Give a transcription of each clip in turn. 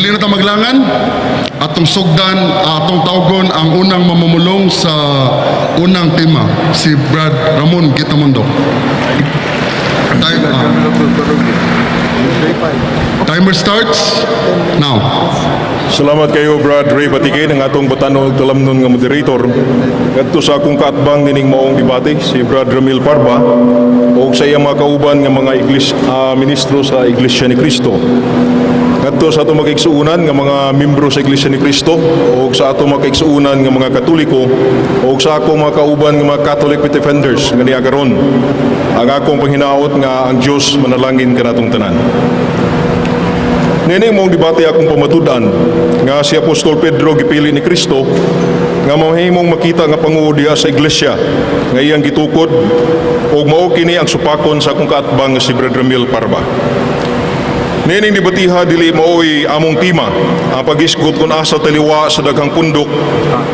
dili na ta maglangan atong sugdan, atong tawgon ang unang mamumulong sa unang tema, si Brad Ramon Gitamundo. Timer starts now. Salamat kayo, Brad Ray Batigay, ng atong batanog talamnon nga moderator. Kadto sa akong kaatbang nining maong debate, si Brad Ramil Parba, o sa iyang mga kauban nga mga ministro sa Iglesia ni Cristo. Kadto sa atong makaigsuunan nga mga membro sa Iglesia ni Cristo, o sa atong makaigsuunan nga mga Katoliko, o sa akong mga kauban nga mga Catholic defenders nga niya karon. Ang akong panghinaot nga ang Dios manalangin kanatong tanan. Nining mong debate akong pamatudan nga si Apostol Pedro gipili ni Kristo nga mahimong makita nga panguo diha sa iglesia nga iyang gitukod ug mao kini ang supakon sa akong kaatbang nga si Brad Ramil Parba. Nining debatiha dili maoy among tema ang pag-isgot kung asa taliwa sa daghang pundok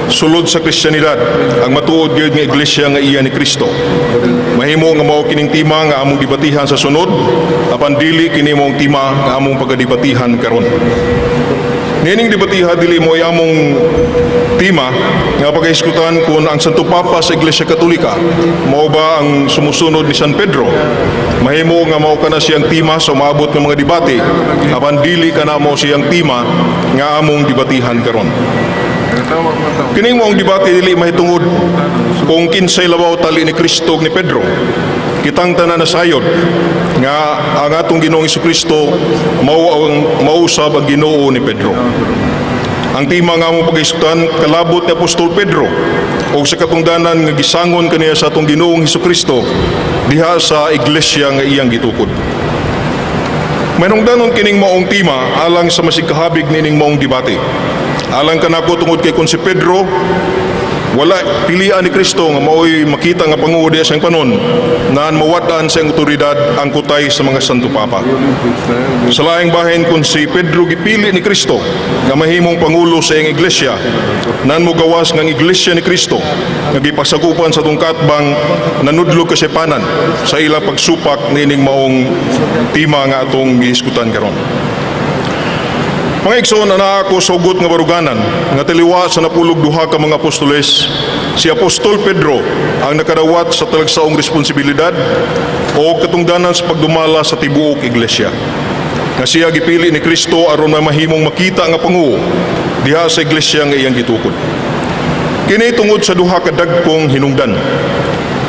sulod sa Kristiyanidad ang matuod gyud nga iglesia nga iya ni Kristo. Mahimo nga mao kining tema nga among debatihan sa sunod apan dili kini maong tema nga among pagdebatihan karon. Nining debatiha dili mo among tema nga pag-iskutan kung ang Santo Papa sa Iglesia Katolika mao ba ang sumusunod ni San Pedro. Mahimo nga mao kana siyang tema sa maabot ng mga debate apan dili kana mo siyang tema nga among debatihan karon. Kining moong debate dili mahitungod kung kinsay labaw tali ni Kristo ug ni Pedro. Kitang tanan na sayod nga ang atong Ginoong Jesucristo mausab ang Ginoo ni Pedro. Ang tema nga among pag-iskutan kalabot ni Apostol Pedro o sa katungdanan nga gisangon kaniya sa atong Ginoong Jesucristo diha sa iglesia nga iyang gitukod. Manungdanon kining maong tema alang sa masikahabig nining maong debate. Alang kanako tungod kay kun si Pedro wala pilian ni Kristo nga maoy makita nga panguo diha sa panon naan mawad-an sa otoridad ang kutay sa mga Santo Papa. Sa laing bahin kung si Pedro gipili ni Kristo nga mahimong pangulo sa iyang iglesia, naan mo gawas ng iglesia ni Kristo nga gipasakupan sa tungkatbang nanudlog kasipanan sa ilang pagsupak nining maong tema nga atong giiskutan karon. Mga igsoon, ana ako sugot nga baruganan nga taliwa sa napulog duha ka mga apostoles, si Apostol Pedro ang nakadawat sa talagsaong responsibilidad o katungdanan sa pagdumala sa tibuok iglesia. Nga siya gipili ni Kristo aron mahimong makita nga panguo diha sa iglesia nga iyang gitukod. Kini tungod sa duha ka dagkong hinungdan.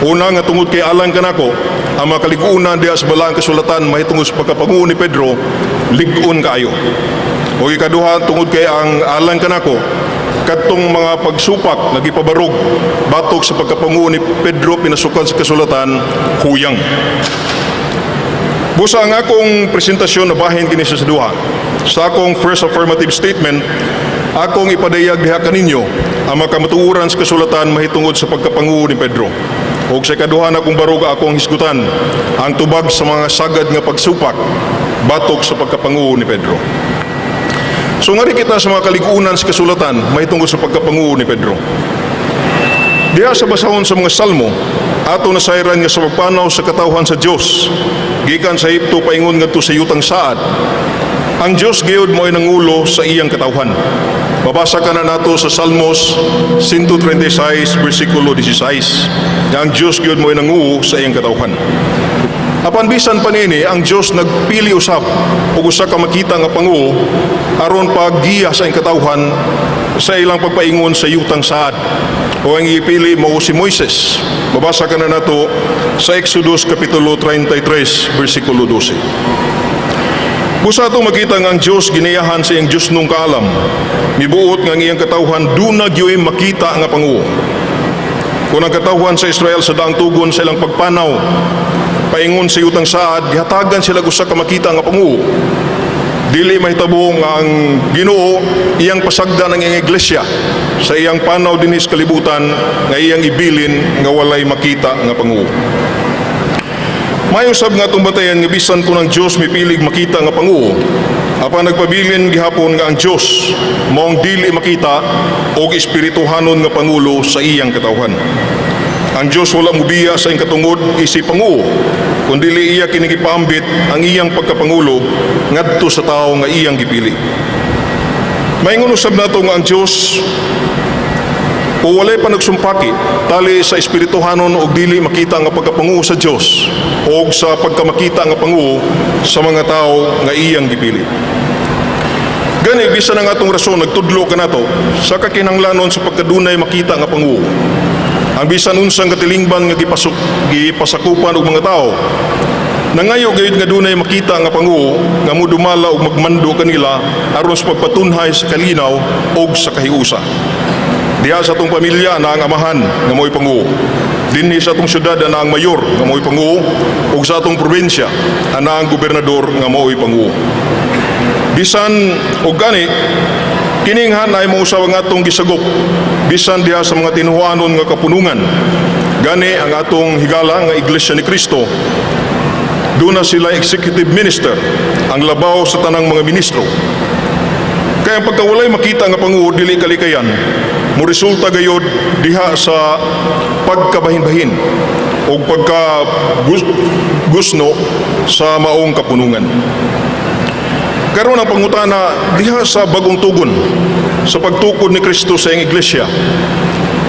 Una nga tungod kay alang kanako ang mga kaligunan diha sa balaang kasulatan mahitungod sa pagkapanguo ni Pedro lig-on kaayo. O ikaduha tungod kay ang alang kanako kadtong mga pagsupak nagipabarog batok sa pagkapanguo ni Pedro pinasukan sa kasulatan huyang. Busa ang akong presentasyon na bahin kini sa duha. Sa akong first affirmative statement, akong ipadayag diha kaninyo ang makamatuuran sa kasulatan mahitungod sa pagkapanguo ni Pedro. O sa ikaduha na akong barog akong hisgutan ang tubag sa mga sagad nga pagsupak batok sa pagkapanguo ni Pedro. So ngari kita sa mga kaligunan sa kasulatan mahitungod sa pagkapanguo ni Pedro. Diha sa basahon sa mga salmo, ato nasayran nga sa pagpanaw sa katawhan sa Dios, gikan sa Ehipto paingon ngadto sa yutang saad. Ang Dios gayud mo ay nangulo sa iyang katawhan. Babasa ka na nato sa Salmos 136 versikulo 16. Ang Dios gayud mo ay nangulo sa iyang katawhan. Apan bisan panini ang Dios nagpili usab ug usa ka makita nga panguo aron paggiya sa iyang katawhan sa ilang pagpaingon sa yutang saad. O ang ipili mo si Moises. Babasa ka na nato sa Exodus kapitulo 33 versikulo 12. Busa ito makita nga ang Diyos ginayahan sa iyang Diyos nung kaalam. Mibuot nga ang iyang katawhan doon nagyoy makita nga panguo. Kung ang katawhan sa Israel sa daang tugon sa ilang pagpanaw paingon sa yutang saad, gihatagan sila gusa ka makita nga panguo. Dili mahitabo nga ang Ginoo iyang pasagdan ang iyang iglesia sa iyang panaw dinis kalibutan nga iyang ibilin nga walay makita nga panguo. Mayo sab nga itong batayan nga bisan kung ang Diyos mipilig makita nga panguo, apan nagpabilin gihapon nga ang Diyos maong dili makita o espirituhanon nga pangulo sa iyang katawhan. Ang Diyos wala mubiya sa iyang katungod isip panguo, kundili iya kinigipaambit ang iyang pagkapangulo ngadto sa tao nga iyang gipili. Maingon usab nato nga ang Dios o walay pa nagsumpaki tali sa espirituhanon og dili makita nga pagkapanguo sa Dios o sa pagkamakita nga panguo sa mga tao nga iyang gipili. Gani bisan ang atong rason nagtudlo ka nato sa kakinahanglanon sa pagkadunay makita nga panguo. Ang bisan unsang katilingban nga gipasakupan og mga tao nangayo gayud nga dunay makita nga panguo nga modumala og magmando kanila aron sa pagpatunhay sa kalinaw og sa kahiusa. Diha sa atong pamilya na ang amahan nga mo'y panguo. Dinhi sa atong syudad na ang mayor nga mo'y panguo ug sa atong probinsya na ang gobernador nga mo'y panguo. Bisan og gani kininghan ay mo usab ang atong gisagop bisan diha sa mga tinuhanon nga kapunungan. Gani ang atong higala nga Iglesia ni Cristo duna sila executive minister ang labaw sa tanang mga ministro. Kaya pagkawalay makita nga panguo dili kalikayan mo resulta gayod diha sa pagkabahin-bahin o pagkagusno sa maong kapunungan. Karon ang pangutana diha sa bagong tugon sa pagtukod ni Kristo sa iyang iglesia.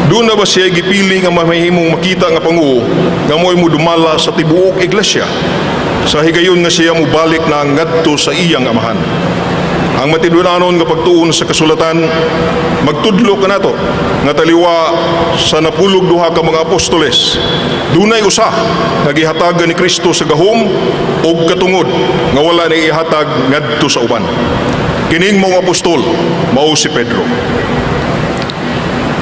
Doon na ba siya gipili nga mahimong makita nga panguo nga mo'y dumala sa tibuok iglesia sa higayon nga siya mubalik na ngadto sa iyang amahan. Ang matidunanon nga pagtuon sa kasulatan magtudlo ka nato nga taliwa sa napulog duha ka mga apostoles dunay usa nga gihatagan ni Kristo sa gahom ug katungod nga wala na ihatag ngadto sa uban. Kining mga apostol mao si Pedro.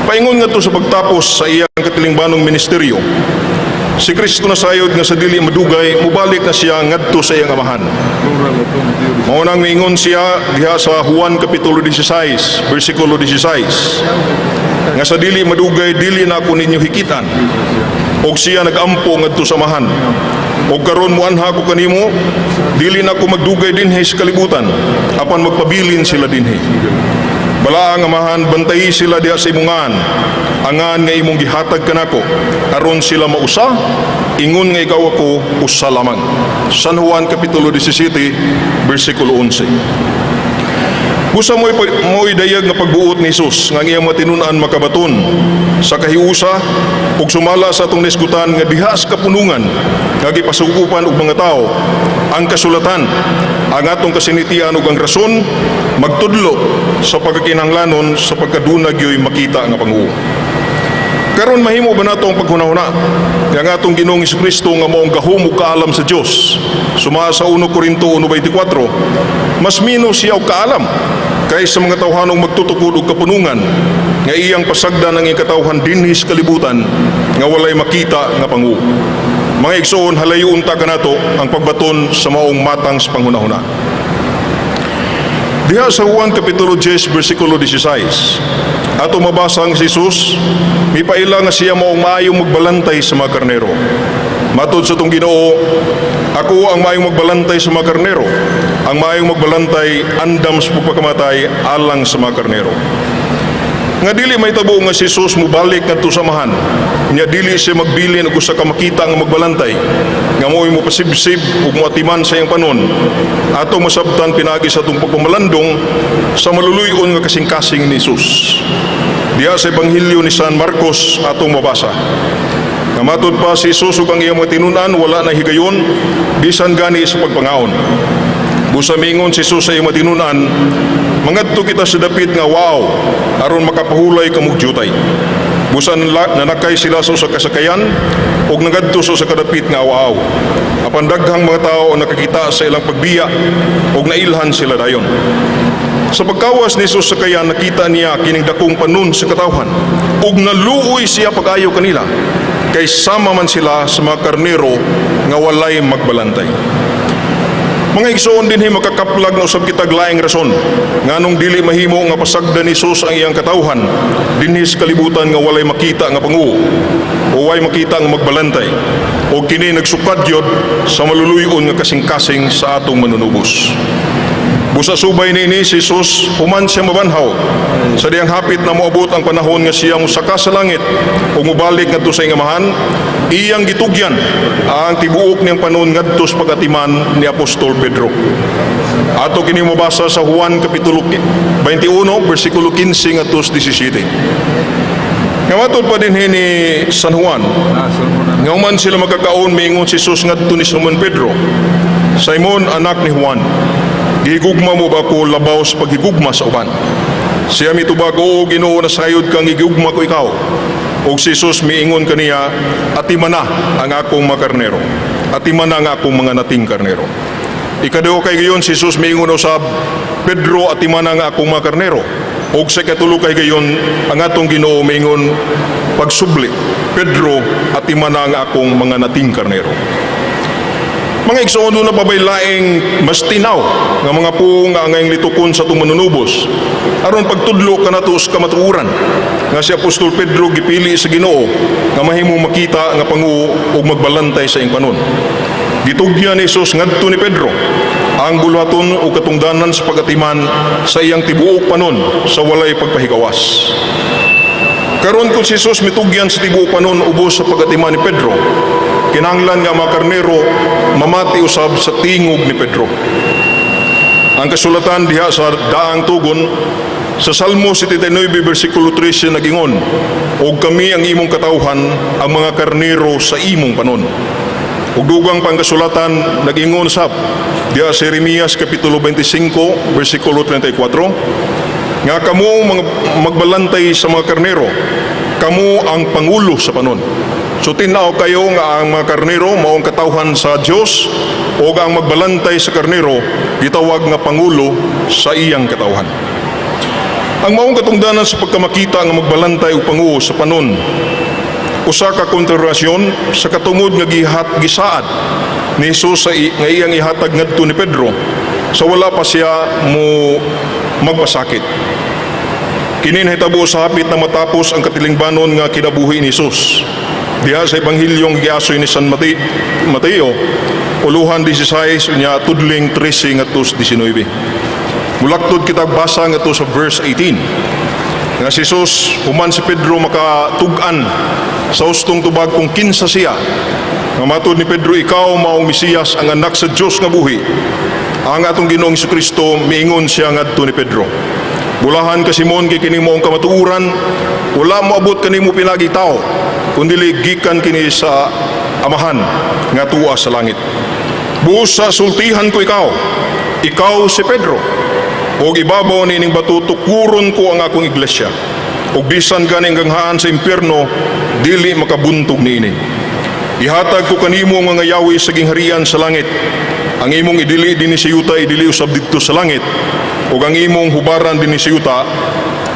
Paingon nga to sa pagtapos sa iyang katilingbanong ministeryo, si Kristo na sayod nga sa dili madugay mubalik na siya ngadto sa iyang amahan. Mao nang miingon siya diha sa Juan kapitulo 16 bersikulo 16 nga sa dili madugay dili na ako ninyo hikitan og siya nagampo ngadto sa amahan. Og karon muanha ko kanimo dili na ako magdugay dinhi sa kalibutan apan magpabilin sila dinhi. Bala ang amahan bantayi sila diha sa imungan angan nga imong gihatag kanako aron sila mausa ingon nga ikaw ako usa lamang. San Juan kapitulo 17 bersikulo 11. Busa mo'y dayag nga pagbuot ni Jesus nga iyang matinun-an makabaton sa kahiusa ug sumala sa atong nisgutan nga diha sa kapunungan nga gipasukupan og mga tao ang kasulatan ang atong kasinitian ug ang rason magtudlo sa pagkakinahanglanon sa pagkadunag yoy makita nga panguo. Karon mahimo ba nato ang paghunahuna nga atong Ginoong Jesucristo nga maong gahom ug kaalam sa Dios. Suma sa 1 Corinto 1:24, mas mino siya og kaalam kaysa mga tawhanong magtutukod og kapunungan nga iyang pasagdan ang iyang katawhan dinhi sa kalibutan nga walay makita nga panguo. Mga igsoon, halayon ta kanato ang pagbaton sa maong matang sa panghunahuna. Diha sa Juan kapitulo 10 bersikulo 16, ato mabasa ang si Jesus, mipaila nga siya maong maayong magbalantay sa mga karnero. Matod sa itong Ginoo, ako ang maayong magbalantay sa mga karnero. Ang maayong magbalantay andam sa pagpakamatay alang sa mga karnero. Nga dili may tabo nga si Jesus mubalik ngadto sa amahan. Nya dili siya magbilin og usa ka makita nga magbalantay nga mo'y mo pasibsib ug moatiman sa iyang panon. Ato masabtan pinagi sa atong pagpamalandong sa maluluyon nga kasing-kasing ni Jesus. Diha sa Ebanghelyo ni San Marcos atong mabasa. Nga matod pa si Jesus ug ang iyang mga tinunan wala na higayon bisan gani sa pagpangaon. Busa mingon si Jesus sa iyang matinunan, mangadto kita sa dapit nga wow, aron makapahulay kamog jutay. Busa nanakay sila sa kasakayan, og nagadto sa kadapit nga wow. Apan daghang mga tao ang nakakita sa ilang pagbiya, og nailhan sila dayon. Sa pagkawas ni Jesus sa kayan, nakita niya kining dakong panon sa katawhan, og naluoy siya pag-ayo kanila, kay sama man sila sa mga karnero nga walay magbalantay. Mga igsoon dinhi makakaplag na usab kitag laing rason nganong dili mahimo nga pasagdan ni Jesus ang iyang katawhan dinhi sa kalibutan nga walay makita nga panguo o walay makita nga magbalantay o kini nagsukad gyud sa maluluyon nga kasing-kasing sa atong manunubos. Busa subay ni Jesus human siya mabanhaw sa diyang hapit na moabot ang panahon nga siya musaka sa langit o mubalik ngadto sa iyang amahan. Iyang gitugyan ang tibuok niyang panon ngadto sa pagatiman ni Apostol Pedro. Ato kini mabasa sa Juan kapitulo 21 bersikulo 15 ngadto 17. Nga matod pa din ni San Juan, nga man sila magkakaon miingon si Jesus ngadto ni Simon Pedro, Simon anak ni Juan, gihigugma mo ba ko labaw sa paghigugma sa uban? Siya mitubag, oo Ginoo, nasayod kang igugma ko ikaw. Og si Jesus miingon kaniya, atimana ang akong mga karnero, atimana ang akong mga nating karnero. Ikaduha kay gayon si Jesus miingon usab, Pedro, atimana ang akong mga karnero. Og sa katulo kay gayon ang atong Ginoo miingon pagsubli, Pedro, atimana ang akong mga nating karnero. Mga igsoon na pabaylaing mas tinaw nga mga puong nga angayang litukon sa itong manunubos. Aron pagtudlo ka nato sa kamatuuran nga si Apostol Pedro gipili sa Ginoo nga mahimong makita nga panguo ug magbalantay sa iyang panon. Gitugyan ni Jesus ngadto ni Pedro ang buluhaton o katungdanan sa pagatiman sa iyang tibuok panon sa walay pagpahigawas. Karon kung si Jesus mitugyan sa tibuok panon ubos sa pagatiman ni Pedro, kinahanglan nga mga karnero mamati usab sa tingog ni Pedro. Ang kasulatan diha sa daang tugon sa Salmo 79 bersikulo 13 nagingon, og kami ang imong katawhan, ang mga karnero sa imong panon. Ug dugang pang kasulatan nagingon sab diha sa Jeremias kapitulo 25 bersikulo 34, nga kamo magbalantay sa mga karnero, kamo ang pangulo sa panon. So tinaw kayo nga ang mga karnero maong katawhan sa Dios o ang magbalantay sa karnero gitawag nga pangulo sa iyang katawhan. Ang maong katungdanan sa pagkamakita nga magbalantay o pangulo sa panon, usa ka kontrarasyon sa katungod nga gisaad ni Jesus sa nga iyang ihatag ngadto ni Pedro sa wala pa siya mo magpasakit. Kini nahitabo sa hapit na matapos ang katilingbanon nga kinabuhi ni Jesus. Diha sa Ebanghilyong giasoy ni San Mateo, uluhan 16 unya tudling 13 ngadto 19. Mulaktod kita basa ngadto sa verse 18. Nga si Jesus, human si Pedro makatug-an sa ustong tubag kung kinsa siya. Nga matod ni Pedro, ikaw maong Mesiyas, ang anak sa Dios nga buhi. Ang atong Ginoong Jesucristo, miingon siya ngadto ni Pedro, bulahan ka Simon kay kini mo ang kamatuuran, wala mo abot kanimo pinagi tao, kundi gikan kini sa Amahan nga tuwa sa langit. Buos sa sultihan ko ikaw si Pedro, og ibabaw nining bato tukuron ko ang akong iglesia, og bisan ganing ganghaan sa impierno dili makabuntog niini. Ihatag ko kanimo ang mga yawi sa gingharian sa langit. Ang imong idili dinhi sa yuta idili usab didto sa langit, ug ang imong hubaran dinhi sa yuta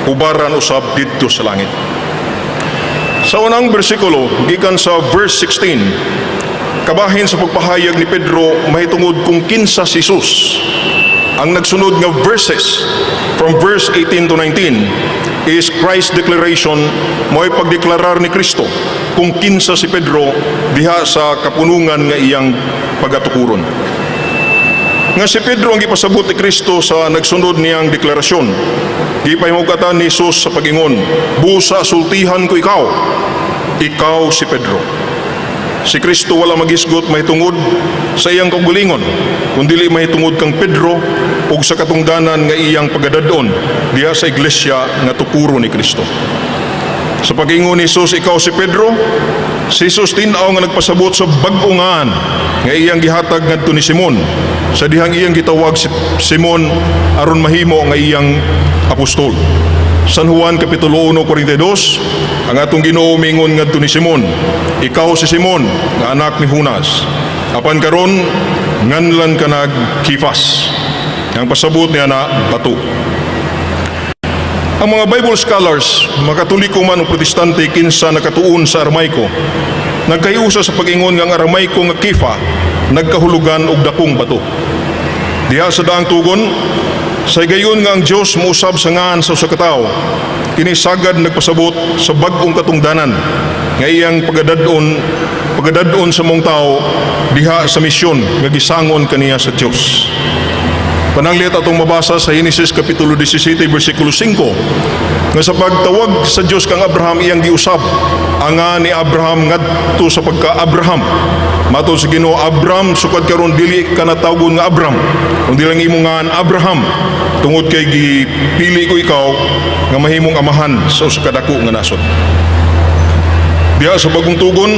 hubaran usab didto sa langit. Sa unang bersikulo gikan sa verse 16, kabahin sa pagpahayag ni Pedro mahitungod kung kinsa si Jesus. Ang nagsunod nga verses from verse 18 to 19 is Christ's declaration, mo'y pagdeklarar ni Kristo kung kinsa si Pedro diha sa kapunungan nga iyang pagatukuron. Nga si Pedro ang gipasabot ni Kristo sa nagsunod niyang deklarasyon. Gipahimugatan ni Jesus sa pagingon, busa sultihan ko ikaw si Pedro. Si Kristo wala magisgot mahitungod sa iyang kaugalingon, kundi mahitungod kang Pedro ug sa katungdanan nga iyang pagadadon diha sa iglesia nga tukuro ni Kristo. Sa pagingon ni Jesus, ikaw si Pedro, si Jesus tinaw nga nagpasabot sa bag-ungan nga iyang gihatag ngadto ni Simon, sa dihang iyang gitawag si Simon aron mahimo nga iyang apostol. San Juan kapitulo 1:42, ang atong Ginoo mingon ngadto ni Simon, ikaw si Simon nga anak ni Jonas, apan karon nganlan ka nag Kifas. Ang pasabot niya na bato. Ang mga Bible scholars, mga Katoliko man o Protestante kinsa nakatuon sa Aramaiko, nagkayusa sa pag-ingon nga ang Aramaiko nga kifa nagkahulugan og dakong bato. Diha sa daang tugon, sa gayon nga ang Dios mousab sa ngan sa usa ka tawo, kini sagad nagpasabot sa bag-ong katungdanan nga iyang pagadadon sa mong tao diha sa misyon nga gisangon kaniya sa Dios. Pananglit atong mabasa sa Genesis kapitulo 17 bersikulo 5 nga sa pagtawag sa Dios kang Abraham iyang giusab anga ni Abraham ngadto sa pagka-Abraham. Matod sa Ginoo, Abraham sukad karon dili ka natawgon nga Abraham, kundi lang imo nga Abraham, tungod kay gipili ko ikaw nga mahimong amahan sa usa ka dako nga nasod. Diha sa bagong tugon,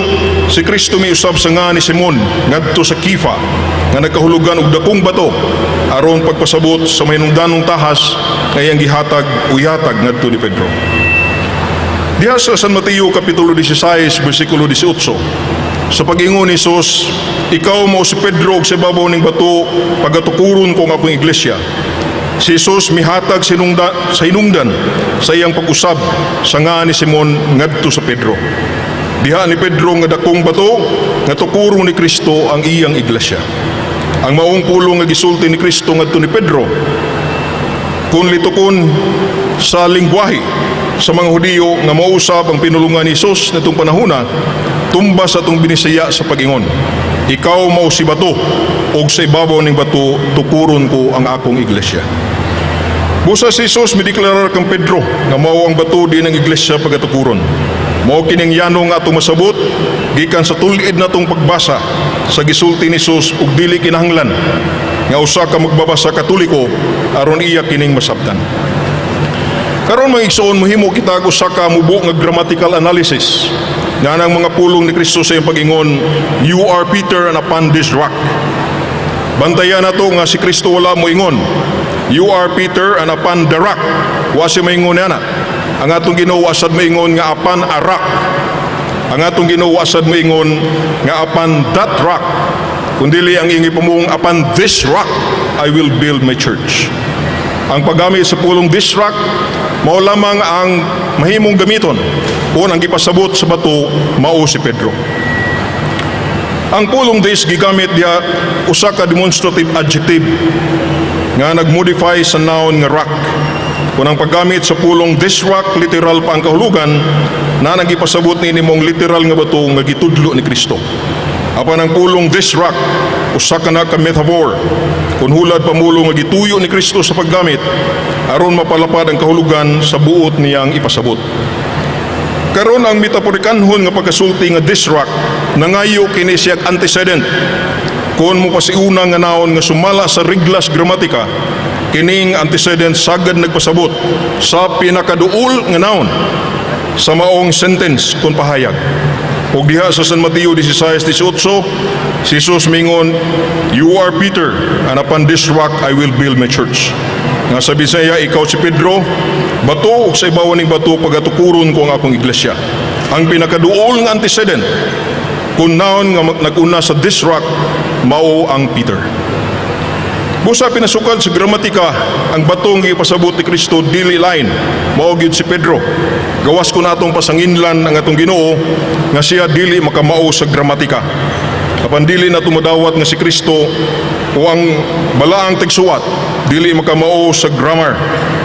si Kristo miusab sa nga ni Simon ngadto sa Kifa nga nagkahulugan og dakong bato aron pagpasabot sa mahinungdanong tahas nga iyang gihatag o ihatag ngadto ni Pedro. Diha sa San Mateo kapitulo 16 bersikulo 18, sa pag-ingon ni Jesus, ikaw mao si Pedro og sa ibabaw ning bato pagatukuron ko ang akong iglesia. Si Jesus mihatag sa hinungdan sa iyang pag-usab sa nga ni Simon ngadto sa Pedro. Diha ni Pedro nga dakong bato nga tukurong ni Kristo ang iyang iglesia. Ang maong pulong nga gisulti ni Kristo ngadto ni Pedro, kung litukon sa lingwahe sa mga Hudiyo nga mausab ang pinulungan ni Jesus natong panahona, tumbas atong binisaya sa pag-ingon, ikaw mao si bato, og sa ibabaw ning bato tukuron ko ang akong iglesia. Busa si Jesus mideklarar kang Pedro nga mao ang bato din ang iglesia pagatukuron. Mao kining yanong nga atong masabot gikan sa tulid natong pagbasa sa gisulti ni Jesus ug dili kinahanglan nga usa ka magbabasa Katoliko aron iya kining masabtan. Karon mga igsoon, mohimo kita usa ka mubo nga grammatical analysis nga nang mga pulong ni Kristo sa iyang pag-ingon, you are Peter and upon this rock. Bantayan nato nga si Kristo wala mo ingon, you are Peter and upon the rock. Wa siya maingon yana. Ang atong Ginoo asad maingon nga upon a rock. Ang atong Ginoo asad maingon nga upon that rock. Kundili ang ingi pamung, upon this rock I will build my church. Ang paggamit sa pulong this rock, mao lamang ang mahimong gamiton kung ang gipasabot sa bato mao si Pedro. Ang pulong this gigamit dia usa ka demonstrative adjective nga nagmodify sa noun nga rock. Kung ang paggamit sa pulong this rock literal pa ang kahulugan na nagipasabot ni mong literal nga bato nga gitudlo ni Kristo. Apan ang pulong this rock usa ka na ka metaphor kung hulad pamulo nga gituyo ni Kristo sa paggamit aron mapalapad ang kahulugan sa buot niyang ipasabot. Karon ang metaporikanhon nga pagkasulti nga this rock nangayo kini siya antecedent. Kung mo pasiuna nga naon nga sumala sa reglas gramatika, kining antecedent sagad nagpasabot sa pinakaduol nga naon sa maong sentence kung pahayag. Og diha sa San Mateo 16:18, si Jesus mingon, you are Peter, and upon this rock I will build my church. Nga sa Bisaya, ikaw si Pedro, bato ug sa ibabaw ning bato pagatukuron ko ang akong iglesia. Ang pinakaduol nga antecedent kung naon nga nag-una sa this rock mao ang Peter. Busa pinasukad sa gramatika, ang batong ipasabot ni Kristo dili lain mao gyud si Pedro. Gawas ko natong pasanginlan ang atong Ginoo nga siya dili makamao sa gramatika. Apan dili na tumadawat nga si Kristo o ang balaang tigsuwat dili makamao sa grammar.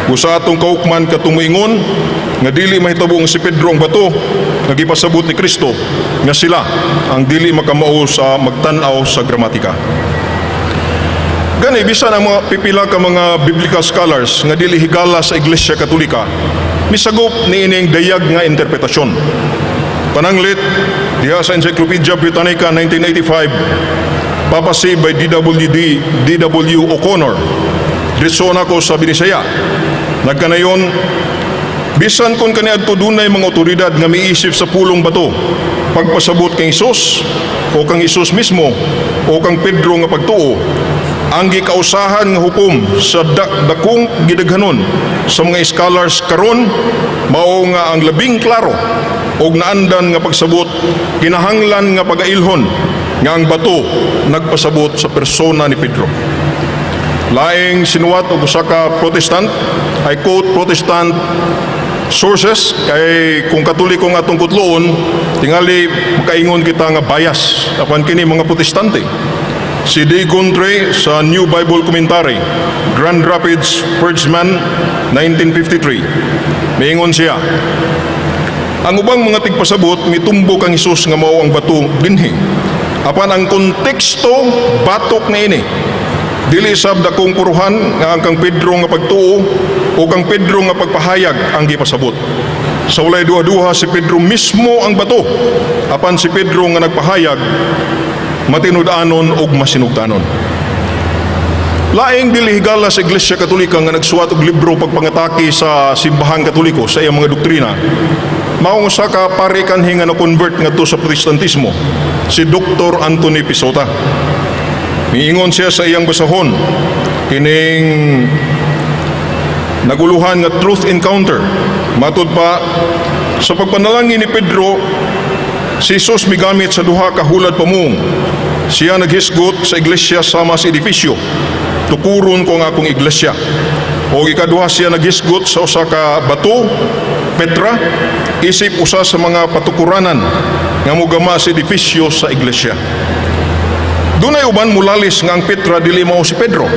Busa atong kaukman katumuingon nga dili mahitabo nga si Pedro ang bato nga gipasabot ni Kristo nga sila ang dili makamao sa magtan-aw sa gramatika. Gani, bisan ang mga pipila ka mga biblical scholars nga dili higala sa Iglesia Katolika, misagop ni ining dayag nga interpretasyon. Pananglit, diha sa Encyclopedia Britannica 1985, papasi by D.W. O'Connor, ditso na ko sa Binisaya. Nagkanayon, bisan kung kaniadto dunay mga otoridad nga miisip sa pulong bato, pagpasabot kang Isus, o kang Isus mismo, o kang Pedro nga pagtuo, ang gikausahan nga hukom sa dakong gidaghanon sa mga scholars karon mao nga ang labing klaro og naandan nga pagsabot kinahanglan nga pagailhon nga ang bato nagpasabot sa persona ni Pedro. Laing sinuwat og usa ka Protestant, I quote Protestant sources kay kung Katoliko nga atong kutloon tingali makaingon kita nga bias apan kini mga Protestante. Si D. Guntre sa New Bible Commentary, Grand Rapids, Perchman, 1953. Maingon siya, ang ubang mga tigpasabot, mitumbo kang Isus nga mao ang bato dinhi. Apan ang konteksto, batok na ini. dili sab dakong puruhan nga ang kang Pedro nga pagtuo o kang Pedro nga pagpahayag ang gipasabot. Sa walay duha-duha si Pedro mismo ang bato, apan si Pedro nga nagpahayag matinud-anon ug masinugtanon. Laing dili higala sa Iglesia Katolika nga nagsuwat og libro pagpangatake sa simbahan Katoliko sa iyang mga doktrina. Mao usa ka pare kanhi nga na-convert ngadto sa Protestantismo, si Dr. Anthony Pisota. Miingon siya sa iyang basahon kining naguluhan nga truth encounter. Matud pa sa pagpanalangin ni Pedro, si Jesus migamit sa duha ka hulad pamung. Siya naghisgot sa iglesia sama sa edifisyo, tukuron ko ang akong iglesia. O ikaduha siya naghisgot sa usa ka bato, Petra, isip usa sa mga patukuranan nga mogama sa edifisyo sa iglesia. Dunay uban mulalis nga ang Petra dili mao si Pedro.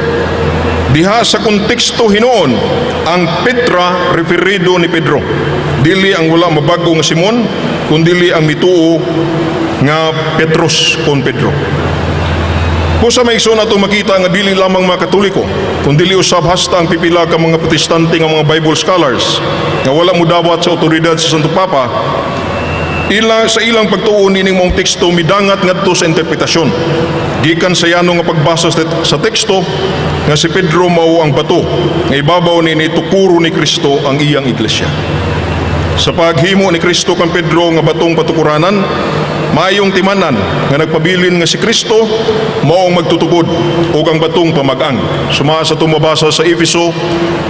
Diha sa konteksto hinuon, ang Petra referido ni Pedro. Dili ang wala mabago nga Simon, kundili ang mituo nga Petros kon Pedro. Kung sa may iso na ito makita nga dili lamang mga Katoliko, kundili usab hasta ang pipila ka mga Protestante nga mga Bible scholars nga wala mo dawat sa otoridad sa Santo Papa, sa ilang pagtuon ining mong teksto midangat ngadto sa interpretasyon. Gikan sa yano nga pagbasa sa teksto nga si Pedro mao ang bato nga ibabaw ni tukuro ni Kristo ang iyang iglesia. Sa paghimo ni Kristo kang Pedro nga batong patukuranan, maayong timanan nga nagpabilin nga si Kristo mao ang magtutukod ug ang batong pamag-ang. Suma sa tumabasa sa Efeso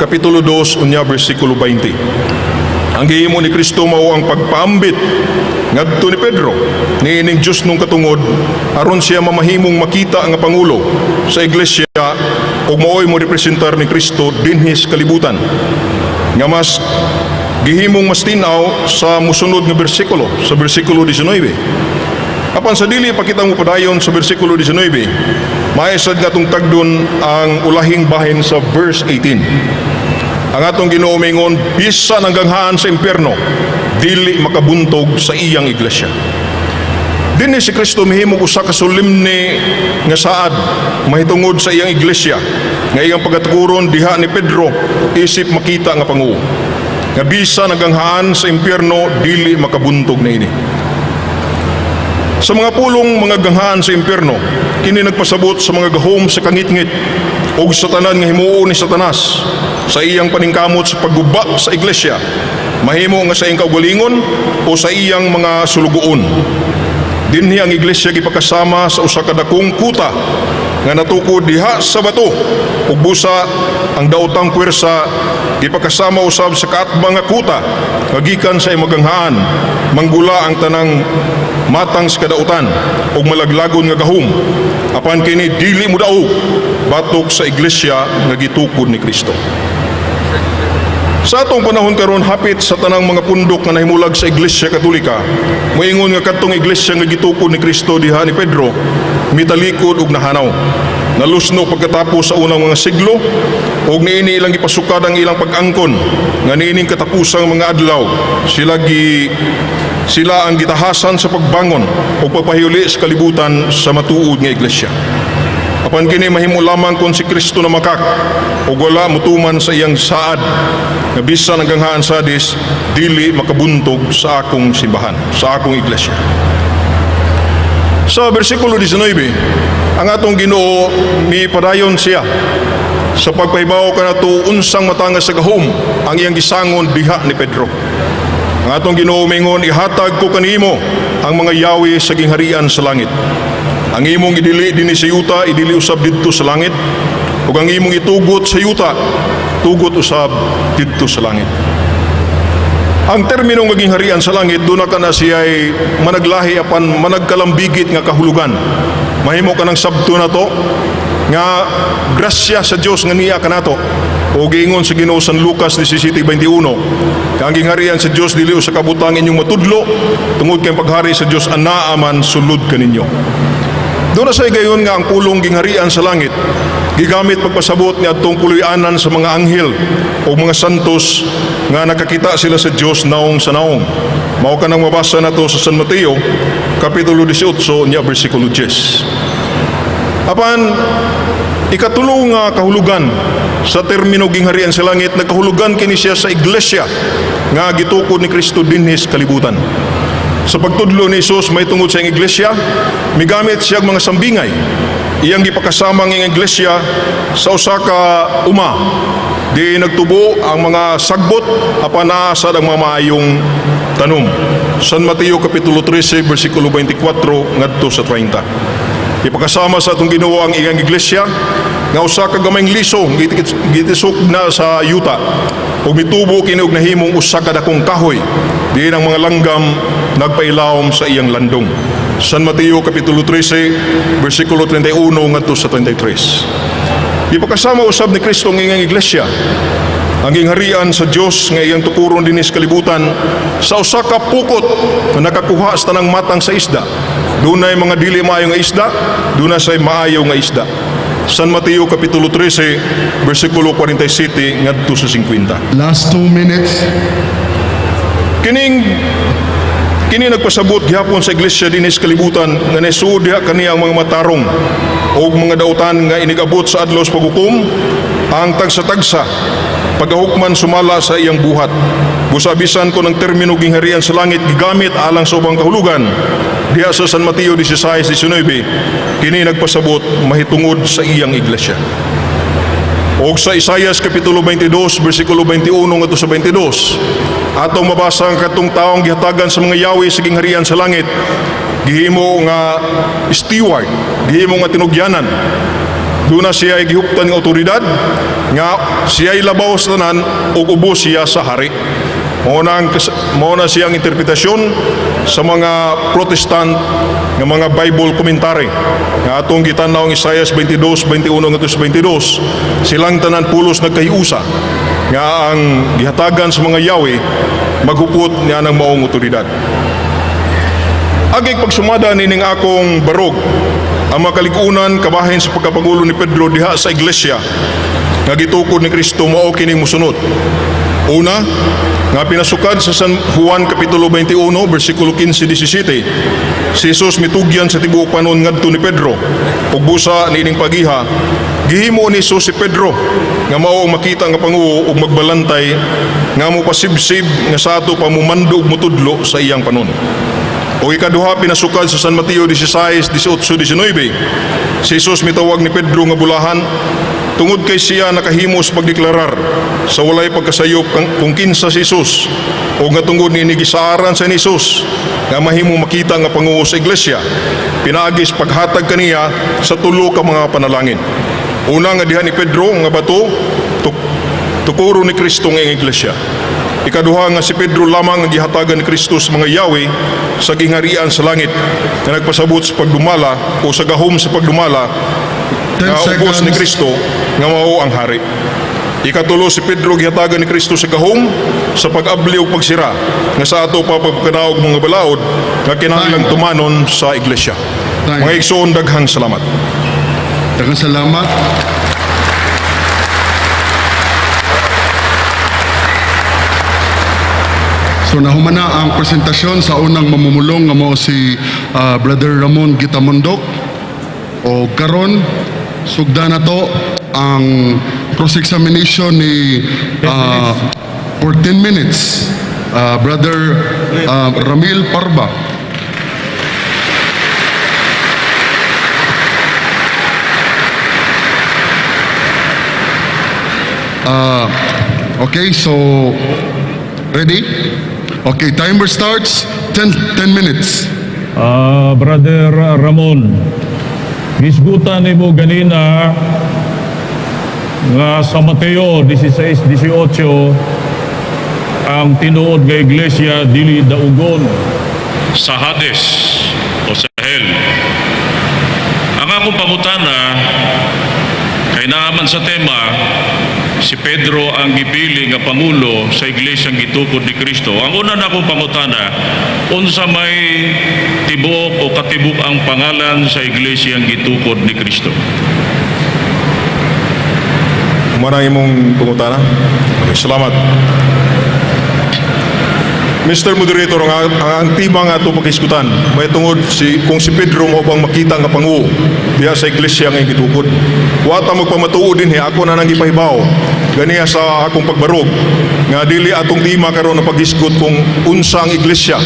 kapitulo 2 unya bersikulo 20. Ang gihimo ni Kristo mao ang pagpaambit ngadto ni Pedro niining Dios nung katungod aron siya mamahimong makita nga pangulo sa iglesia ug maoy mo representar ni Kristo dinhi sa kalibutan. Nga mas gihimong mas tinaw sa musunod nga bersikulo, sa bersikulo 19. Apan sa dili pa kita mo padayon sa bersikulo 19, maesad nga tong tagdon ang ulahing bahin sa verse 18. Ang atong Ginoo mingon, bisan hanggang haan sa impyerno, dili makabuntog sa iyang iglesia. Dinhi si Kristo mihimog usa ka solemne nga saad mahitungod sa iyang iglesia nga iyang pagatukuron diha ni Pedro isip makita nga panguo. Nga bisan hanggang haan sa impyerno, dili makabuntog na ini. Sa mga pulong mga ganghaan sa impyerno, kini nagpasabot sa mga gahom sa kangit-ngit o sa tanan nga himuon ni Satanas sa iyang paningkamot sa pagguba sa iglesia, mahimo nga sa iyang kaugalingon o sa iyang mga sulugoon. Dinhi ang iglesia gipakasama sa usa ka dakong kuta nga natukod diha sa bato ug busa ang daotang puwersa gipakasama usab sa kaatbang nga kuta nga gikan sa imaganghaan manggula ang tanang matang sa kadautan ug malaglagon nga gahom apan kini dili mo daog batok sa iglesia nga gitukod ni Kristo. Sa atong panahon karon hapit sa tanang mga pundok nga nahimulag sa Iglesia Katolika, moingon nga kadtong iglesia nga gitukod ni Kristo diha ni Pedro, mitalikod ug nahanaw. Nalusno pagkatapos sa unang mga siglo ug niini ilang gipasukad ang ilang pag-angkon nga niining katapusang mga adlaw. Sila ang gitahasan sa pagbangon o pagpahiuli sa kalibutan sa matuod nga iglesia. Apan kini mahimo lamang kung si Kristo na makak o wala mutuman sa iyang saad nga bisan hanggang haan sadis dili makabuntog sa akong simbahan, sa akong iglesia. Sa bersikulo 19, ang atong Ginoo mipadayon siya sa pagpahibaw kanato unsang matangas sa gahom ang iyang gisangon diha ni Pedro. Ang atong Ginoo mingon, ihatag ko kanimo ang mga yawi sa gingharian sa langit. Ang imong idili dinhi sa yuta, idili usab didto sa langit. Ug ang imong itugot sa yuta, tugot usab didto sa langit. Ang termino nga gingharian sa langit, doon na ka na siya'y managlahi apan managkalambigit nga kahulugan. Mahimo ka ng sabto na to, nga grasya sa Diyos nga niya ka na to. O giingon sa Ginoo San Lucas 17:21, ang gingharian sa Diyos dili sa kabutang inyong matudlo, tungod kay paghari sa Diyos anaaman sulod kaninyo. Doon na sa gayon nga ang pulong gingharian sa langit, gigamit pagpasabot ni adtong puloy-anan sa mga anghel o mga santos nga nakakita sila sa Diyos naong sa naong. Mao ka nang mabasa na to sa San Mateo, Kapitulo 18, niya, versikulo 10. Apan, Ikatulong nga kahulugan sa termino gingharian sa langit, nagkahulugan kini siya sa iglesia nga gitukod ni Kristo dinhi sa kalibutan. Sa pagtudlo ni Isus may tungod sa iyang iglesia, migamit siya mga sambingay. Iyang gipakasama ng iglesia sa usa ka uma. Di nagtubo ang mga sagbot apan naasad ang mga maayong tanom. San Mateo Kapitulo 13, versikulo 24 ngadto sa 30. Ipakasama sa atong Ginoo ang iyang iglesia nga usa ka gamayng lisong gitisok na sa yuta ug mitubo kini og nahimong usa ka dakong kahoy diin ang mga langgam nagpailawom sa iyang landong. San Mateo Kapitulo 13 versikulo 31 ngadto sa 33. Ipakasama usab ni Kristo ang iyang iglesia ang gingharian sa Dios nga iyang tukuron dinhi sa kalibutan sa usa ka pukot na nakakuha sa tanang matang sa isda. Dunay mga dili maayo nga isda, dunay say maayo nga isda. San Mateo Kapitulo 13 versikulo 47 ngadto sa 50. Last 2 minutes. Kini nagpasabot gihapon sa iglesia dinhi sa kalibutan nga naisuod diha kaniya ang mga matarong o mga dautan nga inigabot sa adlaw sa paghukom ang tagsa-tagsa pagahukman sumala sa iyang buhat. Busabisan ko ng termino gingharian sa langit gigamit alang sa ubang kahulugan diha sa San Mateo 16:19 kini nagpasabot mahitungod sa iyang iglesia. O sa Isaias Kapitulo 22 versikulo 21 ngadto sa 22 atong mabasa ang katong taong gihatagan sa mga yawi sa gingharian sa langit gihimo nga steward, gihimo nga tinugyanan. Duna siya ay gihuptan ng otoridad nga siya ay labaw sa tanan ug ubos siya sa hari. Mao na siyang interpretasyon sa mga Protestant nga mga Bible commentary nga atong gitanaw ang Isaiah 22:21 ngadto sa 22. Silang tanan pulos nagkahiusa nga ang gihatagan sa mga yawi maghupot niya ng maong otoridad. Agig pagsumada nining akong barog ang makalikunan kabahin sa pagkapangulo ni Pedro diha sa iglesia nga gitukod ni Kristo mao kining mosunod. Una, nga pinasukad sa San Juan Kapitulo 21 versikulo 15-17, si Jesus mitugyan sa tibuok panon ngadto ni Pedro ug busa niining pagiha gihimo ni Jesus si Pedro nga mao makita nga Pangulo ug magbalantay nga mo pasibsib nga sa ato pamumando ug mutudlo sa iyang panon. O ikaduha pinasukad sa San Mateo 16:18-19, si Jesus mitawag ni Pedro nga bulahan tungod kay siya nakahimos pagdeklarar sa walay pagkasayop kung kinsa si Jesus o nga tungod ni gisaaran sa ni Jesus nga mahimo makita nga Pangulo sa iglesia pinaagis paghatag kaniya sa tulo ka mga panalangin. Una nga diha ni Pedro nga bato tukuro ni Kristo nga iglesia. Ikaduha nga si Pedro lamang ang gihatagan ni Kristo sa mga yawi sa gingharian sa langit na nagpasabot sa pagdumala o sa gahom sa pagdumala nga ubos ni Kristo nga mao ang hari. Ikatulo si Pedro gihatagan ni Kristo sa gahom sa pag-abli ug pagsira nga sa ato pa pagkanaog mga balaod nga kinahanglang tumanon sa iglesia. Mga igsoon, daghang salamat. Daghang salamat. So nahumana ang presentasyon sa unang mamumulong nga mao si Brother Ramon Gitamondok. O karon sugda na to ang cross-examination ni for 10 minutes. Brother Ramil Parba. Okay, so ready? Okay, timer starts. 10 minutes. Brother Ramon, gisgutan mo ganina nga sa Mateo 16:18 ang tinuod nga iglesia dili daugon sa Hades o sa Hell. Ang akong pangutana kay naaman sa tema si Pedro ang gipili nga pangulo sa iglesyang gitukod ni Kristo. Ang una na akong pangutana, unsa may tibuok o katibuk ang pangalan sa iglesyang gitukod ni Kristo? Umana imong pangutana. Okay, salamat. Mr. Moderator, ang tema nga ito pagkiskutan, may tungod kung si Pedro mo bang makita nga panguo diya sa iglesia nga gitukod. Wata magpamatuo din ako na nang ipahibaw ganiya sa akong pagbarog nga dili atong tema karon na paghiskut kung unsang iglesia,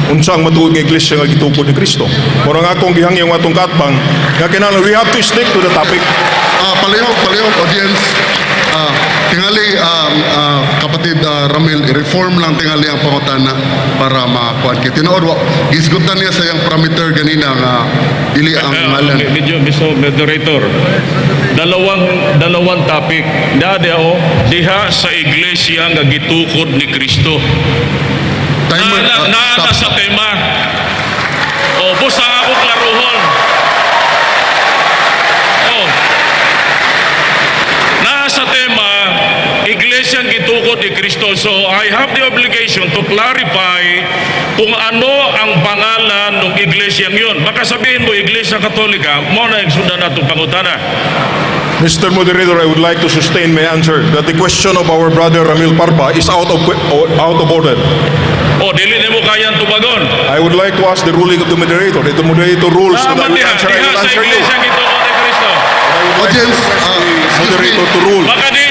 unsang matuod nga iglesia nga gitukod ni Kristo. Mura nga akong gihangyong atong katbang nga kinahanglan we have to stick to the topic. Palihog, audience. Tingali, kapatid Ramil, i-reform lang tingali ang pangutana para makuha. Tinood, gisgutan niya sa iyang parameter ganina nga dili ang ngalan. Medyo, Mr. Moderator, dalawang topic. Diha sa iglesia nga gitukod ni Kristo. Timer, Naana sa stop. tema. O, busa ako klaruhon. O, nasa tema, iglesia ang gitukod ni Kristo. So, I have the obligation to clarify kung ano ang pangalan ng iglesia yun. Baka sabihin mo, iglesia katolika, mo na yung sundan na itong pangutana. Mr. Moderator, I would like to sustain my answer that the question of our brother Ramil Parba is out of order. O, dili na mo kayang tubagon. I would like to ask the ruling of the moderator. The moderator rules that I will Diha answer, I will sa answer you. iglesia ang gitukod ni Kristo. Audience, Moderator to rule Baka di,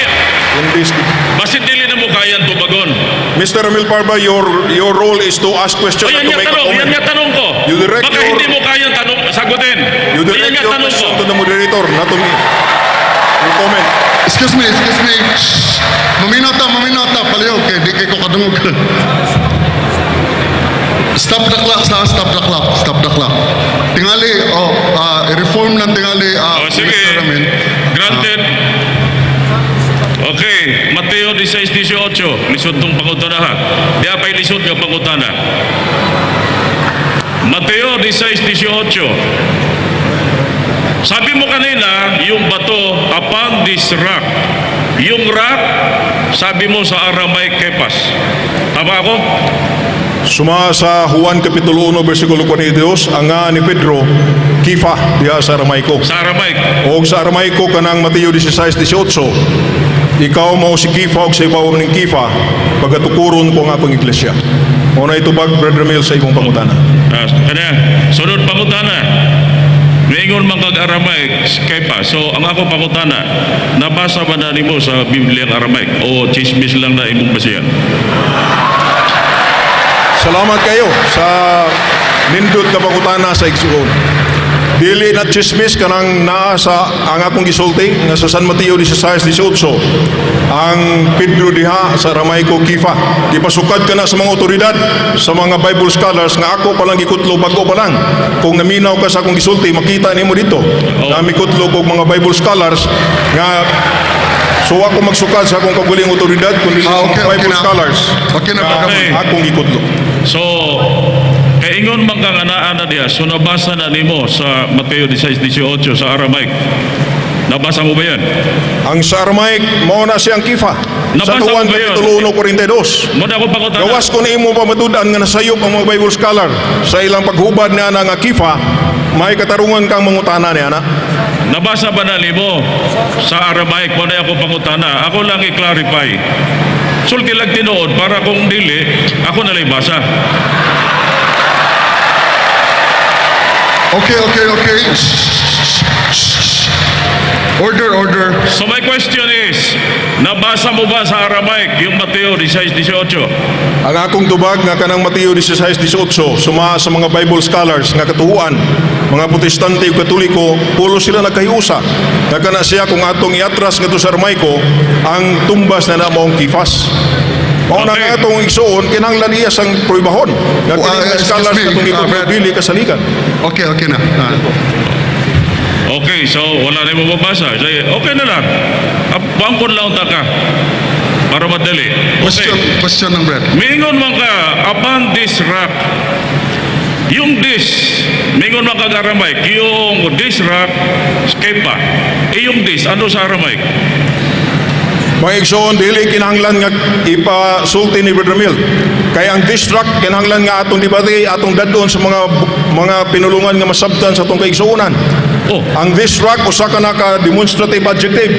in this. basit dili na mo kayang tubagon. Mr. Ramil Parba, your role is to ask questions O, and yan to nga make a tanong, yan comment. nga tanong ko. You direct Baka your- hindi mo kayang tanong, sagutin. You Yan direct nga your tanong ko. question to the moderator, not to me. Your comment. excuse me. Shh. Maminota, palihog, kaya di kayo kadungog. Stop the clock. Tingali, i-reform lang tingali, O, sige. Mr. Ramil. Granted. Okay, Mateo 16:18, lisod tong pangutana ha. Di apay lisod nga pangutana. Mateo 16:18. Sabi mo kanina, yung bato upon this rock. Yung rock, sabi mo sa Aramaic Kepas. Tama ako? Suma sa Juan Kapitulo 1, versikulo 42, ang nga ni Pedro, kifa, diha sa Aramaico. Sa Aramaic. O sa Aramaico, kanang Mateo 16:18, ikaw mo si kifa o sa ibaw ng kifa, pagatukuron ko ang akong iglesia. O na itubag, Brother Ramil, sa imong pangutana. Kanya, sunod pangutana. Ngayon man kag-Aramaic, Kepa. So, ang ako pangutana, nabasa ba na nimo sa Biblia ang Aramaic? O chismis lang na imong basihan? Salamat kayo sa nindot ka pangutana sa igsuon. Dili na chismis kanang naa sa ang akong gisulti nga sa San Mateo 16:18 ang Pedro diha sa Aramaico kifa. Gipasukad ka na sa mga otoridad, sa mga Bible scholars nga ako palang gikutlo bago pa lang. Kung naminaw ka sa akong gisulti, makita nimo dito. Na mikutlo og mga Bible scholars nga so ako magsukad sa akong kaguling otoridad kundi sa Okay mga Bible na. scholars. Okay na, nga okay. akong gikutlo. So, kaingon man kang anaan na diya, so nabasa na nimo sa Mateo 16:18 sa Aramaic. Nabasa mo ba yan? Ang sa Aramaic, mao na siyang kifa. Sa Nabasa Juan mo ba yun? Kapitulo 1:42. Muna ako pangutana. Gawas ko na imo pamatudan nga nasayop ang mga Bible scholar sa ilang paghubad niya na nga kifa, may katarungan kang mangutana niya na. Nabasa ba na nimo sa Aramaic? Muna ako pangutana. Ako lang i-clarify. Sulti lang tinuod para kung dili, ako na lang basa. Okay. Shh. Order. So my question is, nabasa mo ba sa Aramaic yung Mateo 16:18? Ang akong tubag nga kanang Mateo 16:18 suma sa mga Bible scholars nga katuhuan, mga protestante ug katoliko, pulo sila nagkahiusa. Nga kana siya kung atong iatras ngadto sa Aramaico, ang tumbas na namong kifas. Mao na Okay. nga atong igsuon kinahanglan iya sang proibahon. Nga Oh, kini mga excuse scholars me, katong Brad. ibili kasaligan. Okay na. Okay, so wala na mo mabasa. So, okay na lang. Pangkon lang ka. Para madali. Okay. Question ng Brad. Mingon man ka, upon this rock, yung this, mingon man ka Aramaic, yung this rock, Kepa. Yung this, ano sa Aramaic? Mga igsoon, dili kinahanglan nga ipasulti ni Brother Ramil. Kaya ang distract, kinahanglan nga atong debate, atong dadon sa mga pinulungan nga masabtan sa atong kaigsuunan. Oh, Ang distract, usa ka na ka demonstrative adjective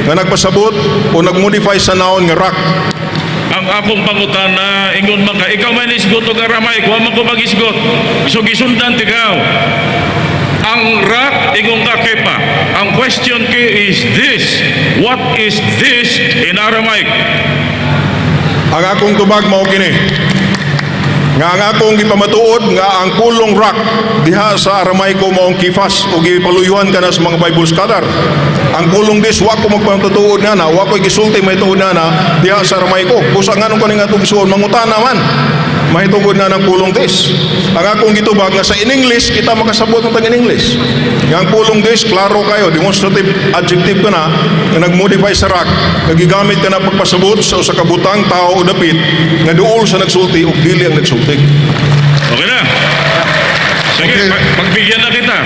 nga nagpasabot o nagmodify sa noun nga rock. ang akong pangutana ingon man ka ikaw man isgot og Aramaic wa man ko mag-isgot so gisundan tikaw ang rak ingon ka kepa ang question kay is this what is this in Aramaic Ang akong tubag mao kini. Nga ang akong gipamatuod nga ang pulong rock diha sa Aramaico maong kifas o gipaluyuhan ka na sa mga Bible scholar. Ang pulong dis wa ko magpamatuod na wa ko gisulti mahituod na diha sa Aramaico. Kusa nganong kaning atong gisuon mangutana man. Mahitungod na ng pulong dis. Ang akong gitubag nga sa in English kita makasabot ng in English. Nga ang pulong dis klaro kayo demonstrative adjective ka na nagmodify sa rock nagigamit ka na pagpasabot sa usa ka butang tao o dapit nga duol sa nagsulti o dili ang nagsulti. okay na sige Okay. pagbigyan na kita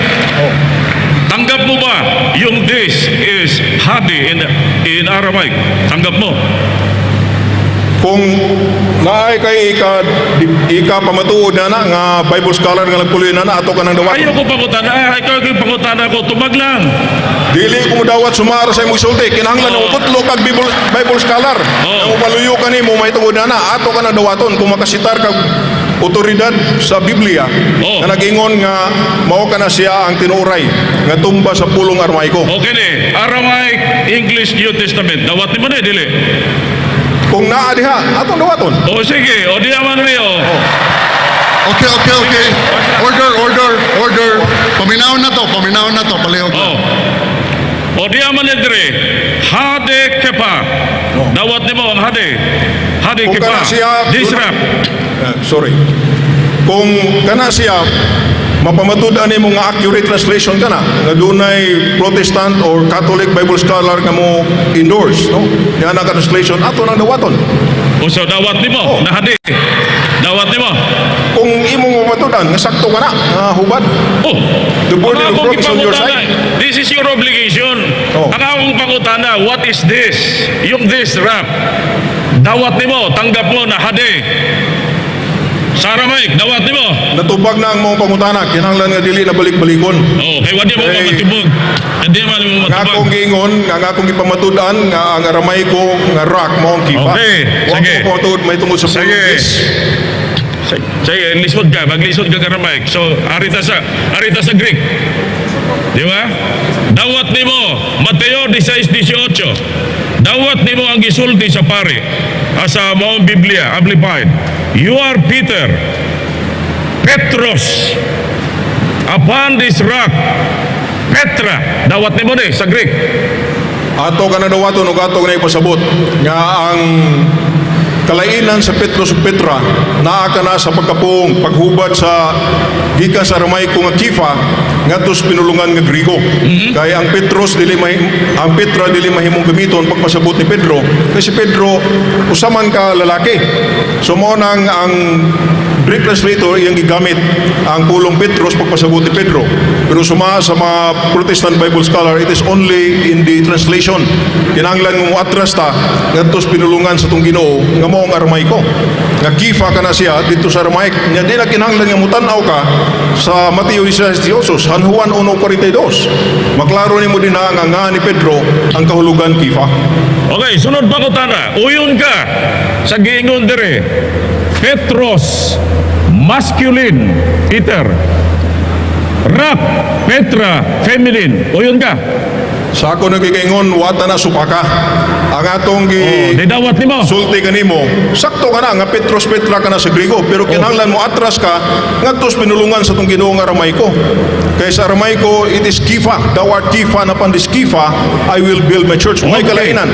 tanggap mo ba yung this is hadi in Aramaic tanggap mo Kung naay kay ika pamatuod na nga Bible scholar nga nagpuloy na ato ka nang dawat. ayaw ko pangutana ikaw yung pangutana ko tumag lang Dili ko mo dawat sumara sa imong sulti. Kinahanglan Oo. mo tutlo kag Bible scholar. Oo. Ang paluyo ka nimo mahitungod na ato ka nang dawaton kung makasitar kag otoridad sa Biblia Oo. na nag-ingon nga mao ka na siya ang tinuray nga tumba sa pulong Aramaico. okay ni Aramaic English New Testament dawat ni mo na dili Kung naa diha atong dawaton. o sige o di naman rin o Okay. Order. Paminawon na to, palihog na. oh o di naman rin dire hade kepa dawat ni mo ang hade Kung kepa kana siya- disrap Sorry. Kung kana siya mapamatud-an nimo nga accurate translation kana nga dunay Protestant or Catholic Bible scholar nga mo endorse no nga na translation ato nang dawaton o so dawat ni mo na hade dawat ni mo kung imong mapatudan nga sakto kana nga hubad oh The burden ang of akong proof is on your ipangutana, side. this is your obligation Oh. ang akong pangutana what is this yung this rap dawat ni mo tanggap mo na hade sa Aramaic dawat ni mo natubag na ang mong pangutana kinahanglan nga dili na balik-balikon oh kay wadi mo Hey. matubog hindi man mo nga akong matubog giingon nga akong ipamatudan nga ang Aramaico nga rock mo ang kipa Okay, wa sige. ko pamatud may tungod sa Sige. Portuguese. sige lisod ka maglisod ka Aramaic so arita sa Greek di ba dawat ni mo Mateo 16:18 dawat ni mo ang gisulti sa pare sa maong Biblia amplified you are Petros upon this rock Petra dawat ni mo ni sa Greek Ato ka na dawaton ug ato ka na ipasabot nga ang kalainan sa Petros ug Petra naa ka na sa pagkapong paghubad sa gikan sa Aramaico nga kifa ngadto sa pinulungan nga Grigo. Kaya ang ang Petra dili mahimong gamiton pagpasabot ni Pedro kay si Pedro usaman ka lalaki. So mao nang ang Greek translator iyang gigamit ang pulong Petros pagpasabot ni Pedro. Pero sa mga Protestant Bible scholar, it is only in the translation. Kinahanglan mo atras ta ngadto sa pinulungan sa tong Ginoo nga mao ang Aramaico. Nga kifa ka na siya dito sa Aramaic. Nya di na kinahanglan nga mutan-aw ka sa Mateo 16:18, San Juan 1:42. Maklaro nimo din na nga ni Pedro ang kahulugan kifa. okay sunod pa ko tana uyon ka sa giingon dire Petros masculine Peter Rak Petra feminine uyon ka Sa ako nagkikaingon, wata na supaka. Ang atong di dawat ni mo sulti kanimo, sakto ka na nga Petros Petra ka na sa Grigo, pero kinahanglan mo atras ka ngadtos pinulungan sa tong Ginoo nga Aramaico. Kay sa Aramaico it is kifa, thou art kifa, and upon this kifa I will build my church. May Okay. kalainan.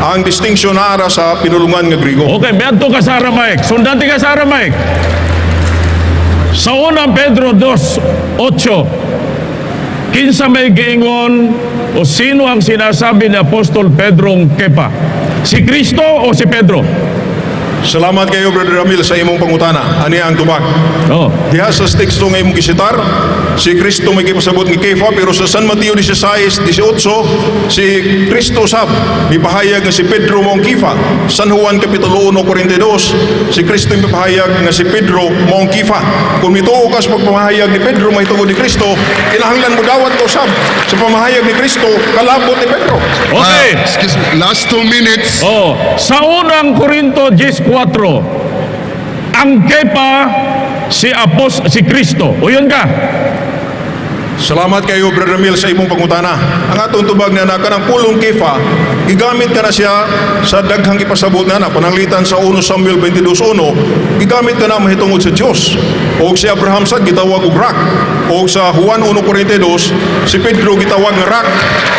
Ang distinction na ara sa pinulungan nga Grigo. okay meadto ka sa Aramaic sundati ka sa Aramaic sa unang Pedro 2:8 kinsa may giingon o sino ang sinasabi ni Apostol Pedrong Kepa si Kristo o si Pedro Salamat kayo, Brother Ramil, sa imong pangutana. Ani ang tubag. Oh. Diha sa teksto nga imong gisitar, si Kristo may gipasabot ni Kefa, pero sa San Mateo 16:18, si Kristo sab gipahayag nga si Pedro mao ang Kefa. San Juan kapitulo 1:42, si Kristo gipahayag nga si Pedro mao ang Kefa. Kung mituo ka sa pagpamahayag ni Pedro mahitungod ni Kristo, kinahanglan mo dawat ko sab sa pamahayag ni Kristo kalabot ni Pedro. Okay. Excuse me, last 2 minutes. Oh, sa unang Korinto 10:4, ang Kepa si Kristo. O yun ka. Salamat kayo, Brother Ramil, sa imong pangutana. Ang atong tubag na kanang pulong Kefa, gigamit ka na siya sa daghang ipasabot na pananglitan sa 1 Samuel 22:1, gigamit ka na mahitungod sa Dios. O si Abraham sad gitawag og rock. O sa Juan 1:42, si Pedro gitawag nga rock.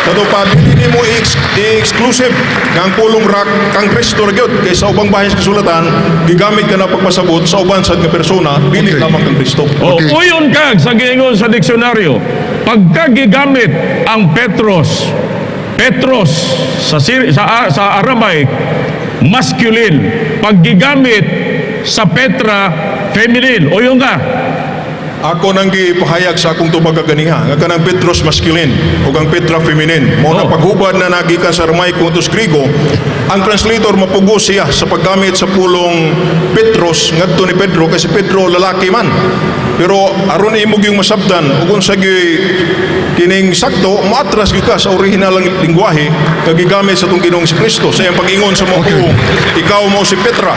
Katupad hindi mo i-exclusive nga ang pulong rock kang Kristo ra gyud, kay sa ubang bahin sa kasulatan gigamit ka na pagpasabot sa uban sad nga persona dili Okay. lamang kang Kristo. O, Okay. uyon ka sa giingon sa diksyonaryo. Pagka gigamit ang Petros sa Aramaic, masculine. Pag gigamit sa Petra, feminine. O yun ka. Ako nang gipahayag sa akong tubag kaganiha nga kanang Petros masculine ug ang Petra feminine. Mao na Oh. paghubad na nagikan sa Aramaico ug Griego. Ang translator mapugos siya sa paggamit sa pulong Petros ngadto ni Pedro kasi Pedro lalaki man. Pero aron imong yung masabdan ug unsa kining sakto maatras gyud ka sa orihinal nga lingwahe kag gigamit sa tong Ginoong si Kristo sa iyang pag-ingon sa mga Okay. ikaw mo si Petra,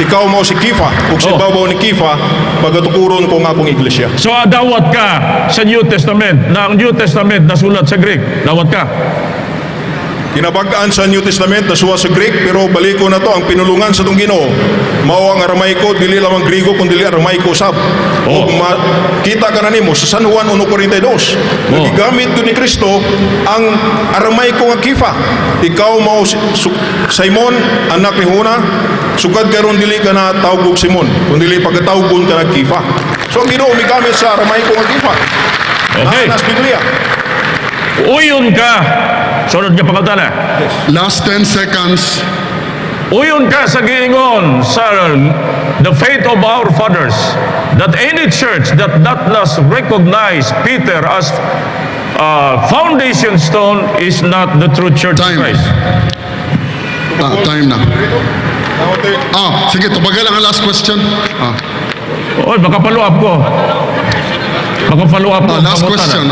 ikaw mo si Kefa ug sa Oh. ibabaw ni Kefa pagatukuron ko nga akong iglesia. So dawat ka sa New Testament, na ang New Testament nasulat sa Greek. Dawat ka. Kinabag-an sa New Testament na suwa sa Greek, pero baliko na to ang pinulungan sa tong Ginoo. Mao ang Aramaico dili lamang Griego kundi Aramaico sab. Oh. Kita ka na nimo sa San Juan 1:42. Oh. Nagigamit ni Kristo ang Aramaico nga Kefa. Ikaw mao Simon anak ni Huna, sukad karon dili ka na tawag og Simon, kundi dili pagkatawgon ka na Kefa. So ang Ginoo migamit sa Aramaico nga Kefa. Okay. Nas Biblia. Uyon ka. Sunod niya pangutana. Last 10 seconds. Uyon ka sa giingon sa the faith of our fathers that any church that does not recognize Peter as foundation stone is not the true church Time. of Christ. Time na. Sige, tubagal ang last question. Oy, baka follow up ko. Baka follow up ko. Last pangutana. question.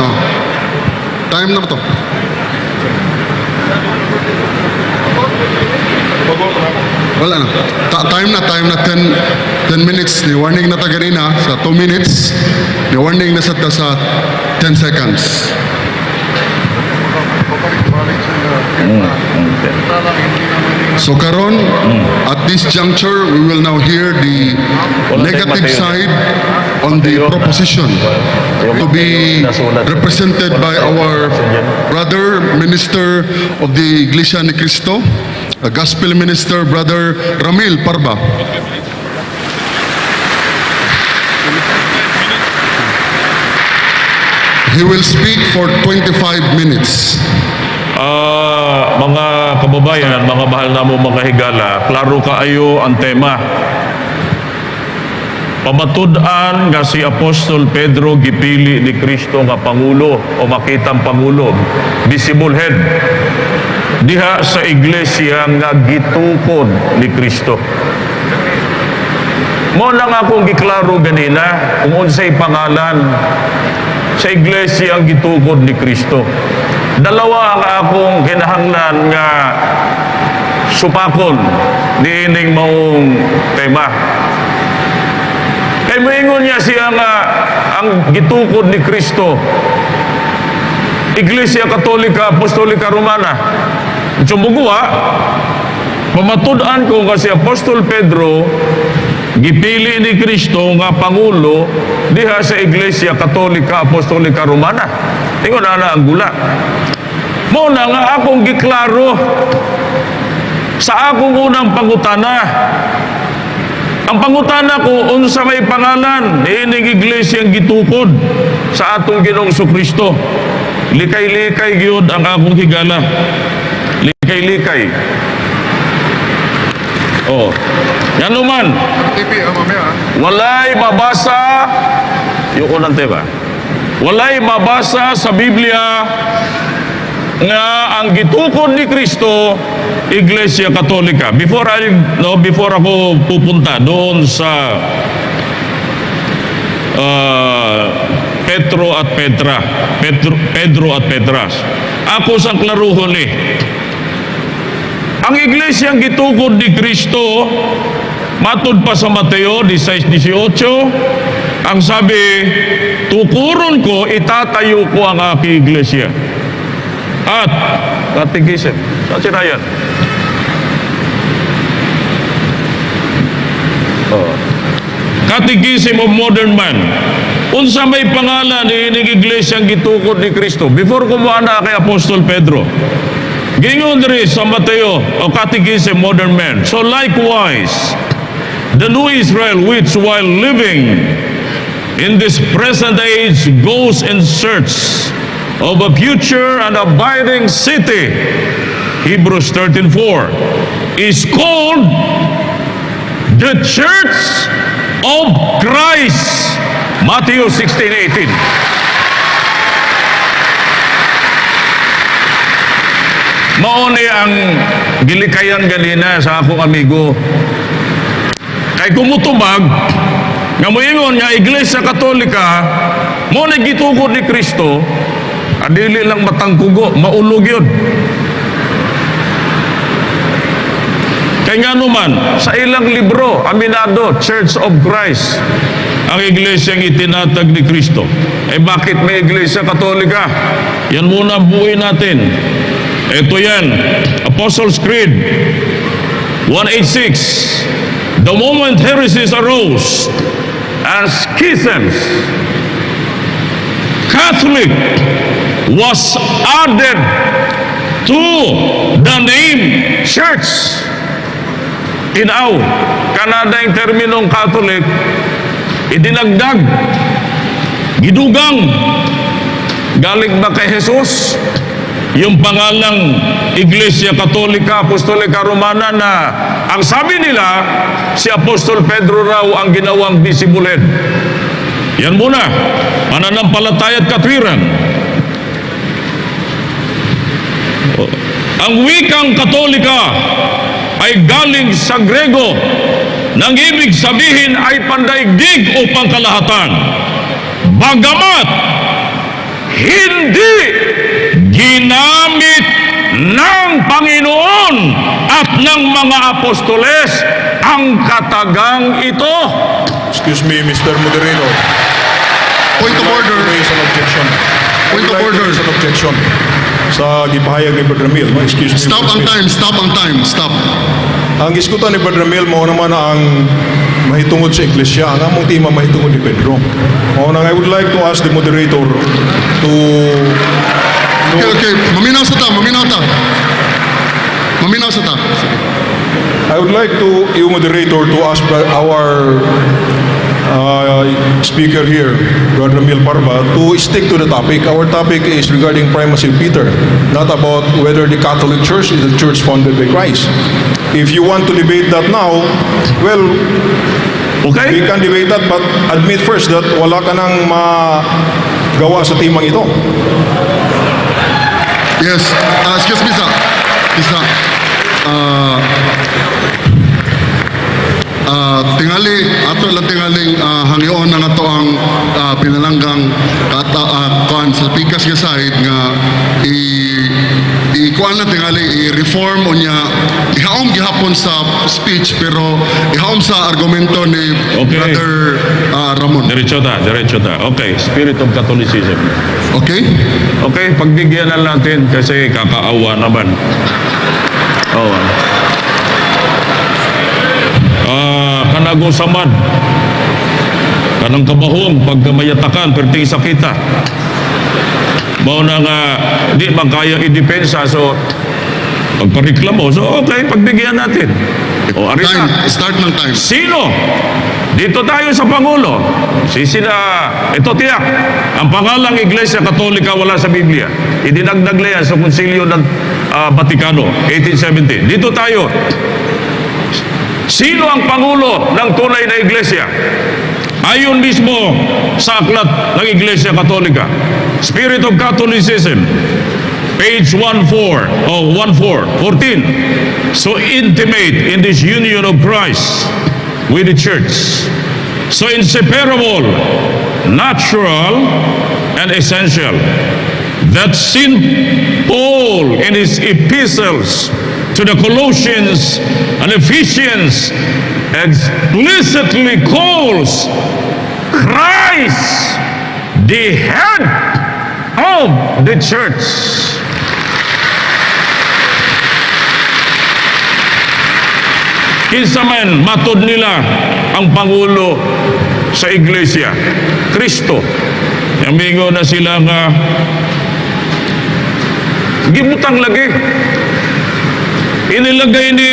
Time na ba to? Wala na. Time na 10 minutes. Ni warning na ta ganina sa 2 minutes. Ni warning na sa 10 seconds. So karon, at this juncture, we will now hear the negative side on the proposition to be represented by our brother minister of the Iglesia ni Cristo, a gospel minister, Brother Ramil Parba. He will speak for 25 minutes. Mga kababayan, mga mahal na mo mga higala, klaro kaayo ang tema. Pamatud-an nga si Apostol Pedro gipili ni Kristo nga Pangulo o makitang Pangulo, visible head, diha sa iglesia nga gitukod ni Kristo. Mo na nga akong giklaro ganina kung unsay pangalan sa iglesia ang gitukod ni Kristo. Dalawa ang akong kinahanglan nga supakon niining maong tema. Kay moingon niya siya nga ang gitukod ni Kristo, Iglesia Katolika Apostolika Romana. Sumugwa, pamatud-an ko nga si Apostol Pedro gipili ni Kristo nga Pangulo diha sa Iglesia Katolika Apostolika Romana. Tingon na ang gula. Mo na nga akong giklaro sa akong unang pangutana. Ang pangutana ko, unsa may pangalan ining iglesia ang gitukod sa atong Ginoong Kristo. Likay-likay gyud ang akong higala. Likay-likay. Oh. Yan naman. Walay mabasa yung unang tema. Walay mabasa sa Biblia nga ang gitukod ni Kristo Iglesia Katolika. Before ako pupunta doon sa Pedro at Petras. Ako sang klaruhon ni. Ang iglesyang gitukod ni Kristo, matud pa sa Mateo 16:18, ang sabi, tukuron ko, itatayo ko ang aking iglesia. At, katigisip, saan si Ryan? Catechism of Modern Man. Unsa may pangalan ni iglesyang gitukod ni Kristo before kumuha na kay Apostol Pedro. Gingon diri sa Mateo o Catechism Modern Man. So likewise, the new Israel which while living in this present age goes in search of a future and abiding city, Hebrews 13:4, is called the Church of Christ, Matthew 16:18. Mauni ang gilikayan ganina sa akong amigo. Kay kumutubag, nga moingon nga Iglesia Katolika, mo na gitukod ni Kristo, adili lang matangkugo, maulog yun. Kaya nga naman, sa ilang libro, aminado, Church of Christ, ang iglesyang itinatag ni Kristo. Eh bakit may Iglesia Katolika? Yan muna buuin natin. Ito yan, Apostles' Creed 186. The moment heresies arose and schisms, Catholic was added to the name Church. Tinaw, Canada yung terminong Catholic, idinagdag, gidugang, galing ba kay Jesus? Yung pangalang Iglesia Katolika, Apostolika Romana na ang sabi nila, si Apostol Pedro raw ang ginawang visible head. Yan muna, pananampalataya at katwiran. Ang wikang Katolika ay galing sa Grego, nang ibig sabihin ay pandaigdig o pangkalahatan. Bagamat hindi ginamit ng Panginoon at ng mga apostoles ang katagang ito. Excuse me, Mr. Moderator. Point of order. Raise an objection. Point of order. Raise an objection sa gipahayag ni Brother Mil. Excuse me. Stop ang time, stop ang time, stop. Ang iskutan ni Brother Mil, mo naman ang mahitungod sa Iglesia. Ang among tema mahitungod ni Pedro. I would like to ask the moderator to... Okay, maminaw sa ta. I would like to, you moderator, to ask our speaker here, Brother Mil Parba, to stick to the topic. Our topic is regarding primacy of Peter, not about whether the Catholic Church is a church founded by Christ. If you want to debate that now, well, Okay? we can debate that, but admit first that wala ka nang magawa sa timang ito. Yes, excuse me, sir. Tingali, ato lang tingaling hangyoon na nga to ang pinalanggang kuan sa pikas nga side nga kuan na tingali i-reform o niya ihaom gihapon sa speech pero ihaom sa argumento ni Okay. Brother Ramon. Diretso ta. Okay, spirit of Catholicism. Okay? Okay, pagbigyan na natin kasi kakaawa naman. Oh. Kanago samad. Kanang kabahong pagkamayatakan perting sakita. Mao na nga di man kaya i-depensa so pagpareklamo. So okay, pagbigyan natin. O arita. Time, start ng time. Sino? Dito tayo sa Pangulo. Ito tiyak. Ang pangalang Iglesia Katolika wala sa Biblia. Idinagdag na yan sa Konsilyo ng Vaticano, 1870. Dito tayo. Sino ang pangulo ng tunay na iglesia? Ayon mismo sa aklat ng Iglesia Katolika, Spirit of Catholicism, page 14. So intimate in this union of Christ with the church, so inseparable, natural, and essential, that St. Paul in his epistles to the Colossians and Ephesians explicitly calls Christ the head of the church. Kinsa man matod nila ang pangulo sa iglesia, Kristo. Amigo na sila nga gibutang lagi. Inilagay ni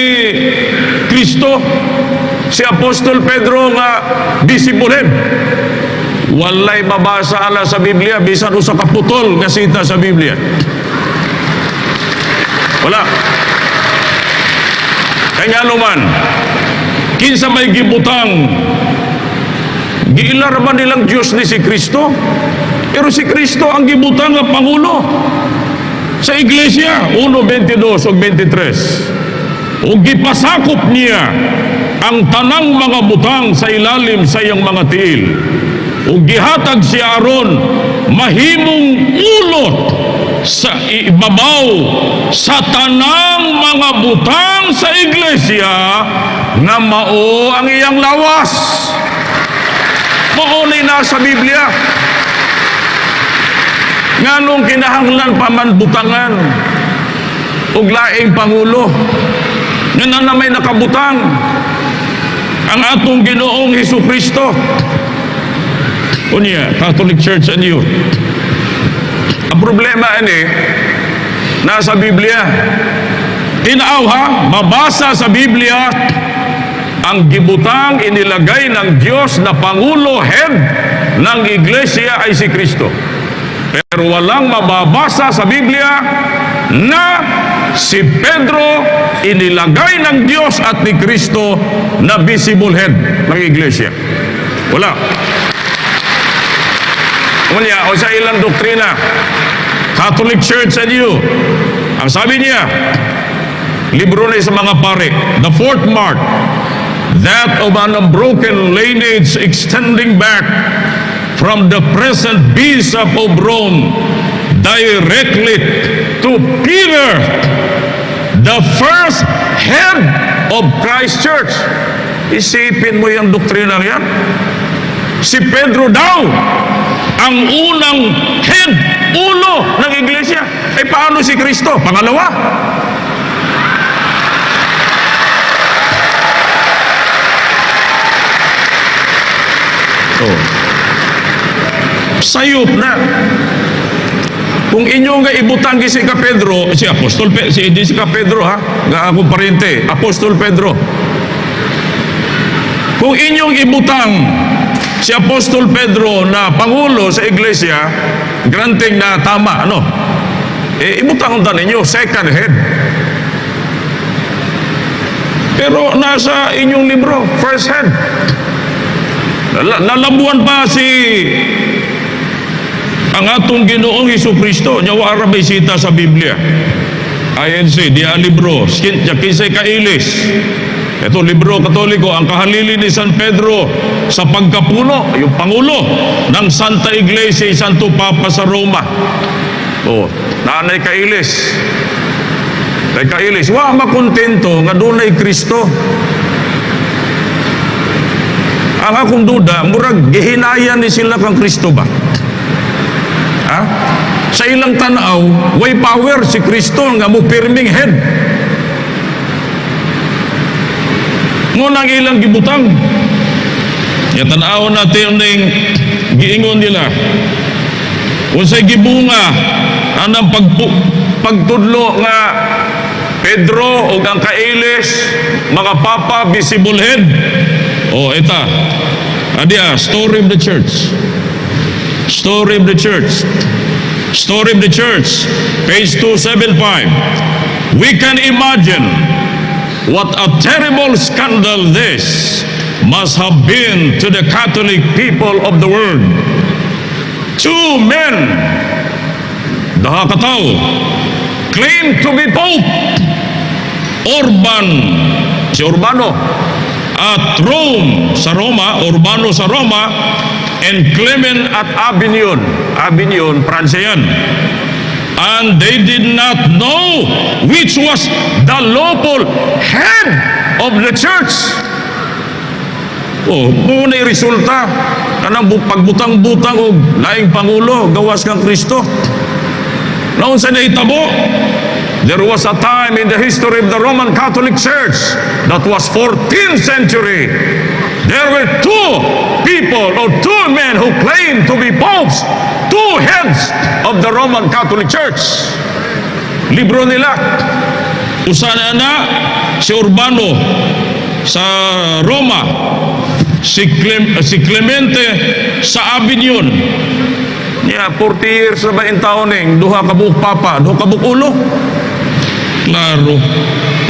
Kristo si Apostol Pedro nga bisibulin. Walay mabasa ala sa Biblia bisan usa ka putol nga sita sa Biblia. Wala. Kaya man, kinsa may gibutang, giilar ba nilang Diyos ni si Kristo? Pero si Kristo ang gibutang nga Pangulo sa Iglesia, 1:22 o 23. O gipasakop niya ang tanang mga butang sa ilalim sa iyang mga tiil. O gihatag si Aaron mahimong ulot sa ibabaw sa tanang mga butang sa iglesia nga mao ang iyang lawas. Mao ni nasa Biblia. Nganong kinahanglan pa man butangan og laing pangulo nga na may nakabutang ang atong Ginoong Hesukristo. Unya, Catholic Church and you. Ang problema ini nasa Biblia. Tinaaw ha, mabasa sa Biblia ang gibutang inilagay ng Diyos na Pangulo, head ng Iglesia ay si Kristo. Pero walang mababasa sa Biblia na si Pedro inilagay ng Diyos at ni Kristo na visible head ng Iglesia. Wala. Unya, o sa ilang doktrina, Catholic Church and you, ang sabi niya, libro na sa mga pare, the fourth mark, that of an unbroken lineage extending back from the present Bishop of Rome directly to Peter, the first head of Christ Church. Isipin mo yung doktrina yan. Si Pedro daw ang unang head, ulo ng iglesia. Eh paano si Kristo? Pangalawa. Oh. Sayop na. Kung inyo nga ibutang si ka Pedro, si Apostol si ka Pedro ha, nga akong parente, Apostol Pedro. Kung inyong ibutang si Apostol Pedro na pangulo sa iglesia, granting na tama, ano? Eh, ibutang unta ninyo, second head. Pero nasa inyong libro, first head. Nalabuan pa si ang atong Ginoong Hesukristo, nya wala may sita sa Biblia. INC, dia libro, kinsay kailis. Ito, libro Katoliko, ang kahalili ni San Pedro sa pagkapuno, yung pangulo ng Santa Iglesia, Santo Papa sa Roma. O, nanay kailis. Nay kailis, wa makontento nga dunay Kristo. Ang akong duda, murag gihinayan ni sila kang Kristo ba? Ha? Sa ilang tanaw, way power si Kristo nga mo pirming head. Ngunang ilang gibutang. Ya tanaw natin ning giingon nila. Unsay gibunga anang pagtudlo nga Pedro o ang kailis mga papa visible head. Oh, eta. Adia, story of the church. Story of the church. Story of the church. Page 275. We can imagine what a terrible scandal this must have been to the Catholic people of the world. Two men, daha kataw, claim to be Pope. Si Urbano, at Rome sa Roma, Urbano sa Roma, and Clement at Avignon, Pransya yan. And they did not know which was the lawful head of the church. Muna resulta kanang pagbutang-butang og laing pangulo gawas kang Kristo. Naon sa naitabo? There was a time in the history of the Roman Catholic Church that was 14th century. There were two people or two men who claimed to be popes, two heads of the Roman Catholic Church. Libro nila. Usana na si Urbano sa Roma, si Clemente sa Avignon. 40 years na ba in taon duha ka buok papa, duha ka buok ulo. Klaro.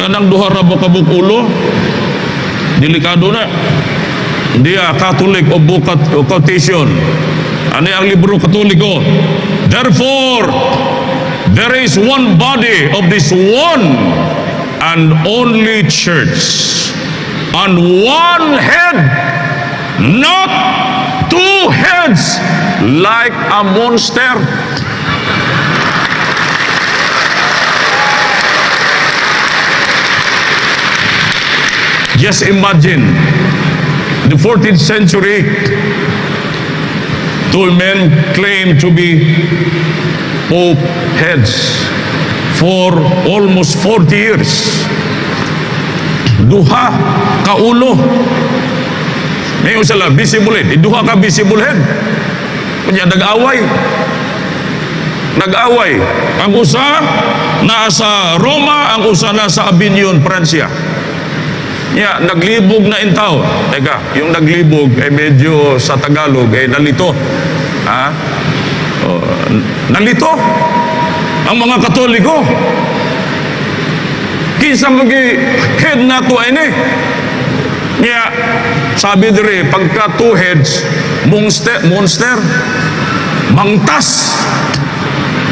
Kanang duha ra ka buok ulo. Delikado na. Dia Catholic o bukat o quotation. Ano ang libro Katoliko? Therefore, there is one body of this one and only church, and one head, not two heads like a monster. Just imagine, the 14th century, two men claim to be Pope heads for almost 40 years. Duha ka ulo. May usala visible head. Duha ka visible head. Kunya nag-away. Ang usa nasa Roma, ang usa nasa Avignon, Pransya. Naglibog na intaw. Teka, yung naglibog ay medyo sa Tagalog ay nalito. Nalito ang mga Katoliko. Kinsa magi head na to ini. Sabi dire pagka two heads monster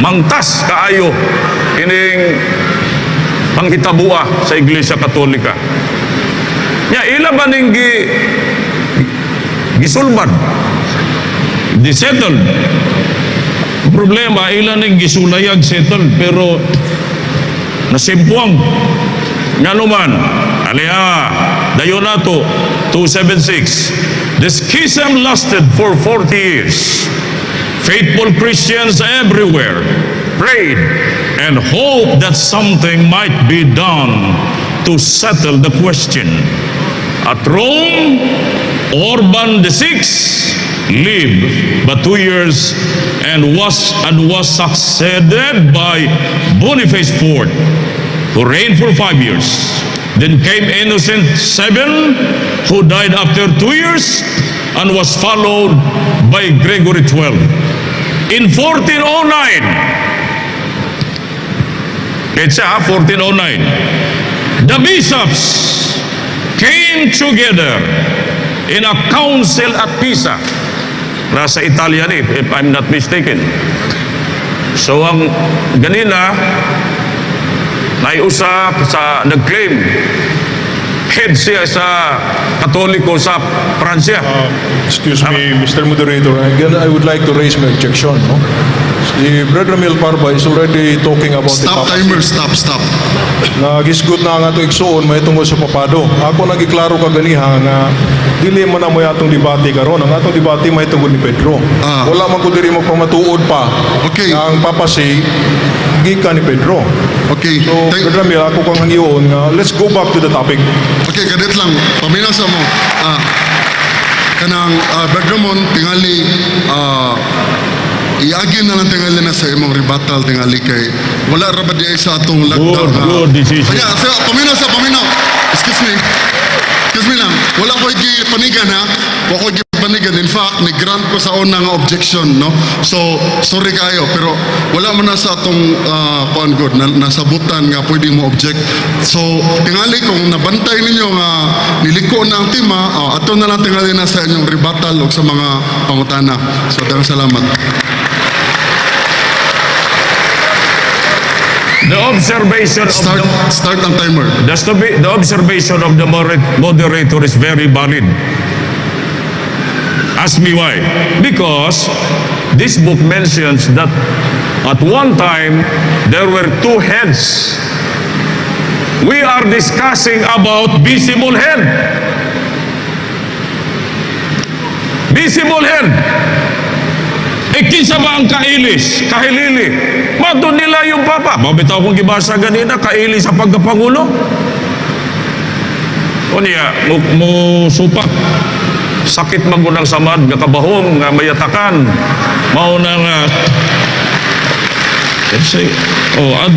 mangtas kaayo kining panghitabua sa Iglesia Katolika. Ila ba ning gisulbad? Settled. Problema, ila ning gisulayag settled, pero nasimpuang. Nga naman, dayon nato, 276. The schism lasted for 40 years. Faithful Christians everywhere prayed and hoped that something might be done to settle the question. At Rome, Urban VI lived but 2 years and was succeeded by Boniface IV, who reigned for 5 years. Then came Innocent VII, who died after 2 years and was followed by Gregory XII. In 1409, the bishops came together in a council at Pisa. Nasa Italian if I'm not mistaken. So ang ganina, naiusap sa nag-claim head siya sa Katoliko sa Pransya. Excuse me, Mr. Moderator. Again, I would like to raise my objection. No? Si Brother Mel Parba is already talking about Stop the timer, papacy. stop. Nagisgot na nga ito igsuon may tungkol sa papado. Ako nagiklaro ka ganiha nga dili man na mo atong debate karon. Ang atong debate may tungkol ni Pedro. Wala man ko diri magpamatuod pa. Okay. Nga ang papasi gikan ni Pedro. Okay. So, Brother Mel, ako kang hangiyon nga let's go back to the topic. Okay, kadit lang. Paminasa mo. Kanang Bergamon, tingali, iagin na lang tingali na sa imong rebuttal tingali kay wala ra ba di sa atong lockdown. Good decision. Kaya, paminaw. Excuse me lang. Wala ko panigan ha. Wala ko panigan. In fact, grant ko sa una nga objection, no? So, sorry kayo, pero wala man na sa atong kuan good, nasabutan nga pwede mo object. So, tingali kung nabantay ninyo nga niliko na ang tema, ato na lang tingali na sa inyong rebuttal o sa mga pangutana. So, daghang salamat. The observation of Start ang timer. the observation of the moderator is very valid. Ask me why. Because this book mentions that at one time there were two heads. We are discussing about visible head. Visible head. Kinsa ba ang kailis? Kahilili. Mato nila yung papa. Mabitaw kong gibasa ganina, kailis sa pagkapangulo. O niya, mo supak. Sakit magunang samad, nga kabahong, nga mayatakan. Mauna nga,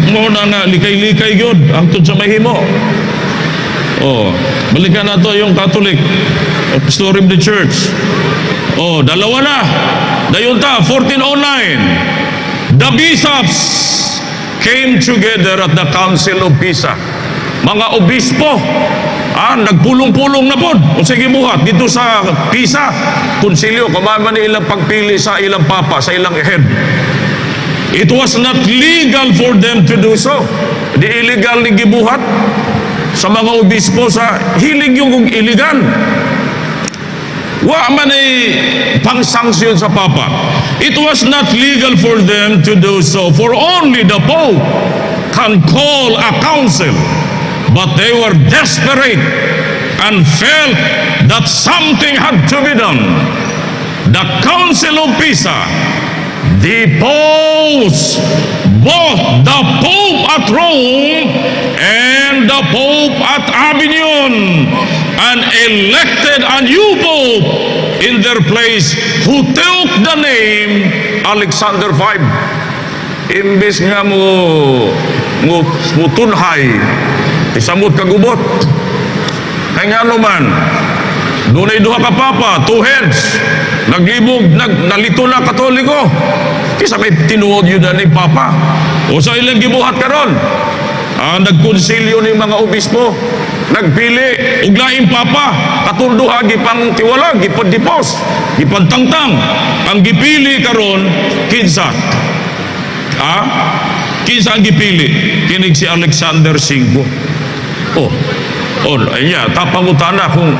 mauna nga, likay-likay yun, ang tun sa mahimo. Balikan na to yung Catholic Story of the Church. Dalawa na. Dayon ta, 1409. The bishops came together at the Council of Pisa. Mga obispo, nagpulong-pulong na po. O sige buhat, dito sa Pisa, konsilyo, kumaman ilang pagpili sa ilang papa, sa ilang head. It was not legal for them to do so. Di illegal ni gibuhat sa mga obispo sa hilig yung iligan. Wa man ay pang-sanction sa Papa. It was not legal for them to do so, for only the Pope can call a council. But they were desperate and felt that something had to be done. The Council of Pisa deposed both the Pope at Rome and the Pope at Avignon and elected a new Pope in their place who took the name Alexander V. Imbes nga mo tunhay, isamot kagubot. Kaya nga naman, doon ay duha ka papa, two heads, naglibog, nalito na Katoliko. Kisa may tinuod yun na ni Papa. O sa ilang gibuhat karon, nagkonsilyo ni mga obispo, nagpili, uglaing Papa, katulduha, gipang tiwala, gipandipos, gipantangtang. Ang gipili karon, kinsa? Kinsa ang gipili? Kinig si Alexander V. Ayan, tapangutana kung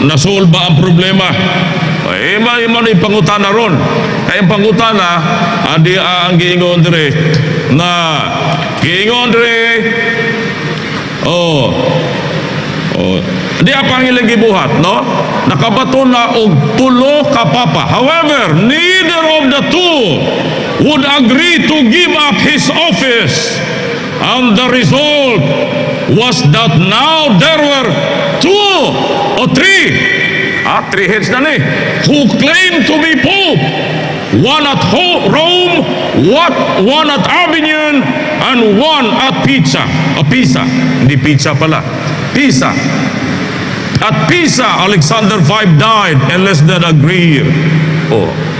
nasolve ba ang problema. Iman yung pangutana ron. Kaya yung pangutana, ang giingon dire, di apang ilang gibuhat, no? Nakabato na og tulo ka papa. However, neither of the two would agree to give up his office. And the result was that now there were three heads na ni, who claimed to be Pope. One at Rome, one at Avignon, and one at Pisa. Hindi Pizza pala. Pisa. At Pisa, Alexander V died in less than a year.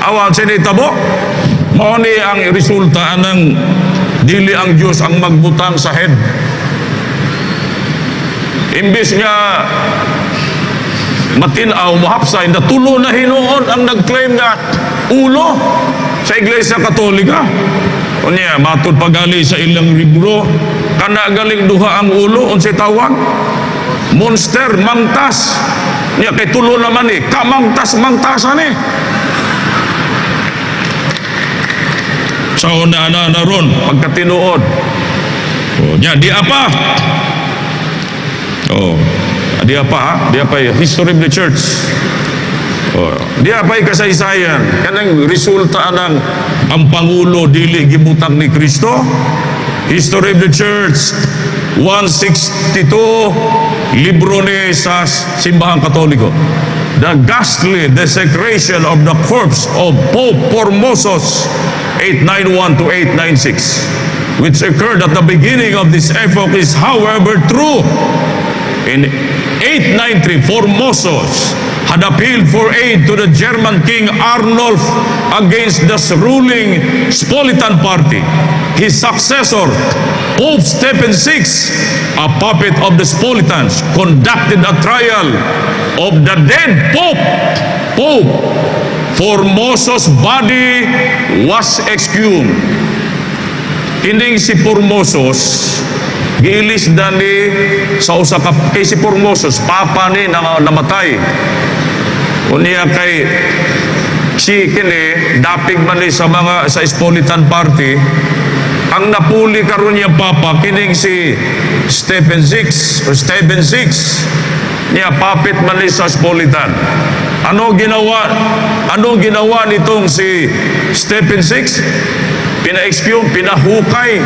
Awan sinitabo, mao ni ang resulta ng dili ang Diyos ang magbutang sa head. Imbis nga matinaw, mahapsay, natulo na hinuon ang nag-claim na ulo sa Iglesia Katolika. O niya, matod pagali sa ilang libro, kanagaling duha ang ulo, unsay tawag? Monster, mangtas. Niya, kay tulo naman kamangtas-mangtasan eh. Sa una na ron, pagkatinuod. Niya, di apa. Di apa history of the church. Di apa kasaysayan. Kanang resulta ng ang Pangulo dili gibutang ni Kristo. History of the church 162, libro ni sa Simbahang Katoliko. The ghastly desecration of the corpse of Pope Formosus 891 to 896, which occurred at the beginning of this epoch, is however true. In 893, Formosus had appealed for aid to the German King Arnulf against the ruling Spolitan party. His successor, Pope Stephen VI, a puppet of the Spolitans, conducted a trial of the dead Pope Formoso's body was exhumed. Kining si Formosos, giilis ni sa usa ka kay si Formosos, papa ni namatay. Unya kay si kini dapig man ni sa mga sa Spolitan party, ang napuli karon niya papa kining si Stephen VI niya puppet man ni sa Spolitan. Ano ginawa nitong si Stephen VI? Pina-exhume, pinahukay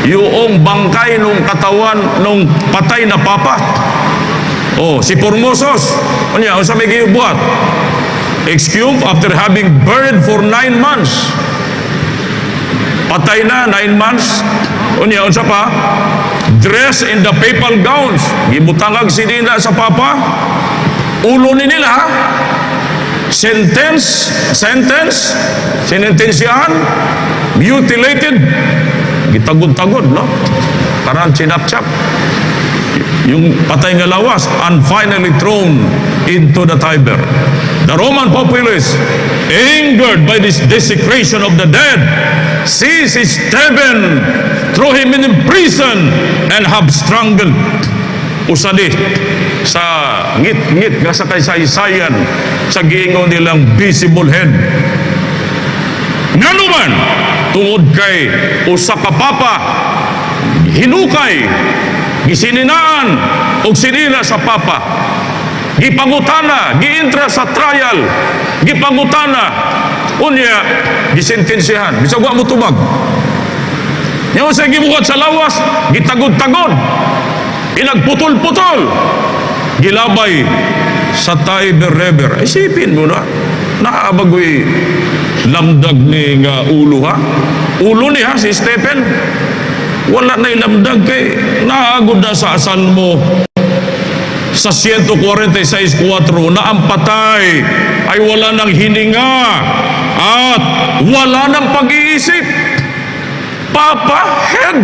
yung bangkay nung katawan nung patay na papa. Oh, si Formosos, ano sa may gibuhat? Exhumed after having burned for 9 months. Patay na, 9 months. Unya, unsa pa? Dressed in the papal gowns. Gibutangag si Nina sa papa. Ulo ni nila, ha? Sinentensyahan, mutilated, gitagod-tagod, no? Parang sinapchap. Yung patay nga lawas, and finally thrown into the Tiber. The Roman populace, angered by this desecration of the dead, seized Stephen, threw him in prison, and have strangled. Usadi sa ngit-ngit nga sa kaysaysayan sa giingon nilang visible head. Ngano man tungod kay usa ka papa hinukay, gisininaan og sinina sa papa, gipangutana, giintra sa trial, gipangutana, unya gisentensyahan bisag wa mo tubag. Nya sa gibuhat sa lawas, gitagod-tagod, pinagputol-putol, gilabay sa Tiber River. Isipin mo na, naabagoy lamdag ni nga ulo, ha? Ulo ni, ha, si Stephen. Wala na ilamdag kay naagod na sa asal mo sa 146.4 na ang patay ay wala nang hininga at wala nang pag-iisip. Papa, head.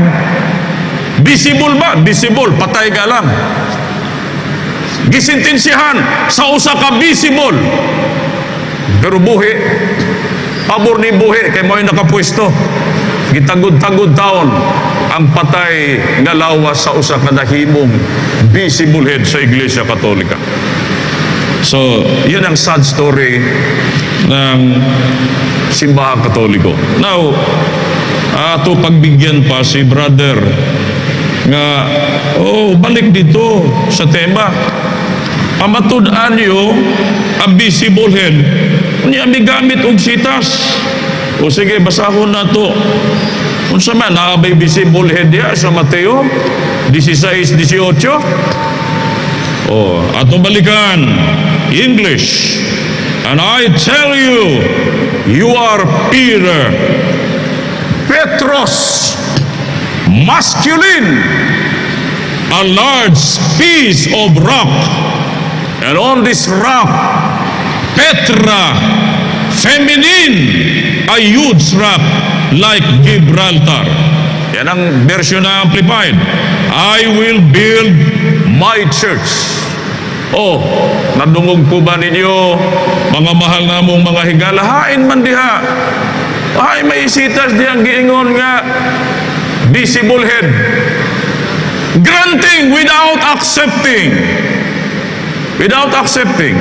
Visible ba? Visible. Patay ka lang. Gisintensyahan sa usa ka visible. Pero buhi, pabor ni buhi, kay mo'y nakapwesto. Gitagod-tagod taon ang patay nga lawas sa usa ka nahimong visible head sa Iglesia Katolika. So, yun ang sad story ng Simbahan Katoliko. Now, ato pagbigyan pa si brother nga, balik dito sa tema. Pamatud-an nyo ang visible head. Niya may gamit og sitas. O sige, basahon na to. Kung sa man, nakabay visible head ya sa Mateo 16-18. Ato balikan. English. And I tell you, you are Peter. Petros. Masculine. A large piece of rock. And on this rock, Petra, feminine, a huge rock like Gibraltar. Yan ang version na amplified. I will build my church. Nadungog po ba ninyo, mga mahal namong mga higala? Hain man diha. Ay, may isitas diyang giingon nga, visible head. Granting without accepting. Without accepting.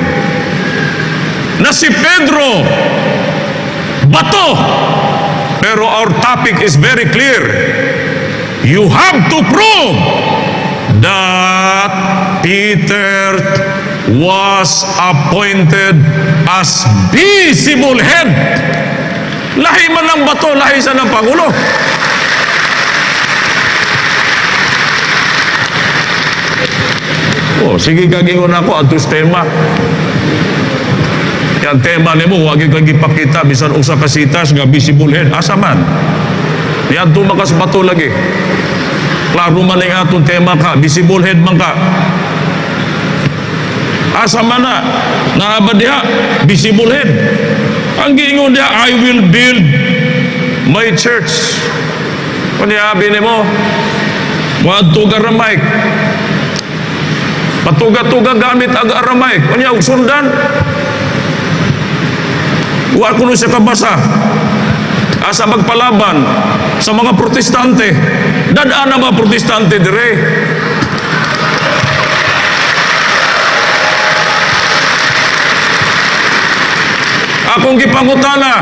Na si Pedro, bato. Pero our topic is very clear. You have to prove that Peter was appointed as visible head. Lahi man ng bato, lahi sa ng Pangulo. Sige kagingon ako atus tema. Yang tema nimo wag kang gipakita bisan usa ka sitas nga visible head. Asa man? Yan tumakas bato lagi. Klaro man ang atong tema ka, visible head man ka. Asa man na naabad diha visible head. Ang giingon diha, I will build my church. Kaniabi nimo moadto ga Aramaic. Patuga-tuga gamit ang Aramaic. Kanya og sundan. Wa kuno siya kabasa. Asa magpalaban sa mga protestante. Dadaan ang mga protestante dire. Akong gipangutana.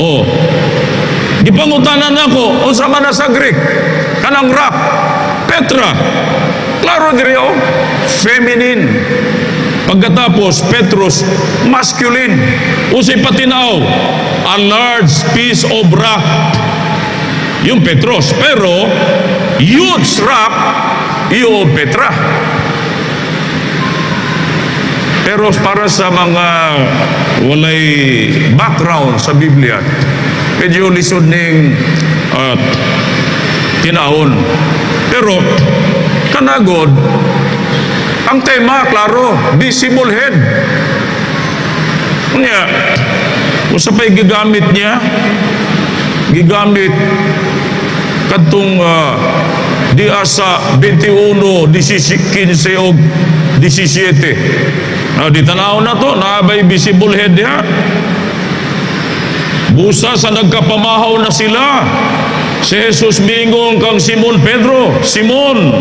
Oh. Gipangutana nako unsa man na sa Greek kanang rock Petra. Klaro dire oh. Feminine. Pagkatapos Petrus masculine. Usay patinaw a large piece of rock. Yung Petros, pero huge rock yung Petra. Pero para sa mga walay background sa Biblia, medyo lisod ning tinahon. Pero kanagod, ang tema, klaro, visible head. Kanya, kung sa pa'y gigamit niya, gigamit katong diya sa 21, 15 o 17. Di tanaw na to, naabay visible head niya. Busa sa nagkapamahaw na sila, si Jesus mingong kang Simon Pedro, Simon,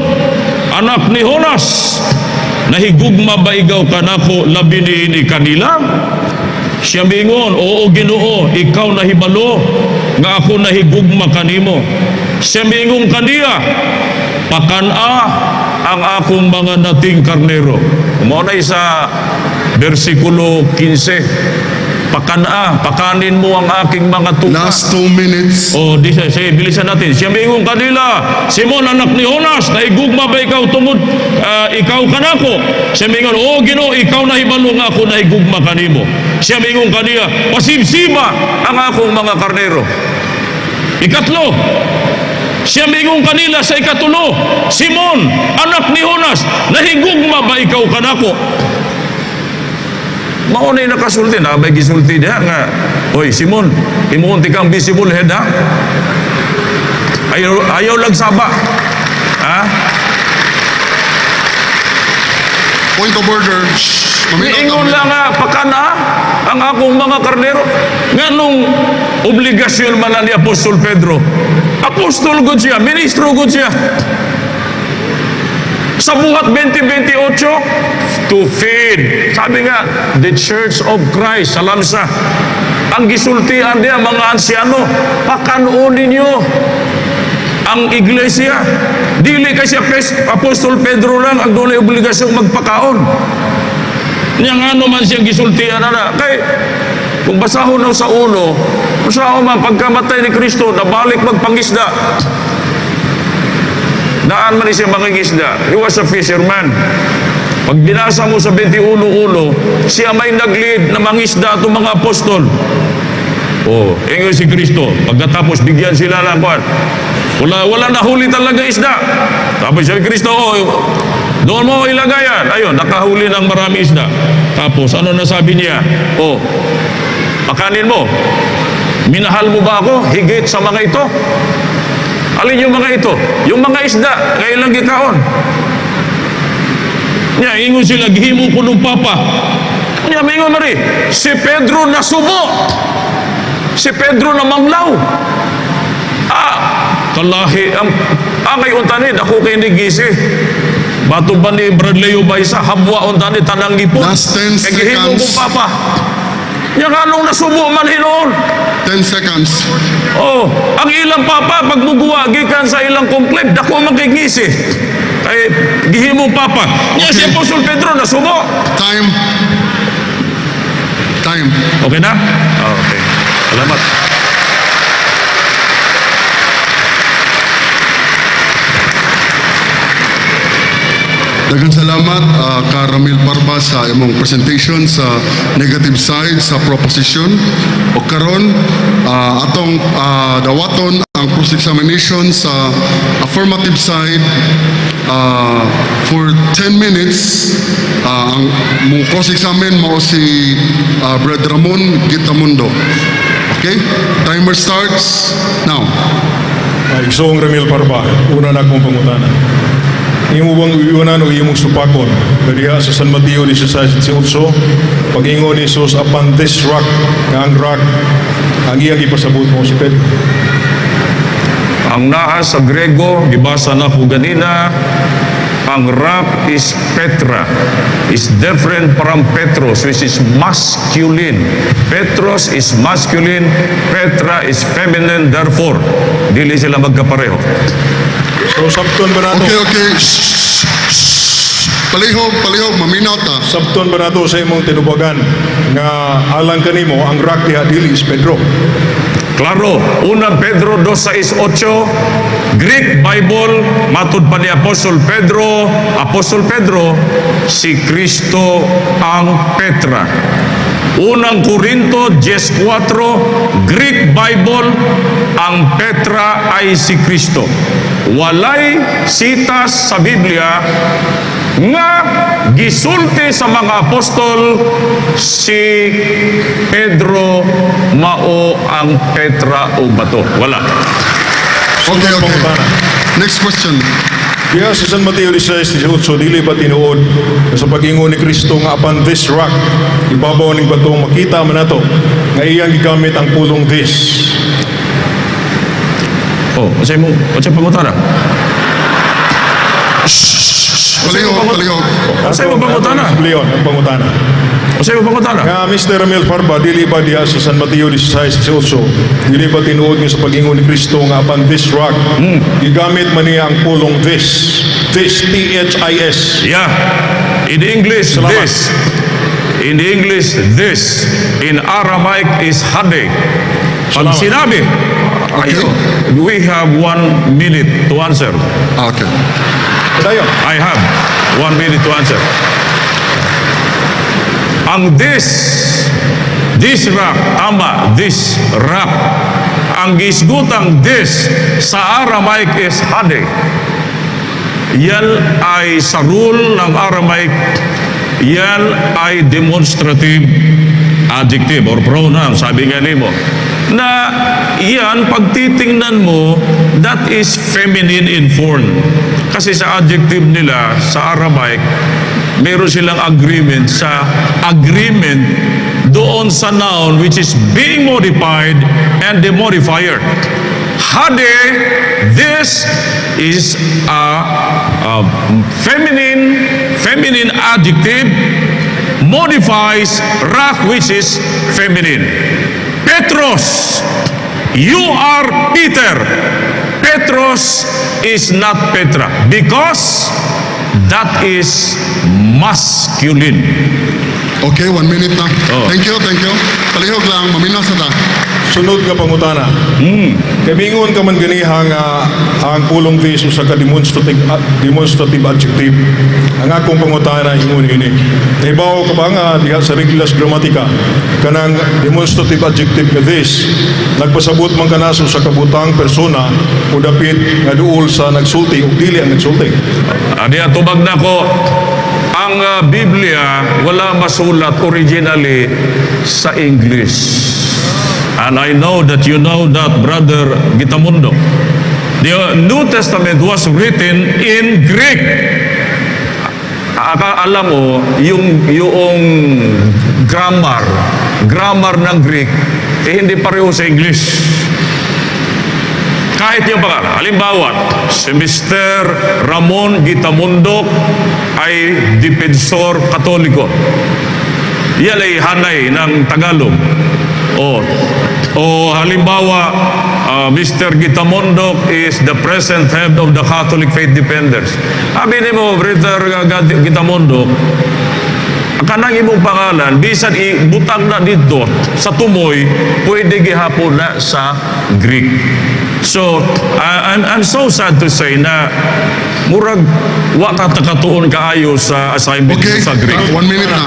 anak ni Jonas, nahigugma ba ikaw kanako labi ni kanila? Siya mingon, oo Ginoo, ikaw nahibalo nga ako nahigugma kanimo. Siya mingong kaniya, pakana ang akong mga nating karnero. Umunay sa versikulo 15. Pakanin mo ang aking mga tuka. Last 2 minutes. Sige, bilisan natin. Siya mingong kanila, Simon, anak ni Jonas, nahigugma ba ikaw tungod ikaw kanako? Siya mingon, oo Ginoo, ikaw nahibalo nga ako nahigugma kanimo. Siya mingong kanila, pasibsiba ang akong mga karnero. Ikatlo, siya mingong kanila sa ikatulo, Simon, anak ni Jonas, nahigugma ba ikaw kanako? Maunay nakasulti na, may gisulti niya nga, hoy Simon, imuunti kang visible head ha? Ayaw lang saba. Ha? Point of order. Iingon lang nga, pakana ang akong mga karnero. Nga nung obligasyon man ni Apostol Pedro, apostol gud siya, ministro gud siya. Sa buhat 2028, to feed. Sabi nga, the Church of Christ, sa Lamsa. Ang gisultian niya, mga ansyano, pakanunin niyo ang iglesia. Dili kasi Apostol Pedro lang ang doon ay obligasyong magpakaon. Niyang ano man siyang gisultian na. Kay, kung basahon na sa uno, basahon man, pagkamatay ni Kristo, nabalik magpangisda. Daan man siya mangingisda. He was a fisherman. Pag binasa mo sa 21:1, siya may nag-lead na mangisda itong mga apostol. Ingon si Kristo. Pagkatapos, bigyan sila ng kwan. Wala nahuli talaga isda. Tapos si Kristo, doon mo ilagayan. Ayun, nakahuli ng marami isda. Tapos, ano nasabi niya? Pakanin mo. Minahal mo ba ako higit sa mga ito? Alin yung mga ito? Yung mga isda, ngayon lang gikaon. Niya, ingon sila, gihimo ko ng papa. Niya, ingon mari, si Pedro nasubo. Si Pedro na manglaw. Kalahi, angay untanid, ako kay nigisi. Bato ba ni Bradley Ubaysa, habwa untanid, tanang gipon. Last 10 kay gihimo seconds. kong papa. Niya, anong nasubo man hinoon? 10 seconds. Ang ilang papa, pag muguwa, gikan sa ilang conclave, dako magigisi. Kay gihimong papa. Niya si Apostol Pedro, nasubo. Time. Okay na? Okay. Salamat. Daghang salamat ka Ramil Barba sa imong presentation sa negative side sa proposition. O karon atong dawaton ang cross-examination sa affirmative side for 10 minutes. Ang mong cross-examine mo si Brother Ramon Gitamundo. Okay? Timer starts now. Igsong Ramil Parba, una na akong pangutana. Imo bang uyunan o imong supakon kadiha sa San Mateo 16:18 pag-ingon ni Jesus upon this rock nga ang rock ang iyang ipasabot mo si Pedro. Ang naa sa Grego, gibasa na ko ganina, ang rock is Petra, is different from Petros, which is masculine. Petros is masculine, Petra is feminine, therefore, dili sila magkapareho. So sabton ba nato? Okay. Shh. Palihog, maminaw ta. Sabton ba nato sa imong tinubagan nga alang kanimo ang rock diha dili is Pedro? Claro, 1 Pedro 2:6-8, Greek Bible, matud pa ni Apostol Pedro, si Kristo ang Petra. 1 Corinto 10:4, Greek Bible, ang Petra ay si Kristo. Walay sitas sa Biblia nga gisulti sa mga apostol si Pedro mao ang Petra o bato. Wala. Okay. Pangutana. Next question. Diha sa San Mateo 16:18 dili ba tinuod nga sa pag-ingon ni Kristo nga upon this rock ibabaw ning batong makita man nato nga iyang gigamit ang pulong this. Oh, kasi pangutana. Palihog. Kasi mo pangutana. Leon, ang pangutana. Kasi mo pangutana. Nga Mr. Ramil Farba, dili ba diha sa San Mateo 16:18 dili ba tinuod nga sa pag-ingon ni Kristo nga upon this rock gigamit man niya ang pulong this THIS. Yeah. In English, Salamat. this. In English, this. In Aramaic is hade. Pag Salamat. sinabi, ayo, we have 1 minute to answer. Okay. Dayon. I have 1 minute to answer. Ang this rock, tama, this rock. Ang gisgutang this sa Aramaic is hade. Yan ay sa rule ng Aramaic, yan ay demonstrative adjective or pronoun, sabi nga nimo. Na yan, pag titingnan mo, that is feminine in form. Kasi sa adjective nila, sa Aramaic, meron silang agreement sa agreement doon sa noun which is being modified and the modifier. Hade, this is a feminine adjective modifies rock which is feminine. Petros, you are Peter. Petros is not Petra because that is masculine. Okay, 1 minute na. Oh. Thank you. Palihog lang, maminaw sa ta. Sunod nga pangutana. Kay mingon ka man ganiha nga ang pulong this sa demonstrative adjective. Ang akong pangutana ingon ini. Nahibaw ka ba nga diha sa reglas gramatika kanang demonstrative adjective nga this nagpasabot man kanaso sa kabutang persona o dapit nga duol sa nagsulti o dili ang nagsulti. Adi atubag na ko, ang Biblia wala masulat originally sa English. And I know that you know that, Brother Gitamundo. The New Testament was written in Greek. Alam mo, yung grammar ng Greek, hindi pareho sa English. Kahit yung pangalan. Halimbawa, si Mr. Ramon Gitamundo ay dipensor katoliko. Yan ay hanay ng Tagalog. O halimbawa, Mr. Gitamundo is the present head of the Catholic Faith Defenders. Sabi ni mo, Brother Gitamundo, kanang imong pangalan, bisan ibutang na dito sa tumoy, pwede gihapon na sa Greek. So, I'm so sad to say na murag wa ka takatuon kaayo sa assignment Okay, sa Greek. 1 minute na.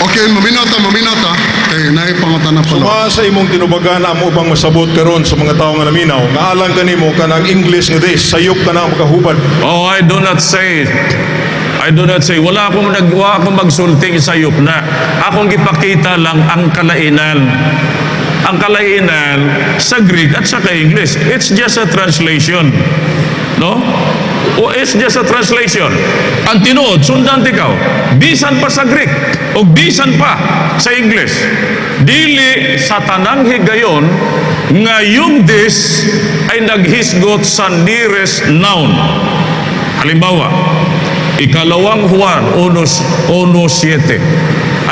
Okay, maminata. Kay naipangutan na pala. Suma sa imong tinubagan ang ubang masabot karon sa mga tawo nga naminaw, nga alang kanimo kanang English nga this, sayop ka na makahubad. Oh, I do not say. Wala akong magsulting sayop na. Akong gipakita lang ang kalainan. Ang kalainan sa Greek at sa English. It's just a translation. No? O it's just a translation. Ang tinuod, sundan tikaw. Bisan pa sa Greek o bisan pa sa English. Dili sa tanang higayon nga yung this ay naghisgot sa nearest noun. Halimbawa, ikalawang Juan 1:7.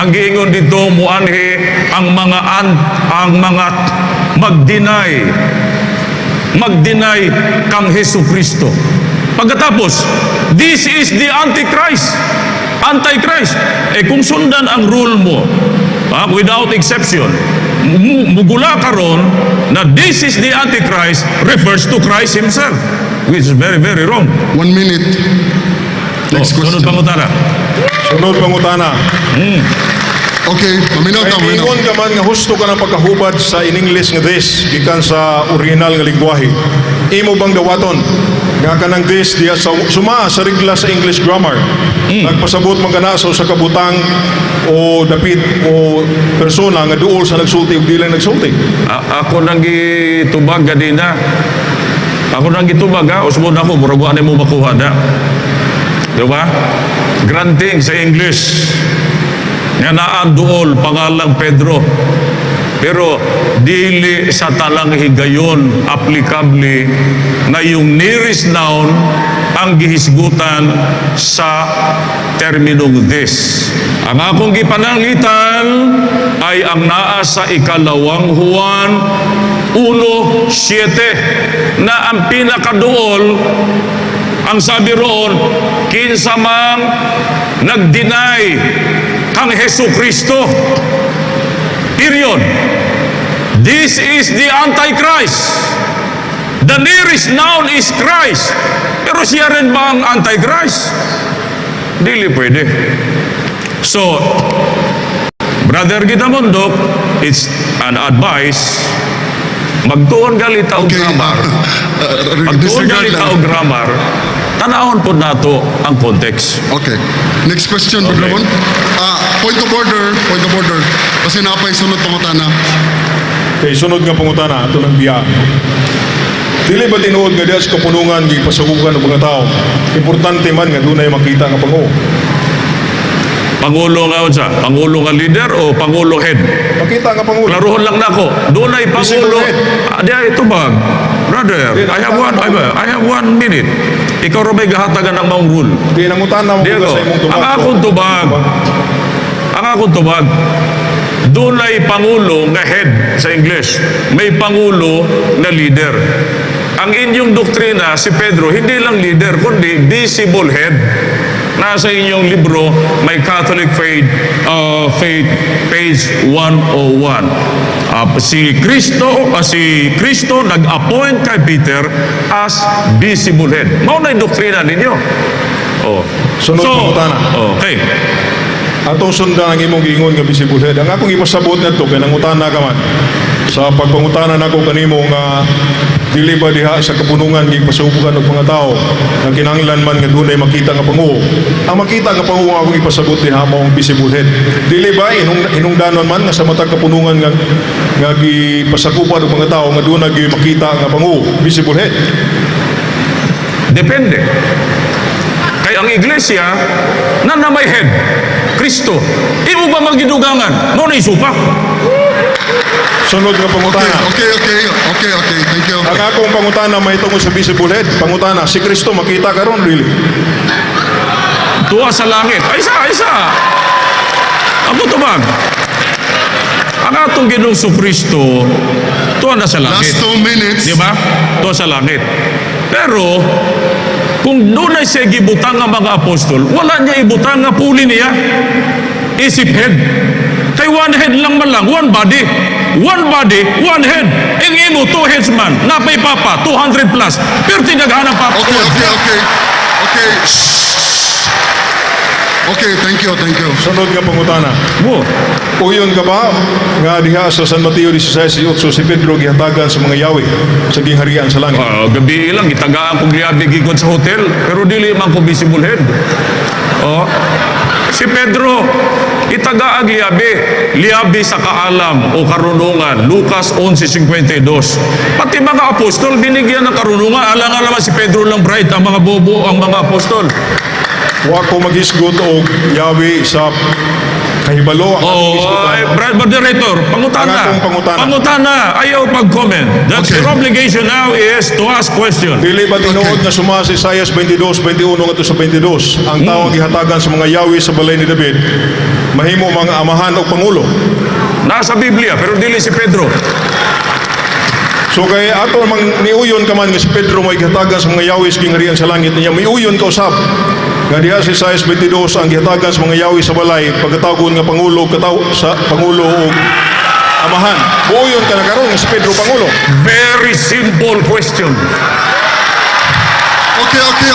Ang giingon dito muanhi ang mga magdeny kang Hesukristo. Pagkatapos, this is the Antichrist. Kung sundan ang rule mo, without exception, mugula karon na this is the Antichrist refers to Christ himself, which is very, very wrong. 1 minute. Next question. Sunod pangutana. Sunod pangutana. Okay, maminata. Ay ingon ka man nga husto ka ng pagkahubad sa in English nga this, gikan sa original nga lingwahe. Imo bang dawaton nga kanang this diya sa suma sa regla sa English grammar? Nagpasabot man kana sa usa ka butang o dapit o persona nga duol sa nagsulti ug dili nagsulti. Ako nang gitubag ganina. Ako nang gitubag ha, usbon ako murag wa nimo makuha da. Di ba? Granting sa English nga naan duol pangalang Pedro. Pero dili sa talang higayon applicable na yung nearest noun ang gihisgutan sa terminong this. Ang akong gipanangitan ay ang naa sa ikalawang Juan 1:7 na ang pinakaduol ang sabi roon, kinsa mang nag-deny kang Hesukristo. Period. This is the Antichrist. The nearest noun is Christ. Pero siya rin ba ang Antichrist? Dili pwede. So, Brother Gitamundok, it's an advice. Magtuon galit o grammar. Magtuon galit o grammar. Tanahon po nato ang context. Okay. Next question, Brother Ramon. Point of order. Kasi napay sunod pangutana. Kay sunod nga pangutana ato nang biya. Dili ba tinuod nga diha sa kapunungan gi pasagukan ng mga tao? Importante man nga dunay makita nga Pangulo. Pangulo nga unsa? Pangulo nga leader o Pangulo head? Makita nga Pangulo. Klaruhon lang nako. Doon ay Pangulo. Diya ito ba? Brother, I have 1 minute. Ikaw rin may gahatagan ng maong rule. Di nangutana mo Diego, sa imong tubag. ang akong tubag, doon ay Pangulo nga head sa English. May Pangulo na leader. Ang inyong doktrina, si Pedro, hindi lang leader, kundi visible head. Nasa inyong libro, may Catholic Faith, page 101. Si Kristo nag-appoint kay Peter as visible head. Mao na yung doktrina ninyo. Sunod pangutana. Okay. Atong sundan ang imong giingon nga visible head. Ang akong ipasabot ngadto kay nangutana ka man. Sa pagpangutana nako kanimo nga dili ba diha sa kapunungan gi pasubukan og mga tao nga kinahanglan man nga dunay makita nga Pangulo. Ang makita nga Pangulo akong ipasabot diha mao ang visible head. Dili ba hinungdanon man nga sa matag kapunungan nga gipasakupan og mga tao nga dunay gi makita nga Pangulo, visible head. Depende. Kay ang iglesia na may head, Kristo. Imo ba magidugangan? Mo na isupak. Sunod nga pangutana. Okay. Thank you. Ang akong pangutana may tungkol sa visible head. Pangutana, si Kristo makita karon really? Tuwa sa langit. Isa. Ako tubag. Ang atong Ginoong Kristo, tuwa na sa langit. Last 2 minutes. Di ba? Tuwa sa langit. Pero, kung doon ay siya gibutang ng mga apostol, wala niya ibutang nga puli niya. Isip head. Kay one head lang man lang, one body. One body, one head. Ang imo, 2 heads man. Napay papa, 200 plus. Pero tinaghan ang papa. Okay. Okay, thank you, thank you. Sunod nga pangutana. Mo. Uyon ka ba nga diha sa San Mateo 16:8 si Pedro gihatagan sa mga yawi sa gingharian sa langit? Gabi lang, itagaan kong liabi gigod sa hotel, pero dili man ko visible head. Oh. Si Pedro, itagaan liabi sa kaalam o karunungan, Lucas 11:52. Pati mga apostol, binigyan ng karunungan. Alang-alam si Pedro lang bright, ang mga bobo, ang mga apostol. Wa ko maghisgot og yawi sa kahibalo ang Oh, hisgutan. moderator, pangutana. Ang atong pangutana. Pangutana, ayaw pag-comment. That's Okay. your obligation now is to ask question. Dili ba tinuod na suma sa Isaias 22:21 ngadto sa 22 ang tawag gihatagan sa mga yawi sa balay ni David mahimo mga amahan o pangulo. Nasa Biblia, pero dili si Pedro. So kay ato mang niuyon ka man nga si Pedro may gihatagan sa mga yawi sa gingharian sa langit niya miuyon ka usab. Nga diha sa Isaias 22 ang gihatagan sa mga yawi sa balay pagkatawgon nga pangulo sa pangulo o amahan. Buuyon ka na karon nga si Pedro pangulo. Very simple question. Okay, okay.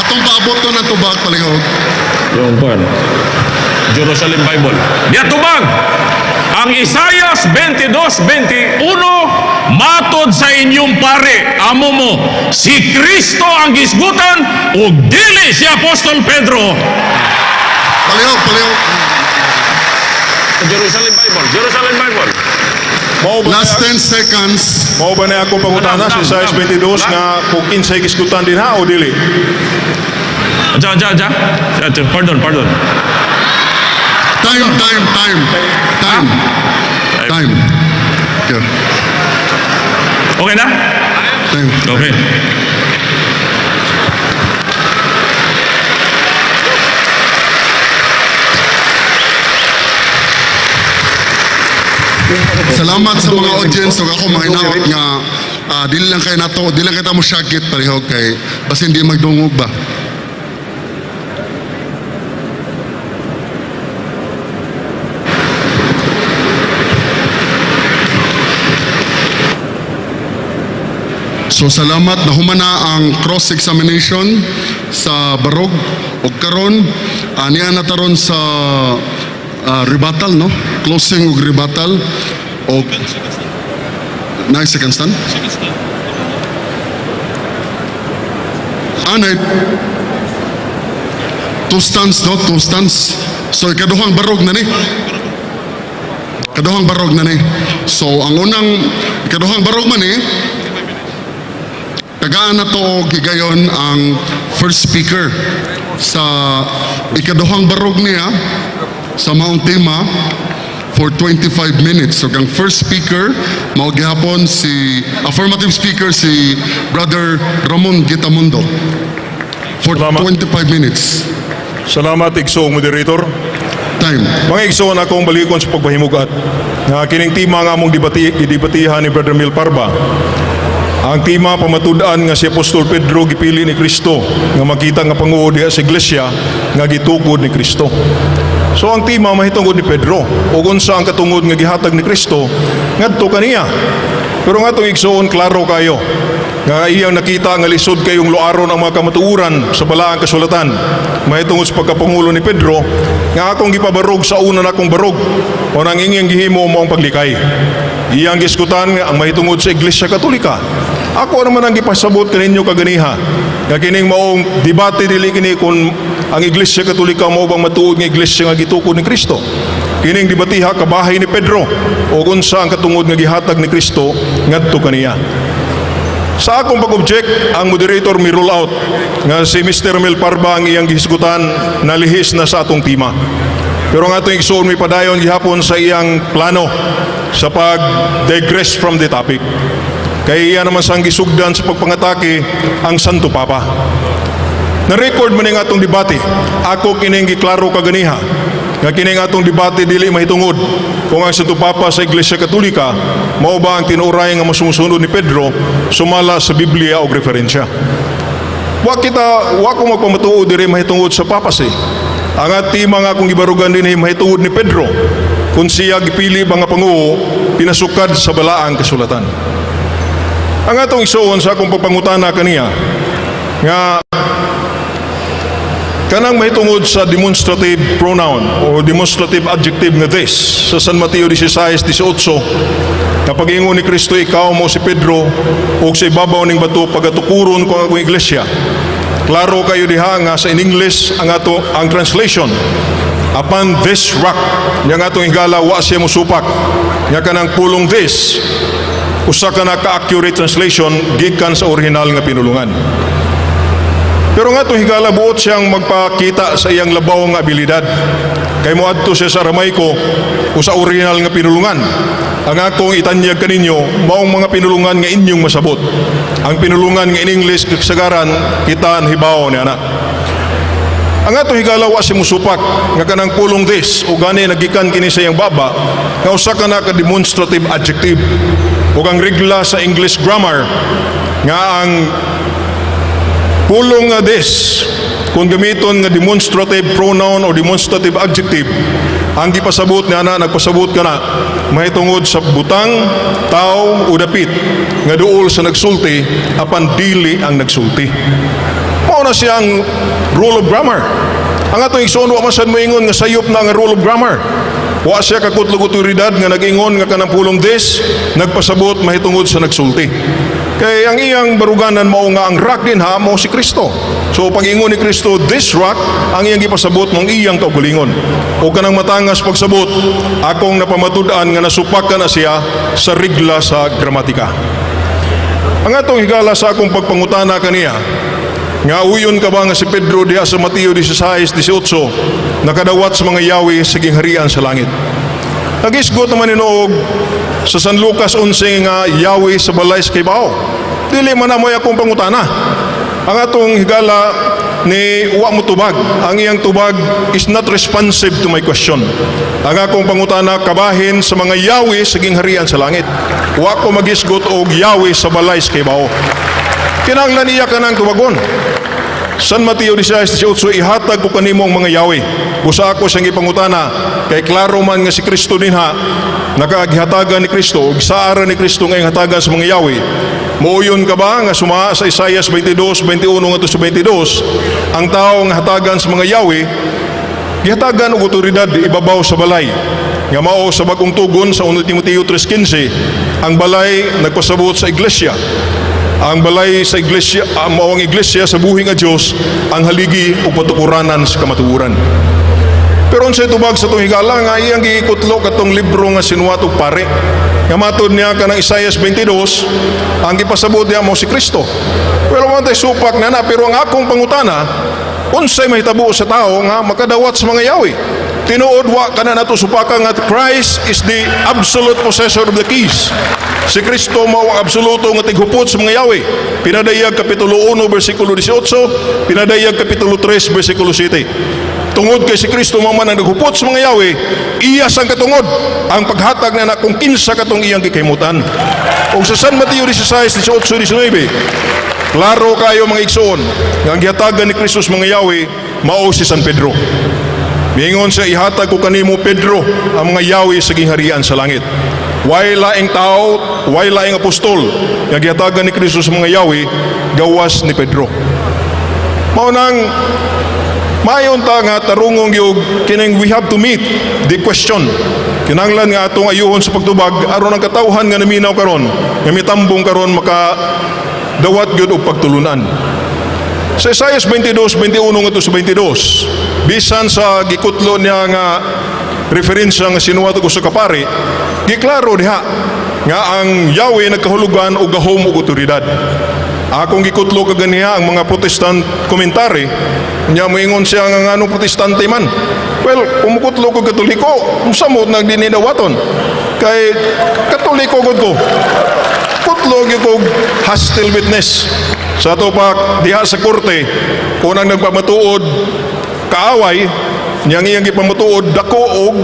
Atong paabot to na tubag palihog. Yung kwan. Jerusalem Bible. Diya tubag. Ang Isaias 22:21 matod sa inyong pare, amo mo, si Kristo ang gisgutan ug dili si Apostol Pedro. Palihog, palihog. Jerusalem Bible. Jerusalem Bible. Mao ba Last na- 10 seconds. mao ba na akong pangutana sa Isaias 22 nga kung kinsay gisgutan din ha o dili? Ja. Pardon. Time. Okay. Okay na? Time. Okay. Salamat sa mga audience ug ako mahinaot nga dili lang kay nato, dili lang kita mo syagit palihog kay basta hindi magdungog ba. So salamat na humana ang cross-examination sa barog ug karon niya na taron sa rebuttal no, closing ug rebuttal og nice second stand. Anay two stands no, two stands. So ikaduhang barog na ni. Kaduhang barog na ni. So ang unang ikaduhang barog man ni tagaan na to gigayon ang first speaker sa ikaduhang barog niya sa maong tema for 25 minutes. So ang first speaker mao gihapon si affirmative speaker si Brother Ramon Gitamundo for Salamat. 25 minutes. Salamat igsoong moderator. Time. Mga igsoon akong balikon sa pagpahimugat. Nga kining tema nga among gidebatihan ni Brother Mil Parba. Ang tema pamatud-an nga si Apostol Pedro gipili ni Kristo nga makita nga panguo diha sa iglesia nga gitukod ni Kristo. So ang tema mahitungod ni Pedro ug unsa ang katungod nga gihatag ni Kristo ngadto kaniya. Pero nga itong igsoon klaro kayo nga iyang nakita nga lisod kayong luaron ang mga kamatuuran sa balaang kasulatan mahitungod sa pagkapangulo ni Pedro nga akong gipabarog sa una na akong barog o nang inging gihimo mo ang paglikay. Iyang giskutan ang mahitungod sa Iglesia Katolika. Ako naman ang gipasabot kaninyo kaganiha nga kining maong debate dili kini kung ang Iglesia Katolika mao bang matuod nga iglesia nga gitukod ni Kristo. Kining debatiha kabahay ni Pedro o unsa ang katungod nga gihatag ni Kristo ngadto kaniya. Sa akong pag-object, ang moderator mi rule out nga si Mr. Mel Parba ang iyang gihisgutan na lihis na sa atong tema. Pero ang atong igsoon mi padayon gihapon sa iyang plano sa pag-digress from the topic. Kaya iya naman sang gisugdan sa pagpangatake ang Santo Papa. Na-record man ang atong debate. Ako kining giklaro kaganiha nga kining atong debate dili mahitungod kung ang Santo Papa sa Iglesia Katolika mao ba ang tinuray nga masumusunod ni Pedro sumala sa Biblia o referensya. Wa ko magpamatuod diri mahitungod sa papacy. Ang atima nga akong gibarugan dinhi mahitungod ni Pedro kung siya gipili ba nga panguo pinasukad sa balaang kasulatan. Ang atong isuon sa akong pagpangutana kaniya nga kanang mahitungod sa demonstrative pronoun o demonstrative adjective nga this sa San Mateo 16:18 kapag ingon ni Kristo, ikaw mo si Pedro o sa ibabaw ning bato pagatukuron ko ang akong iglesia. Klaro kayo diha nga sa in English ang translation, upon this rock, nga atong higala wa siya musupak, nga kanang pulong this usa ka na ka-accurate translation gikan sa original nga pinulungan. Pero nga itong higala buot siyang magpakita sa iyang labaw nga abilidad. Kay moadto siya sa Ramaico o sa original nga pinulungan. Ang akong itanyag kaninyo, maong mga pinulungan nga inyong masabot. Ang pinulungan nga in English, kasagaran, kita hibaw ni ana. Ang atong higala wa si musupak, nga kanang pulong this, o gani nagikan kini sa iyang baba, nga usa ka na ka-demonstrative adjective. O ang regla sa English grammar, nga ang pulong nga this, kung gamiton nga demonstrative pronoun o demonstrative adjective, ang gipasabot nga na, nagpasabot ka na, mahitungod sa butang, tao o dapit, nga duol sa nagsulti, apan dili ang nagsulti. Mao na siyang rule of grammar. Ang atong igsoon, wa man sad moingon nga sayop na ang rule of grammar. Wa siya kakutlog otoridad nga nag-ingon nga kanang pulong this, nagpasabot mahitungod sa nagsulti. Kay ang iyang baruganan mao nga ang rock din ha, mao si Kristo. So pag ingon ni Kristo, this rock, ang iyang gipasabot mong iyang kaugalingon. O kanang matangas pagsabot, akong napamatud-an nga nasupakan na siya sa regla sa gramatika. Ang atong higala sa akong pagpangutana kaniya, nga uyon ka ba nga si Pedro diha sa Mateo 16:18 nakadawat sa mga yawi sa gingharian sa langit. Nagisgot naman inuog sa San Lucas 11 nga yawi sa balay sa Kibao. Dili man na mo'y akong pangutana. Ang atong higala ni wa mo tubag. Ang iyang tubag is not responsive to my question. Ang akong pangutana, kabahin sa mga yawi sa gingharian sa langit. Wa ko magisgot og yawi sa balay sa Kibao. Kinahanglan iya ka ng tubagon. San Mateo 16:18, ihatag ko kanimo ang mga yawi. Busa ako siyang ipangutana, kay klaro man nga si Kristo dinha, nakagihatagan ni Kristo, ug saara ni Kristo nga ihatagan sa mga yawi. Muuyon ka ba nga suma sa Isaias 22:21 ngadto sa 22, ang tao nga hatagan sa mga yawi, gihatagan og otoridad ibabaw sa balay. Nga mao sa bagong tugon sa 1 Timoteo 3:15, ang balay nagpasabot sa iglesia. Ang balay sa iglesia, mao ang iglesia sa buhi nga Dios, ang haligi ug patukuranan sa kamatuoran. Pero unsay tubag sa itong higala nga iyang giikutlo katong libro nga sinuwat og pare. Nga matod niya kanang Isaias 22, ang gipasabot niya mo si Kristo. Pero man tay supak na pero ang akong pangutana, unsay mahitabo sa tao nga makadawat sa mga yawi? Tinuod wa kana nato supakan nga Christ is the absolute possessor of the keys. Si Kristo mao ang absoluto nga tighupot sa mga yawi. Pinadayag kapitulo 1 bersikulo 18, pinadayag kapitulo 3 bersikulo 7. Tungod kay si Kristo mao man ang naghupot sa mga yawi, iya sang katungod ang paghatag na kung kinsa katong iyang gikaymutan. Og sa San Mateo 16:18-19, klaro kayo mga igsoon nga ang gihatagan ni Kristo sa mga yawi mao si San Pedro. Mingon siya, ihatag ko kanimo Pedro ang mga yawi sa gingharian sa langit. Way laing tao, way laing apostol nga gihatagan ni Kristo sa mga yawi, gawas ni Pedro. Mao nang mayon ta nga tarungong yung kining we have to meet the question. Kinanglan nga atong ayuhon sa pagtubag aron ang katawhan nga naminaw karon, nga mitambong karon maka dawat gyud og pagtulunan. Sa Isaias 22:21 ngadto sa 22, bisan sa gikutlo niya nga referensya nga sinuwat ko sa kapari, giklaro diha nga ang Yahweh nagkahulugan og gahom ug otoridad. Akong gikutlo kaganiya ang mga Protestant komentary, nya moingon siya nga anong protestante man. Well, kumukutlo ko Katoliko, samot nagdinidawaton. Kay Katoliko gud ko. Kutlo gyud ko hostile witness. Sa ato pa diha sa korte, kung ang nagpamatuod kaaway, niyang iyang ipamatuod dako og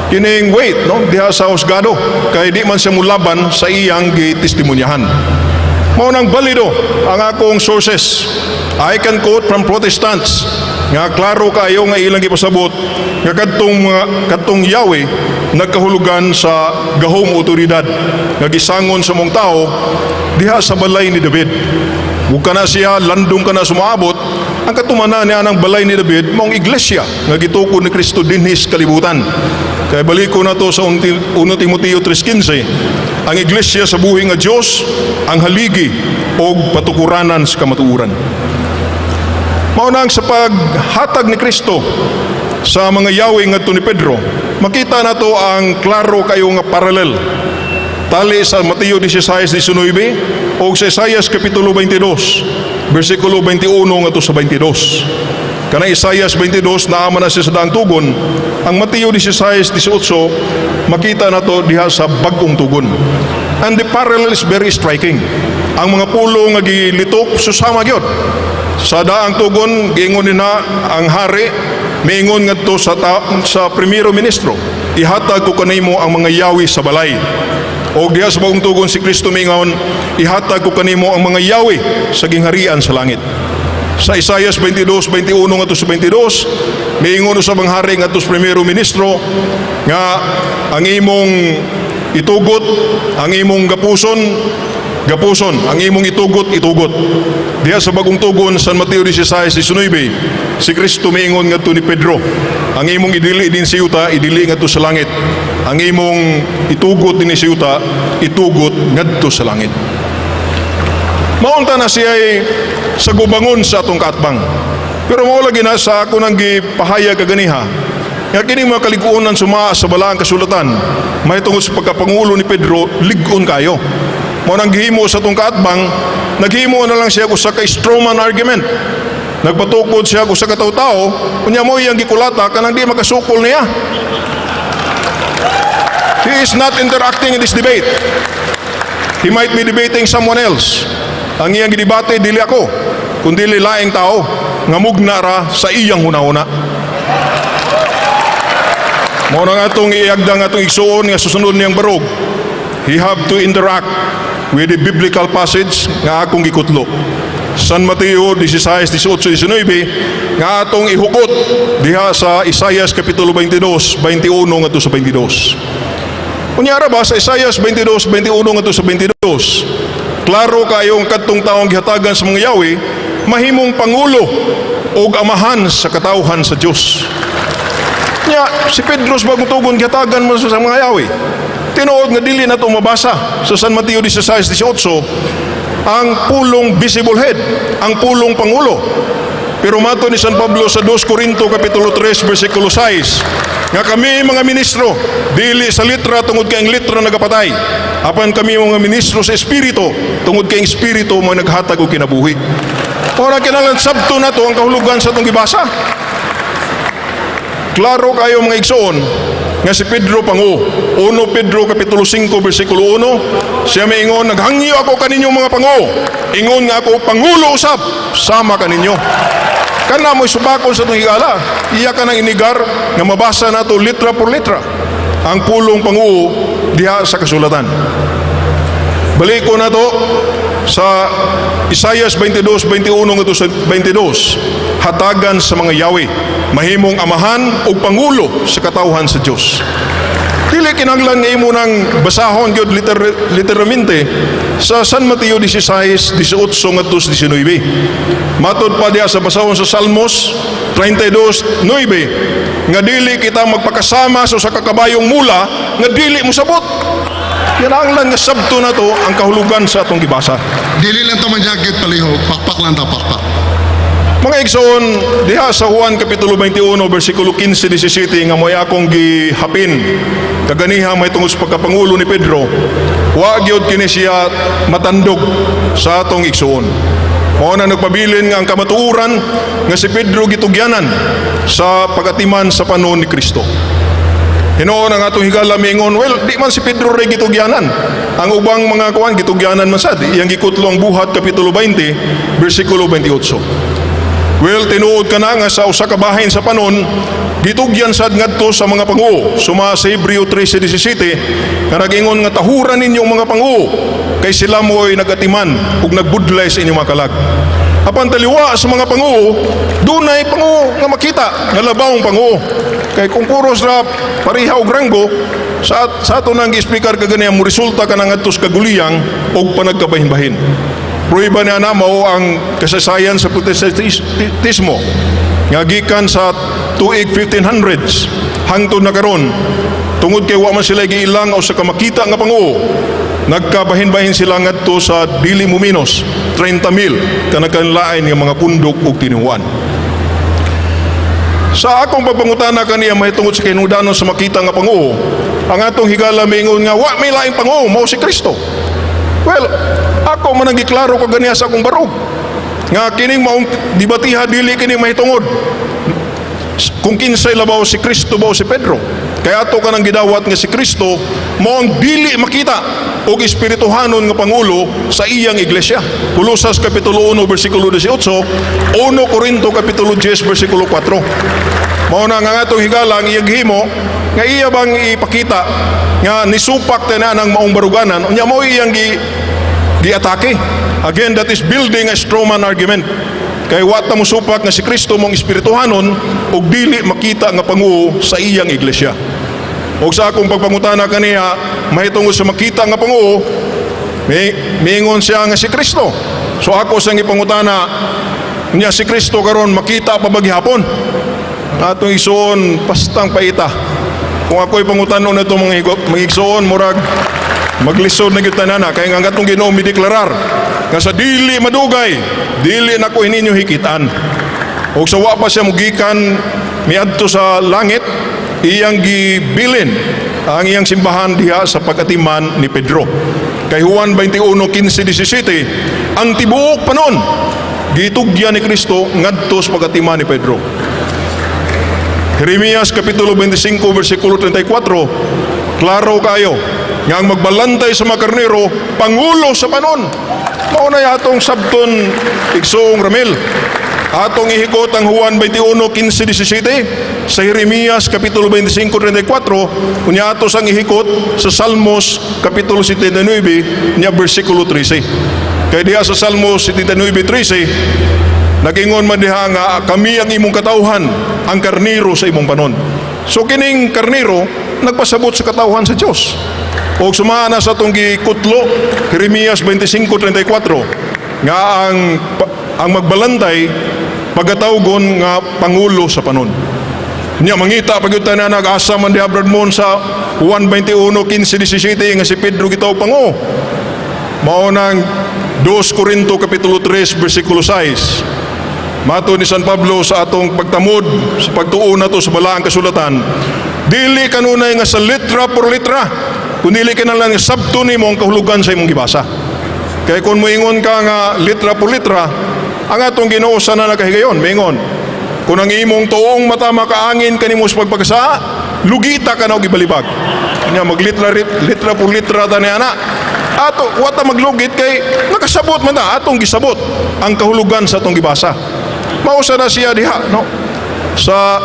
kining wait, no? Diha sa husgado, kay di man siya mulaban sa iyang gitestimonyahan. Mao nang balido ang akong sources. I can quote from Protestants nga klaro kayo nga ilang gipasabot nga kadtong Yahweh nagkahulugan sa gahom otoridad nga gisangon sa mong tao diha sa balay ni David. Huwag ka na siya, landong ka na sumaabot, ang katumana niya ng balay ni David maong iglesia nga gitukod ni Kristo dinhis kalibutan. Kaya balik ko na to sa 1 Timoteo 3:15, ang iglesia sa buhi nga Dios ang haligi o patukuranan sa kamatuuran. Maunang sa paghatag ni Kristo sa mga yawi ngadto ni Pedro, makita na to ang klaro kayo nga paralel tali sa Mateo 16:19 o sa Isaias kapitulo 22 versikulo 21 ngadto sa 22. Kana Isaias 22 naama na siya sa daang tugon, ang Mateo 16:18 makita na to diha sa bagong tugon. And the parallel is very striking. Ang mga pulo nga gilitok susama gyud. Sa daang tugon giingon nina ang hari miingon ngadto sa primero ministro, ihatag ko kanimo ang mga yawi sa balay. O diha sa bagong tugon si Kristo miingon, ihatag ko kanimo ang mga yawi sa gingharian sa langit. Sa Isaias 22:21 ngadto sa 22, miingon sa mga hari ngadto sa primero ministro nga ang imong itugot, ang imong gapuson, ang imong itugot. Diha sa bagong tugon sa Mateo 16:19, si Kristo miingon ngadto ni Pedro, ang imong idili din sa yuta, idili ngadto sa langit. Ang imong itugot din sa yuta, itugot ngadto sa langit. Maunta na siya ay sa gubangon sa atong kaatbang. Pero maulagi na sa ako nang gipahayag kaganiha, nga kini mga kaliguonan suma sa balaang kasulatan, mahitungod sa pagkapangulo ni Pedro, ligon kayo. Mao nang gihimo sa atong kaatbang, naghimo na lang siya ko sa ka-strawman argument. Nagpatukod siya ko sa kataw-tao, kunya mo iyang gikulata kanang di makasukol niya. He is not interacting in this debate. He might be debating someone else. Ang iyang gidebate dili ako, kundi laing tao nga mugna ra sa iyang hunahuna. Mao nang atong iagdang atong igsuon nga susunod niyang barog. He have to interact with the biblical passage nga akong gikutlo. San Mateo 16:18-19 nga atong ihukot diha sa Isaias kapitulo 22:21 ngadto sa 22. Kunyara ba sa Isaias 22:21 ngadto sa 22, klaro kayong kadtong taong gihatagan sa mga yawi, mahimong pangulo o amahan sa katawhan sa Dios. Nya si Pedro sa bagong tugon gihatagan mo sa mga yawi. Tinuod nga dili na ito mabasa sa San Mateo 16:18 ang pulong visible head, ang pulong pangulo. Pero mato ni San Pablo sa 2 Corinto kapitulo 3 versikulo 6 nga kami mga ministro dili sa litra tungod kay ang litra nagapatay, apan kami mga ministro sa espiritu tungod kay ang espiritu mo naghatag og kinabuhi. Ora kinahanglan sabto na to ang kahulugan sa atong gibasa. Klaro kayo mga igsoon nga si Pedro pangu. 1 Pedro kapitulo 5 versikulo 1, siya miingon, naghangyo ako kaninyo mga pangu, ingon nga ako pangulo usab sama kaninyo. Kana mo'y subakon sa itong higala, iya ka nang inigar nga mabasa na ito litra por litra ang pulong pangu diha sa kasulatan. Balik ko na to sa Isaias 22:21 ngadto sa 22, hatagan sa mga yawi, mahimong amahan o pangulo sa katawhan sa Dios. Dili kinahanglan nga imo nang basahon gyud literalmente sa San Mateo 16:18 ngadto sa 19. Matod pa diha sa basahon sa Salmos 32:9 nga dili kita magpakasama sa kakabayong mula nga dili mo sabot. Kinahanglan nga sabto na to ang kahulugan sa atong gibasa. Dili lang ta manjagit palihog, pakpak lang ta pakpak. Mga igsoon, diha sa Juan kapitulo 21 versikulo 15-17 nga mo'y akong gihapin kaganiha may tungod sa pagkapangulo ni Pedro, wa gyud kini siya matandog sa atong igsoon. Mao na nagpabilin nga ang kamatuoran nga si Pedro gitugyanan sa pagatiman sa panon ni Kristo. Hinoon ang atong higala miingon, well, di man si Pedro ray gitugyanan. Ang ubang mga kuan gitugyanan man sad. Iyang gikutlo ang buhat kapitulo 20 versikulo 28. Well, tinuod ka na nga sa usa ka bahin sa panon, gitugyan sad ngadto sa mga panguo. Suma sa Hebreo 13:17 nga nag-ingon nga tahuran ninyong mga panguo kay sila mo'y nagatiman ug nagbudlay sa inyong mga kalag. Apan taliwa sa mga panguo, dunay panguo nga makita nga labawng panguo. Kay kung puros na pariha og ranggo, sa ato nang gi-speaker kaganiya mo resulta ka nang adtos kaguliyang og panagkabahin-bahin. Pruiba niya na mao ang kasaysayan sa Protestantismo nga gikan sa tuig 1500s hangtod na karon, tungod kay wa man sila giilang o sa kamakita nga Panguo, nagkabahin-bahin sila ngadto sa dili mo menos 30,000 kanagkanlain nga mga pundok ug tinuan. Sa akong pagbangutana kaniya mahitungod sa kinudanon sa makita nga Panguo, ang atong higala mingon nga wa may laing Panguo mao si Kristo. Well, ako man nagiklaro ko ganiya sa akong barog nga kining maong dibatiha dili kini mahitungod kung kinsay labaw si Kristo ba o si Pedro. Kaya ato ka nang gidawat nga si Kristo mao ang dili makita og espirituhanon nga pangulo sa iyang iglesia. Kolosas kapitulo 1 bersikulo 18, 1 Corinto kapitulo 10 bersikulo 4. Mao na nga atong higala ang iyang himo nga iya bang ipakita nga nisupak tanan ang maong baruganan unya mao iyang giatake. Again, that is building a strawman argument. Kay wa ta mosupak nga si Kristo mong espirituhanon ug dili makita nga Panguo sa iyang iglesia. Og sa akong pagpangutana kaniya mahitungod sa makita nga Panguo, miingon siya nga si Kristo. So ako sang ipangutana niya si Kristo karon makita pa ba gihapon? Atong isuon pastang paita. Kung ako'y pangutanon na itong mga igsoon, murag maglisod na kita na kaya nga itong Ginoo mideklarar nga sa dili madugay, dili na ko ininyo hikitan. O sa wa pa siya mugikan miadto sa langit, iyang gibilin ang iyang simbahan diha sa pagatiman ni Pedro. Kay Juan 21:15-17, ang tibuok panon gitugyan ni Kristo ngadto sa pagatiman ni Pedro. Jeremias kapitulo 25 bersikulo 34, klaro kayo nga ang magbalantay sa mga karnero pangulo sa panon. Mauna atong sabton igsoong Ramil. Atong ihikot ang Juan 21:15-17 sa Jeremias kapitulo 25:34, unya ato sang ihikot sa Salmos kapitulo 79 nya bersikulo 13. Kay diha sa Salmos 79:13 nagingon man diha nga kami ang imong katawhan, ang karnero sa imong panon. So kining karnero nagpasabot sa katawhan sa Dios. O sumana sa itong gikutlo, Jeremias 25:34, nga ang magbalantay pagatawgon nga pangulo sa panon. Nya mangita pagyutan na nag-asa man diha Brad Mon sa Juan 21:15-17 nga si Pedro gitaw Panguo. Mao nang 2 Corinto kapitulo 3 bersikulo 6. Mato ni San Pablo sa atong pagtamod sa pagtuon nato sa balaang kasulatan, dili kanunay nga sa litra por litra, kundi kinahanglan nga sabto nimo ang kahulugan sa imong gibasa. Kaya kung moingon ka nga litra por litra, ang atong Ginoo sana nakahigayon, moingon, kung ang imong tuong mata makaangin kanimo sa pagpagasa, lugita ka na og ibalibag. Nya maglitra litra por litra ta ni ana. Ato wata maglugit kay nakasabot man ta atong gisabot ang kahulugan sa atong gibasa. Mausa na siya diha no. Sa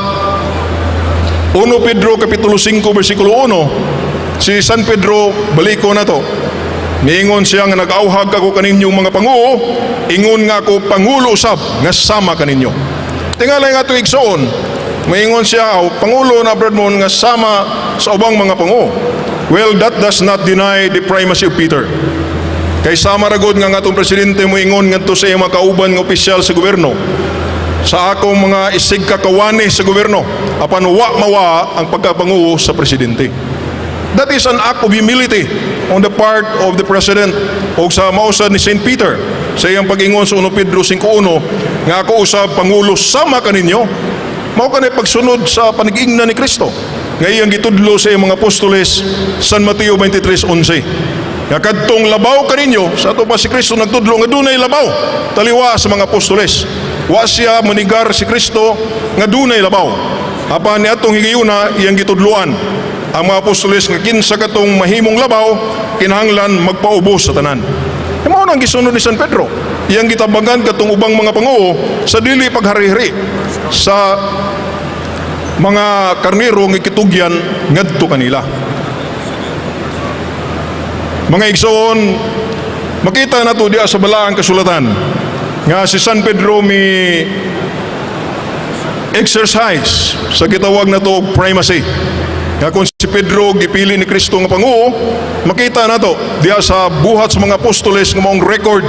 1 Pedro kapitulo 5 bersikulo 1, si San Pedro baliko na to. Miingon siya nga nag-auhag ako kaninyong mga panguo, ingon nga ako pangulo usab nga sama kaninyo. Tingalay nga ito igsoon, miingon siya pangulo na Brad Mon nga sama sa ubang mga panguo. Well, that does not deny the primacy of Peter. Kay sama ragod nga atong presidente moingon ngadto sa iyang mga kauban nga opisyal sa gobyerno, sa akong mga isig kakawani sa gobyerno, apan wa mawa ang pagkapanguo sa presidente. That is an act of humility on the part of the President. O sa mausad ni St. Peter sa iyang pag-ingon sa 1 Pedro 5:1 nga ako usab pangulo sama kaninyo, mao kanay pagsunod sa panag-ingna ni Kristo nga iyang gitudlo sa iyang mga apostoles, San Mateo 23:11. Nga kadtong labaw kaninyo, sa ato pa si Kristo nagtudlo nga dunay labaw taliwa sa mga apostoles. Wa siya manigar si Kristo nga dunay labaw. Apan ni atong higayuna iyang gitudloan ang mga apostoles nga kinsa katong mahimong labaw kinahanglan magpaubos sa tanan. Mao nang gisunod ni San Pedro. Iyang gitabangan katong ubang mga panguo sa dili paghari-hari sa mga karnero nga kitugyan ngadto kanila. Mga igsoon, makita nato diha sa balaang kasulatan nga si San Pedro mi exercise sa gitawag na to primacy. Nga kung si Pedro gipili ni Kristo nga panguo, makita nato diha sa buhat sa mga apostoles nga maong record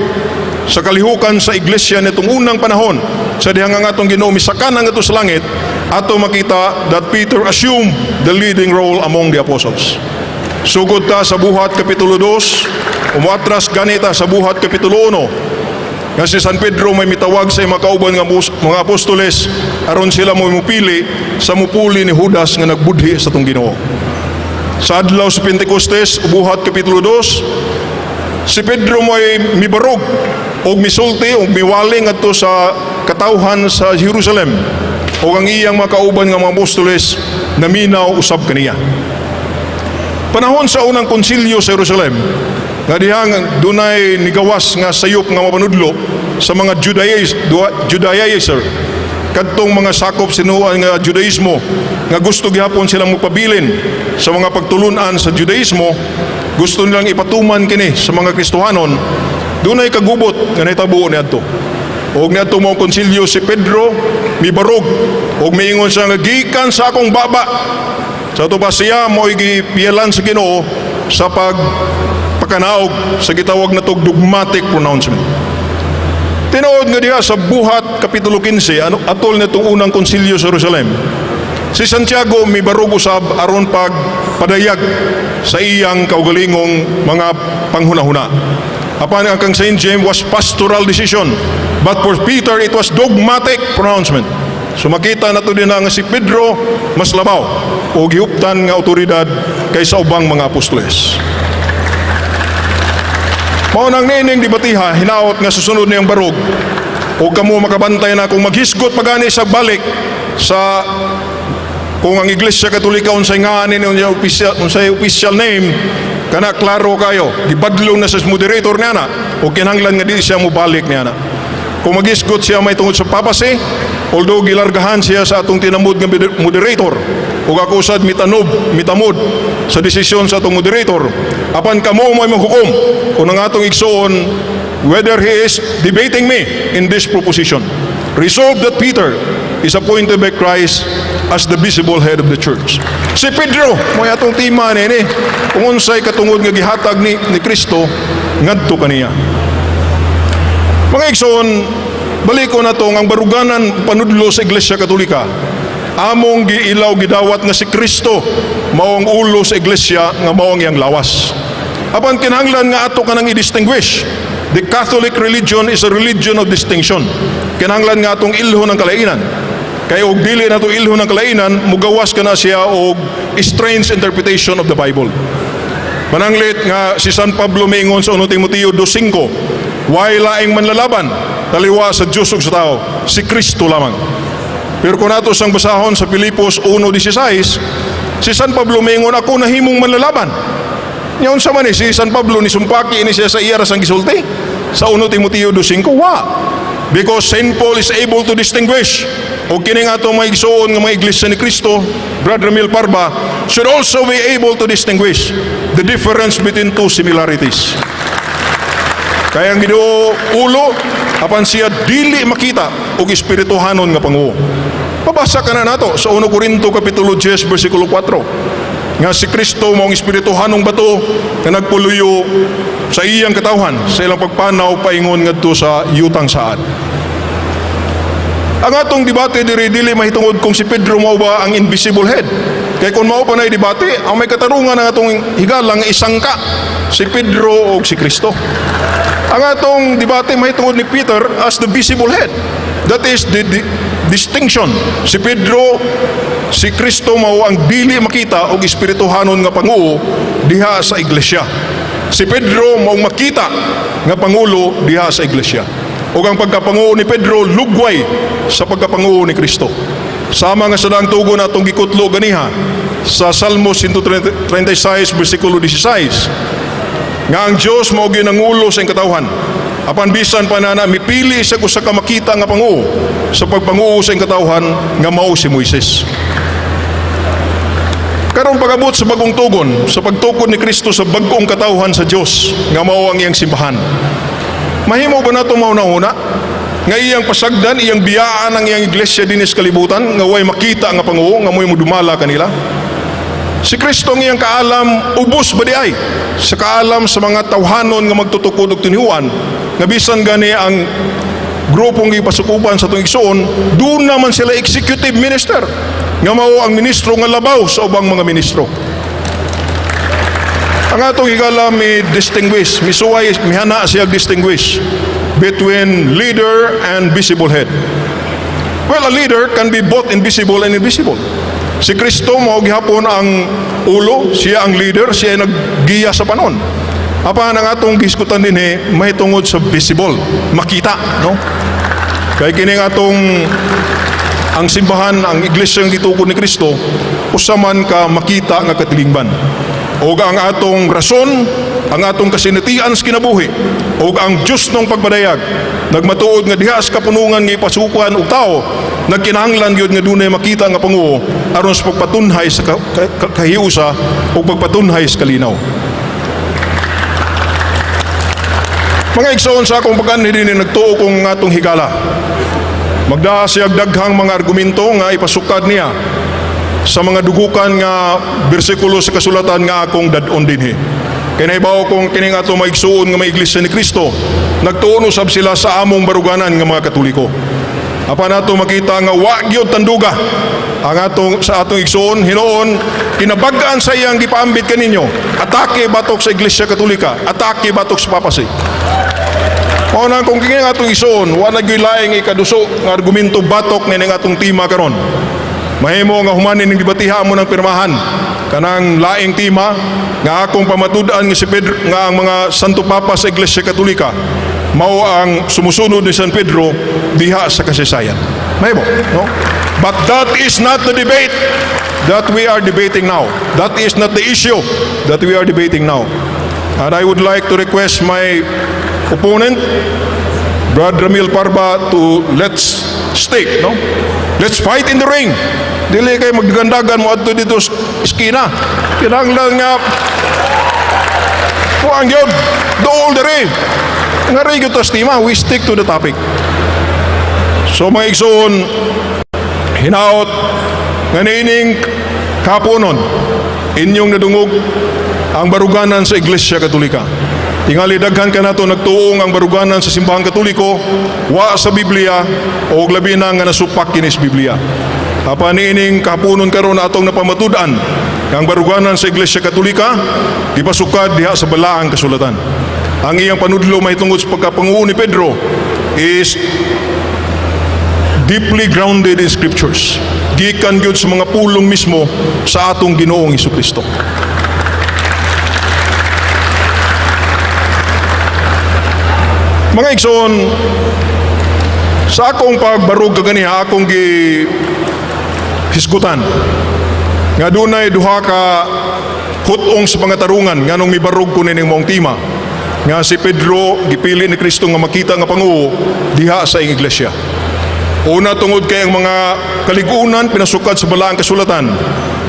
sa kalihukan sa iglesia nitong unang panahon sa dihang nga atong Ginoo misakanan nga sa langit, ato makita that Peter assumed the leading role among the apostles. Sugod ta sa Buhat Kapitulo 2, umuatras ganita sa Buhat Kapitulo 1, nga si San Pedro may mitawag sa mga kauban nga mga apostoles aron sila mo mupili sa mupuli ni Judas nga nagbudhi sa tong Ginoo. Sa adlaw sa Pentecostes, Buhat Kapitulo 2, si Pedro may mibarog o misulti o miwaling adto sa katawhan sa Jerusalem o ang iyang mga kauban nga mga apostoles na minaw usab kaniya. Panahon sa unang konsilyo sa Jerusalem, nga dihang dunay nigawas nga sayop nga mapanudlo sa mga Judaizer, kadtong mga sakop sinuan nga Judaismo nga gusto gihapon silang magpabilin sa mga pagtulunan sa Judaismo, gusto nilang ipatuman kini sa mga Kristohanon, dunay kagubot nga nahitabo niadto. Og niadto mao konsilyo si Pedro mibarog og miingon siya nga gikan sa akong baba. Sa ito pa siya mo gipiyalan sa Ginoo sa pagpakanaog sa gitawag na tog dogmatic pronouncement. Tinuod nga diha sa Buhat Kapitulo 15 atol nitong unang konsilyo sa Jerusalem, si Santiago mibarog usab aron pagpadayag sa iyang kaugalingong mga panghunahuna. Apan ang kang St. James was pastoral decision, but for Peter it was dogmatic pronouncement. So makita na ito din nga si Pedro mas labaw o gihuptan nga otoridad kaysa ubang mga apostoles. Mao nang nining debatiha, hinaot nga susunod niyang barog o kamo makabantay na kung maghisgot pagani sa balik sa kung ang Iglesia Katolika unsay nganin unsay official name kana klaro kayo gibadlong na sa moderator niya na o kinahanglan nga di siya mobalik niya na. Kung maghisgot siya may tungod sa papasi, although gilargahan siya sa atong tinamod nga moderator o kakusad mitamod sa desisyon sa atong moderator, apan kamo may maghukom kung ang atong igsoon whether he is debating me in this proposition. Resolve that Peter is appointed by Christ as the visible head of the church. Si Pedro, may atong tima nini, kung unsay katungod nga gihatag ni Kristo ngadto kaniya. Mga igsoon, baliko na to ang baruganan panudlo sa Iglesia Katolika. Among giilaw gidawat nga si Kristo mao ang ulo sa Iglesia nga mao ang iyang lawas. Apan kinahanglan nga ato kanang i-distinguish. The Catholic religion is a religion of distinction. Kinahanglan nga atong ilhon ng kalainan. Kaya og dili na to ilhon ng kalainan, mugawas ka na siya og strange interpretation of the Bible. Mananglit nga si San Pablo miingon sa 1 Timoteo 2:5, "Way laing manlalaban, taliwa sa Diyos ug sa tao, si Kristo lamang." Pero kung nato sang basahon sa Filipos 1:16, si San Pablo miingon, "Ako nahimong manlalaban." Nyaon sa man si San Pablo ni sumpaki ini siya sa iya sang gisulti sa 1 Timoteo 2:5, wa. Because Saint Paul is able to distinguish. O kining ato mga igsoon nga mga iglesia ni Kristo, Brother Mil Parba, should also be able to distinguish the difference between two similarities. Kaya ang Ginoo ulo, apan siya dili makita og espirituhanon nga Panguo. Pabasa ka na nato sa 1 Corinto Kapitulo 10 versikulo 4. Nga si Kristo mao ang espirituhanong bato nga nagpuluyo sa iyang katawhan sa ilang pagpanaw paingon ngadto sa yutang saad. Ang atong debate dili mahitungod kung si Pedro mao ba ang invisible head. Kay kung mao pa nay debate, ang may katarungan ang atong higalang isangka si Pedro o si Kristo. Ang atong debate mahitungod ni Peter as the visible head. That is the distinction. Si Pedro, si Kristo mao ang dili makita og espirituhanon nga Panguo diha sa iglesia. Si Pedro mao makita nga pangulo diha sa iglesia. O ang pagkapanguo ni Pedro lugway sa pagkapanguo ni Kristo. Sama nga sa daang tugon atong gikutlo ganiha sa Salmo 136 versikulo 16. Nga ang Dios mao ginangulo sa katawhan. Apan bisan pa na mipili sa usa ka makita nga panguo sa pagpanguo sa katawhan nga mao si Moises. Karon pagabot sa bagong tugon sa pagtukod ni Kristo sa bag-ong katawhan sa Dios nga mao ang iyang simbahan. Mahimo ba nato mauna-una nga iyang pasagdan, iyang biyaan ang iyang iglesia dinis kalibutan nga way makita nga Panguo nga moy modumala kanila? Si Kristo ang iyang kaalam ubos ba di ay sa kaalam sa mga tawhanon nga magtutukod og tinihuan nga bisan gani ang grupong ipasukupan sa tuig igsoon, doon naman sila executive minister nga mao ang ministro nga labaw sa ubang mga ministro. Ang atong higala mi distinguish, misuway mihana siya distinguish between leader and visible head. Well, a leader can be both invisible and invisible. Si Kristo mao gihapon ang ulo, siya ang leader, siya ang naggiya sa panon. Apan ang atong giskutan din mahitungod sa visible, makita, no? Kay kini atong ang simbahan, ang iglesia nga gitukod ni Kristo, usaman ka makita nga katilingban. O ang atong rason, ang atong kasinatian sa kinabuhi, o ang Diyos nung pagpadayag, nagmatuod nga diha sa kapunungan nga ipasukuan og tao, nagkinahanglan gyud nga dunay makita nga Panguo aron sa pagpatunhay sa kahiusa o pagpatunhay sa kalinaw. Mga igsoon sa akong pagkanhi din nagtuo kong atong higala. Magdaa siya daghang mga argumento nga ipasukad niya sa mga dugukan nga bersikulo sa kasulatan nga akong dadon dinhi. Kaya naibaw kong kining ato maigsuon nga may iglesia ni Kristo, nagtuon usab sila sa among baruganan nga mga Katoliko. Apa nato makita nga wa gyud tanduga ang atong sa atong igsoon hinuon kinabag-an sa iyang gipaambit kaninyo, atake batok sa Iglesia Katolika, atake batok sa papacy. Mao na kung kini atong igsoon wa na gyud laing ikaduso nga argumento batok ning atong tema karon. Mahimo nga humanin ning debatiha mo ng pirmahan kanang laing tema nga akong pamatud-an nga si Pedro nga ang mga Santo Papa sa Iglesia Katolika mao ang sumusunod ni San Pedro diha sa kasaysayan. Mahimo, no? But that is not the debate that we are debating now. That is not the issue that we are debating now. And I would like to request my opponent, Brother Ramil Parba, to let's stick, no? Let's fight in the ring. Dili kay maggandagan mo adto dito sa eskina. Kinahanglan nga kuang yun, dool dere. Nga rin yung testima, we stick to the topic. So mga igsoon, hinaot nga niining kapunon, inyong nadungog ang baruganan sa Iglesia Katolika. Tingali daghan ka nato nagtuong ang baruganan sa simbahan Katoliko, wa sa Biblia o labi na nga nasupak kinis Biblia. Apa niining kapunon karon atong napamatud-an ang baruganan sa Iglesia Katolika, ipasukad diha sa balaang kasulatan. Ang iyang panudlo mahitungod sa pagkapanguo ni Pedro is deeply grounded in scriptures. Gikan gyud sa mga pulong mismo sa atong Ginoong Hesukristo. Mga igsoon, sa akong pagbarog kaganiha akong hisgutan nga dunay duha ka hutong sa mga tarungan nganong mibarog ko nining mong tema nga si Pedro gipili ni Kristo nga makita nga Panguo diha sa iyang iglesia. Una tungod kay ang mga kaligunan pinasukad sa balaang kasulatan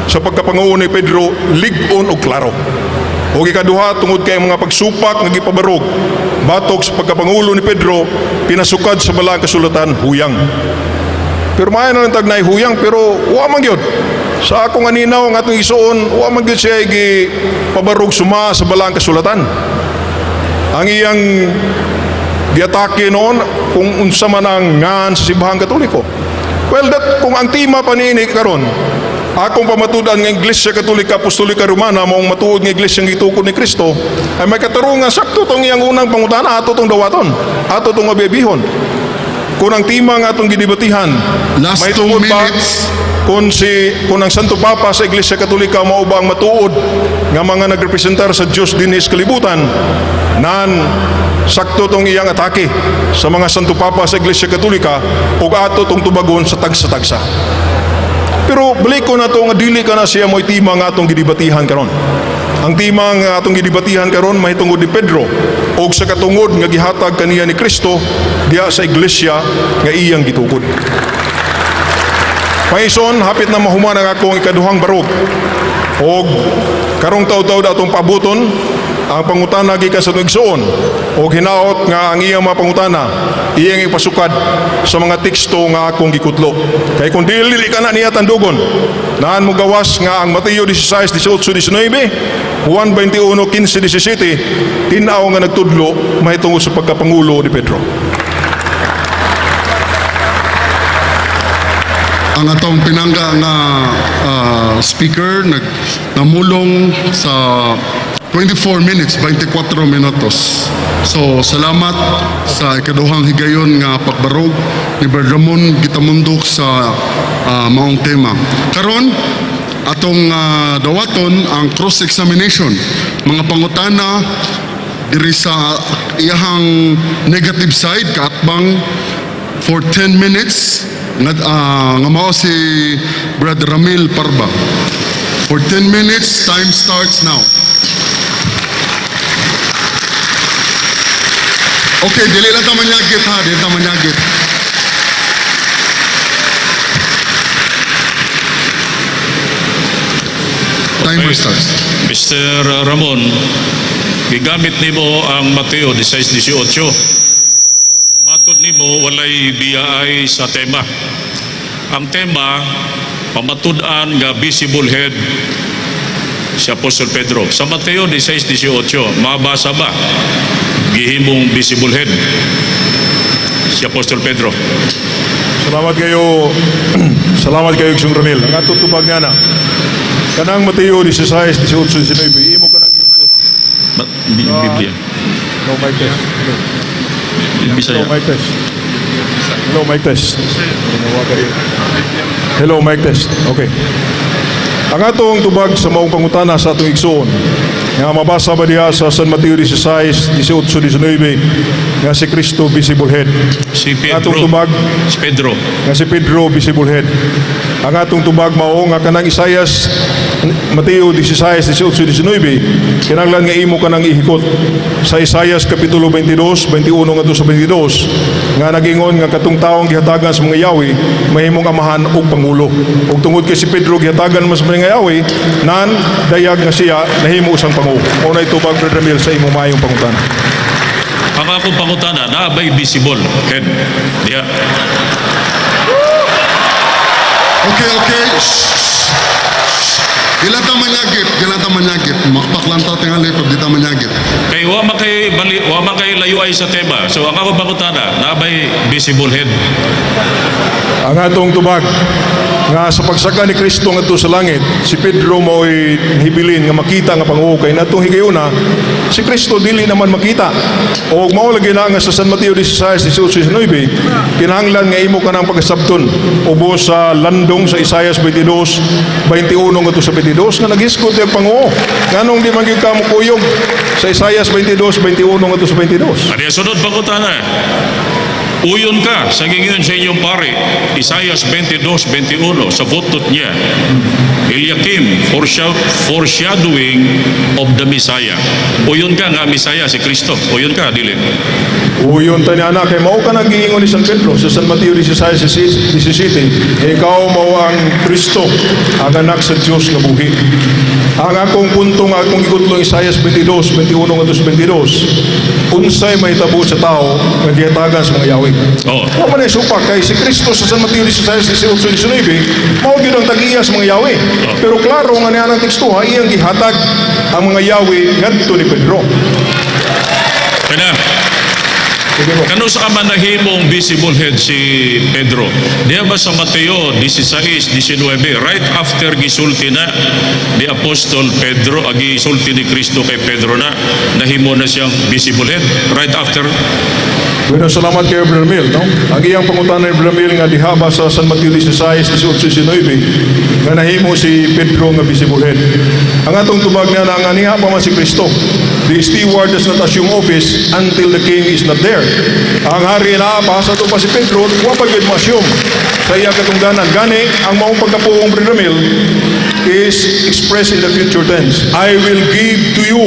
sa pagkapanguo ni Pedro lig-on og klaro. O ikaduha tungod kay ang mga pagsupak nga gipabarog batok sa pagkapangulo ni Pedro pinasukad sa balaang kasulatan huyang. Pero maayo na lang tagnay huyang pero wa man gyud. Sa akong aninaw ang atong isuon wa man gyud siya gipabarog suma sa balaang kasulatan. Ang iyang giatake noon kung unsa man ang ngan sa simbahan Katoliko. Well, kung ang tema pa niini karon, akong pamatudan ng Iglesia Katolika Apostolika Romana maong matuod ng Iglesia ng gitukod ni Kristo ay may katarungan sakto tong iyang unang pangutana ato tong dawaton, ato tong abibihon. Kung ang tema nga atong gidebatihan, Last may 2 tungod ba minutes. kung ang Santo Papa sa Iglesia Katolika mao ba ang matuod nga mga nagrepresentar sa Dios dinhi sa kalibutan nan sakto tong iyang atake sa mga Santo Papa sa Iglesia Katolika ug ato tong tubagon sa tagsa-tagsa. Pero balik ko na to nga dili ka na siya mo'y tema nga atong gidebatihan karon. Ang tema nga atong gidebatihan karon mahitungod ni Pedro og sa katungod nga gihatag kaniya ni Kristo diha sa iglesia nga iyang gitukod. Paison, hapit na mahuman ang akong ikaduhang barog. Og karong taw-taw atong pabuton ang pangutana gikan sa igsoon og hinaot nga ang iyang mga pangutana iyang ipasukad sa mga teksto nga akong gikutlo. Kay kung dili ka na niya tandugon, naan mo gawas nga ang Mateo 16, 18, 19, Juan 21, 15, 17, tinaw nga nagtudlo mahitungod sa pagkapangulo ni Pedro. Ang atong pinangga nga speaker namulong sa 24 minutes, 24 minutos. So, salamat sa ikaduhang higayon nga pagbarog ni Brother Ramon Gitamundok sa maong tema. Karon, atong dawaton ang cross-examination. Mga pangutana diri sa iyahang negative side, kaatbang for 10 minutes, nga mao si Brother Ramil Parba. For 10 minutes, time starts now. Okay, dili lang taman nyagit ha, dili taman nyagit. Timer starts. Mr. Ramon, gigamit nimo ang Mateo 16:18. Matod nimo walay biyaay sa tema. Ang tema pamatud-an nga visible head si Apostol Pedro. Sa Mateo 16:18, mabasa ba gihimong visible head si Apostol Pedro? Salamat kayo, Gsong Ramil. Ang atong tubag nga na, kanang Mateo 16, 18, 19, imo ka ng Biblia. no mic test. Bisaya. Hello, mic test. Hello, mic test. Hello, mic test. Okay. Ang atong tubag sa maong pangutana sa atong igsoon, nga mabasa ba diha sa San Mateo 16, 18, 19, nga si Kristo visible head. Si Atong Pedro. tubag Si Pedro. nga si Pedro visible head. Ang atong tubag mao nga kanang Isaias Mateo 16, 18, 19, kinahanglan nga imo kanang ihikot sa Isaias kapitulo 22, 21 ngadto sa 22 nga nagingon nga katong taong gihatagan sa mga yawi mahimong amahan og pangulo. Ug tungod kay si Pedro gihatagan mas mga yawi nan dayag nga siya nahimo usang pangulo. Unay tubag Brother Ramil sa imong maayong pangutana. Ang akong pangutana, naabay visible head. Diya. Okay, okay. Dila taman nyagit, dila taman nyagit. Makpaklanta tingali pag di taman nyagit. Kay wa man kay layo ay sa tema. So ang akong pangutana, naabay visible head. Ang atong tubag nga sa pagsaka ni Kristo ngadto sa langit, si Pedro mo'y hibilin nga makita nga panguho kay natong higayuna si Kristo dili naman makita. O mao lagi na nga sa San Mateo 16, 18, 19, kinahanglan nga imo kanang pagasabton ubos sa landong sa Isaias 22, 21 ngadto sa 22 nga naghiskot ang panguho. Nganong di man gyud ka mukuyog sa Isaias 22, 21 ngadto sa 22. Ano yung sunod pangutana? Uyon ka sa gingon sa inyong pare, Isaias 22, 21, sa butot niya. Eliakim, foreshadowing of the Messiah. Uyon ka nga Messiah, si Kristo. Uyon ka, dili. Uyon ta ni anak kay mao ka nagiingon ni San Pedro sa San Mateo 16, 17, ikaw mao ang Kristo, ang anak sa Dios nga buhi. Ang akong punto nga akong igutlo Isaias 22, 21 ngadto sa 22, unsay mahitabo sa tao nga gihatagan sa mga yawi. Oh. Wa man ay supak kay si Kristo sa San Mateo 16, 18, 19, mao gyud ang tag-iya sa mga yawi. Pero klaro nga niya ang teksto ha, iyang gihatag ang mga yawi ngadto ni Pedro. Kana, Sige po. kano sa kamanahimong visible head si Pedro? Diya ba sa Mateo 16, 19, right after gisulti na ni Apostol Pedro, gisulti ni Kristo kay Pedro na, nahimo na siyang visible head? Right after? Bueno, salamat kayo, Brother Mil. No? Ang iyang pangutana ni Brother Mil nga diha ba sa San Mateo 16, 18, 19, nga nahimo si Pedro nga visible head. Ang atong tubag na nga niha pa man si Kristo. The steward does not assume office until the king is not there. Ang hari na pa sa pa si Pedro, wa pa gyud mo-assume sa iya katungdanan. Gani, ang maong pagkapuong Brother Mil is expressed in the future tense. I will give to you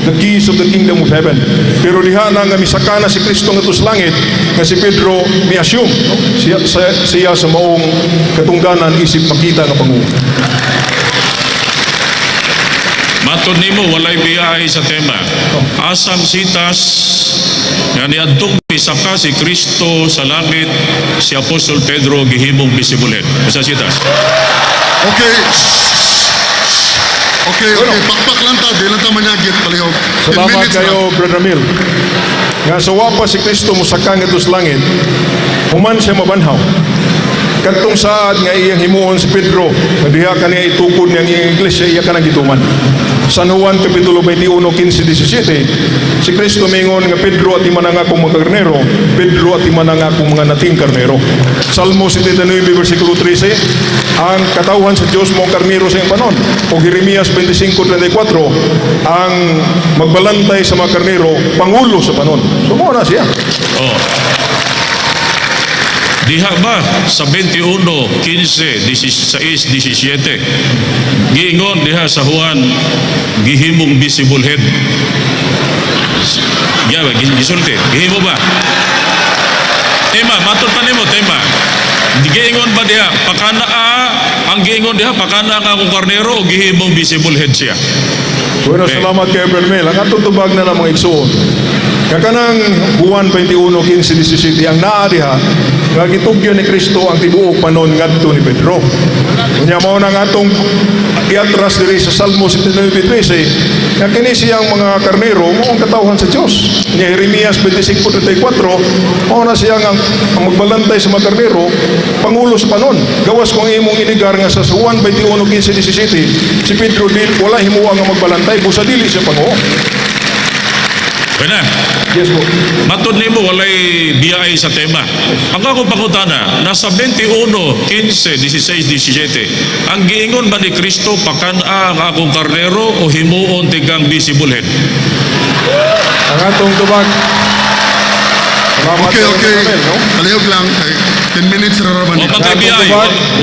the keys of the kingdom of heaven. Pero diha na nga misakana si Kristo nga sa langit, nga si Pedro mi-assume, no? siya sa maong katungdanan isip makita nga panguho. Matod nimo walay biyahe sa tema. Asam sitas nga niadtong misaka si Kristo sa langit, si Apostol Pedro gihimong visible head. Asa sitas? Okay. Okay, pakpak lang ta, di lang ta manyagit palihog. 10 Salamat minutes kayo, lang. Brother Mil. Nga sa wapa si Kristo musakang ito sa langit, human siya mabanhaw. Kantong saad nga iyang himuon si Pedro, nga diha ka niya itukod niyang iyang iglesia, iya ka nang gituman. San Juan Kapitulo 21, 15-17, si Kristo mingon nga Pedro at iman ang akong mga karnero, Pedro at iman ang akong mga nating karnero. Salmo 79, versikulo 13, ang katawhan sa Diyos mo ang karnero sa iyong panon. O Jeremias 25:34, ang magbalantay sa mga karnero, pangulo sa panon. So mo na siya. Oh. Diha ba sa 21, 15, 16, 17, giingon diha sa Juan, gihimong visible head. Diya ba, gisulti, gihimo ba? Tema, matod pa nimo, tema. Giingon ba diha, pakana ang giingon diha, pakana nga akong karnero o gihimong visible head siya? Bueno, Okay. salamat kay Bermel. Ang atong tubag na namang igsuon. Kakanang Juan 21, 15-17, ang naa diha, nga gitugyo ni Kristo ang tibuok panon ngadto ni Pedro. Unya mao na nga atong iatras diri sa Salmo 79:13, nga kini siyang mga karnero mo ang katawhan sa Dios. Ni Jeremias 25:34, mao na siyang ang magbalantay sa mga karnero, pangulo sa panon. Gawas kung imong inigar nga sa Juan 21, 15-17, si Pedro wala himuang nga magbalantay, busa dili siya pangulo. Pwede na. Yes po. Matod nimo walay biyay sa tema. Ang ako pangutana, nasa 21, 15, 16, 17, ang giingon ba ni Kristo pakana ang akong karnero o himuon tigang visible head? Ang atong tubag. Salamat Okay, kay okay. Bermel, no? Palihog lang. Ay, 10 minutes ra raman. Wa man kay biyay.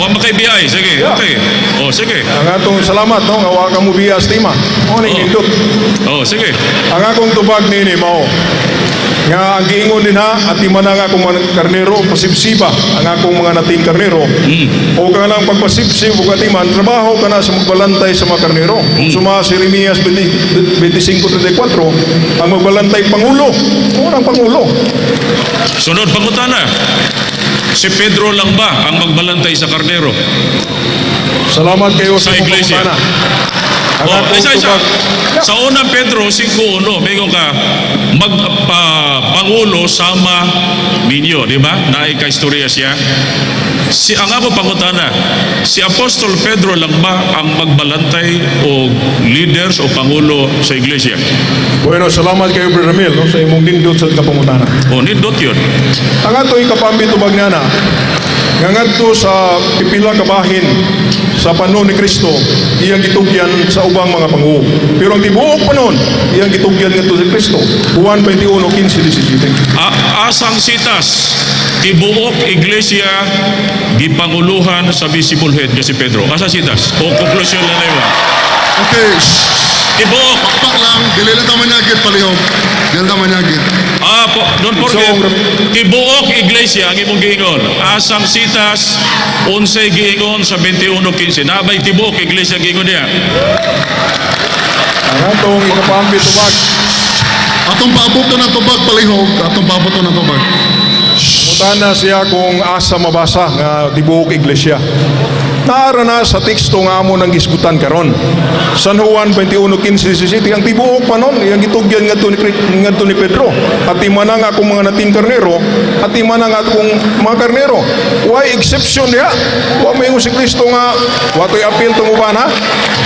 Wa man kay biyay. Sige, Yeah. okay. Oh, sige. Ang atong salamat, no? Nga wa ka mo biyas tima. Mo ning indot. Oh, sige. Ang akong tubag nini mao nga ang giingon din ha at iman ang akong mga karnero pasipsiba ang akong mga nating karnero o ka lang pagpasipsib o katiman trabaho ka na sa magbalantay sa mga karnero suma si Jeremias 25:34 ang magbalantay pangulo ang pangulo. Sunod pangutana. Si Pedro lang ba ang magbalantay sa karnero? Salamat kayo Sa sa iglesia. pagpapana. Ang Oh, akong isa-isa. tubag Sa unang Pedro 5:1, mayroon ka magpangulo sama ninyo, di ba? Naay ka istorya siya. Ang ako pangutana, si Apostol Pedro lang ba ang magbalantay o leaders o pangulo sa iglesia? bueno, salamat kayo Brother Mel no, sa imong nindot sa kapangutana. O nindot yun. Ang ato ikapambi tubag niya na, nga ngadto sa pipila ka bahin sa panon ni Kristo, iyang gitugyan sa ubang mga panguho. Pero ang tibuok panon, iyang gitugyan ngadto sa Kristo. Juan 21, 15-17. Asang sitas, tibuok iglesia, gipanguluhan sa visible head ni si Pedro. Asa sitas? O konklusyon lang na yun. Okay. Tibuok. Pakpak lang, dili lang ta manyagit palihog. Dili lang ta manyagit. Don't forget, tibuok iglesia ang imong giingon. Asang sitas, unsay giingon sa 21:15. Nabay tibuok iglesia giingon niya. Ang atong ikapambi tubag, Atong pabuto na tubag palihog, atong pabuto na tubag. mutana siya kung asa mabasa nga tibuok iglesia. Naara na sa teksto nga amo nang gisgutan karon. San Juan 21:15-17 ang tibuok pa nun, iyang gitugyan ngadto ni Pedro. At imanang akong mga nating karnero, at imanang akong mga karnero. Why exception niya? Wa may si Kristo nga watoy appeal tong uban ha?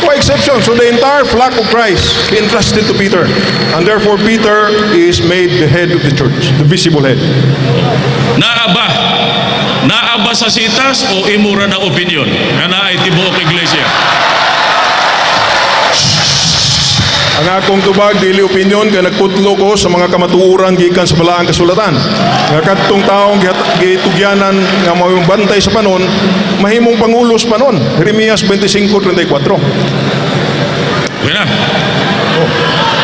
Why exception? So the entire flock of Christ be entrusted to Peter. And therefore Peter is made the head of the church, the visible head. Naaba sa sitas o imura ng opinion na naay tibuok iglesia. Ang akong tubag dili opinion kay nagputlo ko sa mga kamatuoran gikan sa balaang kasulatan. Nga kadtong taong gitugyanan nga mao bantay sa panon, mahimong pangulo sa panon. Jeremias 25:34. Wala.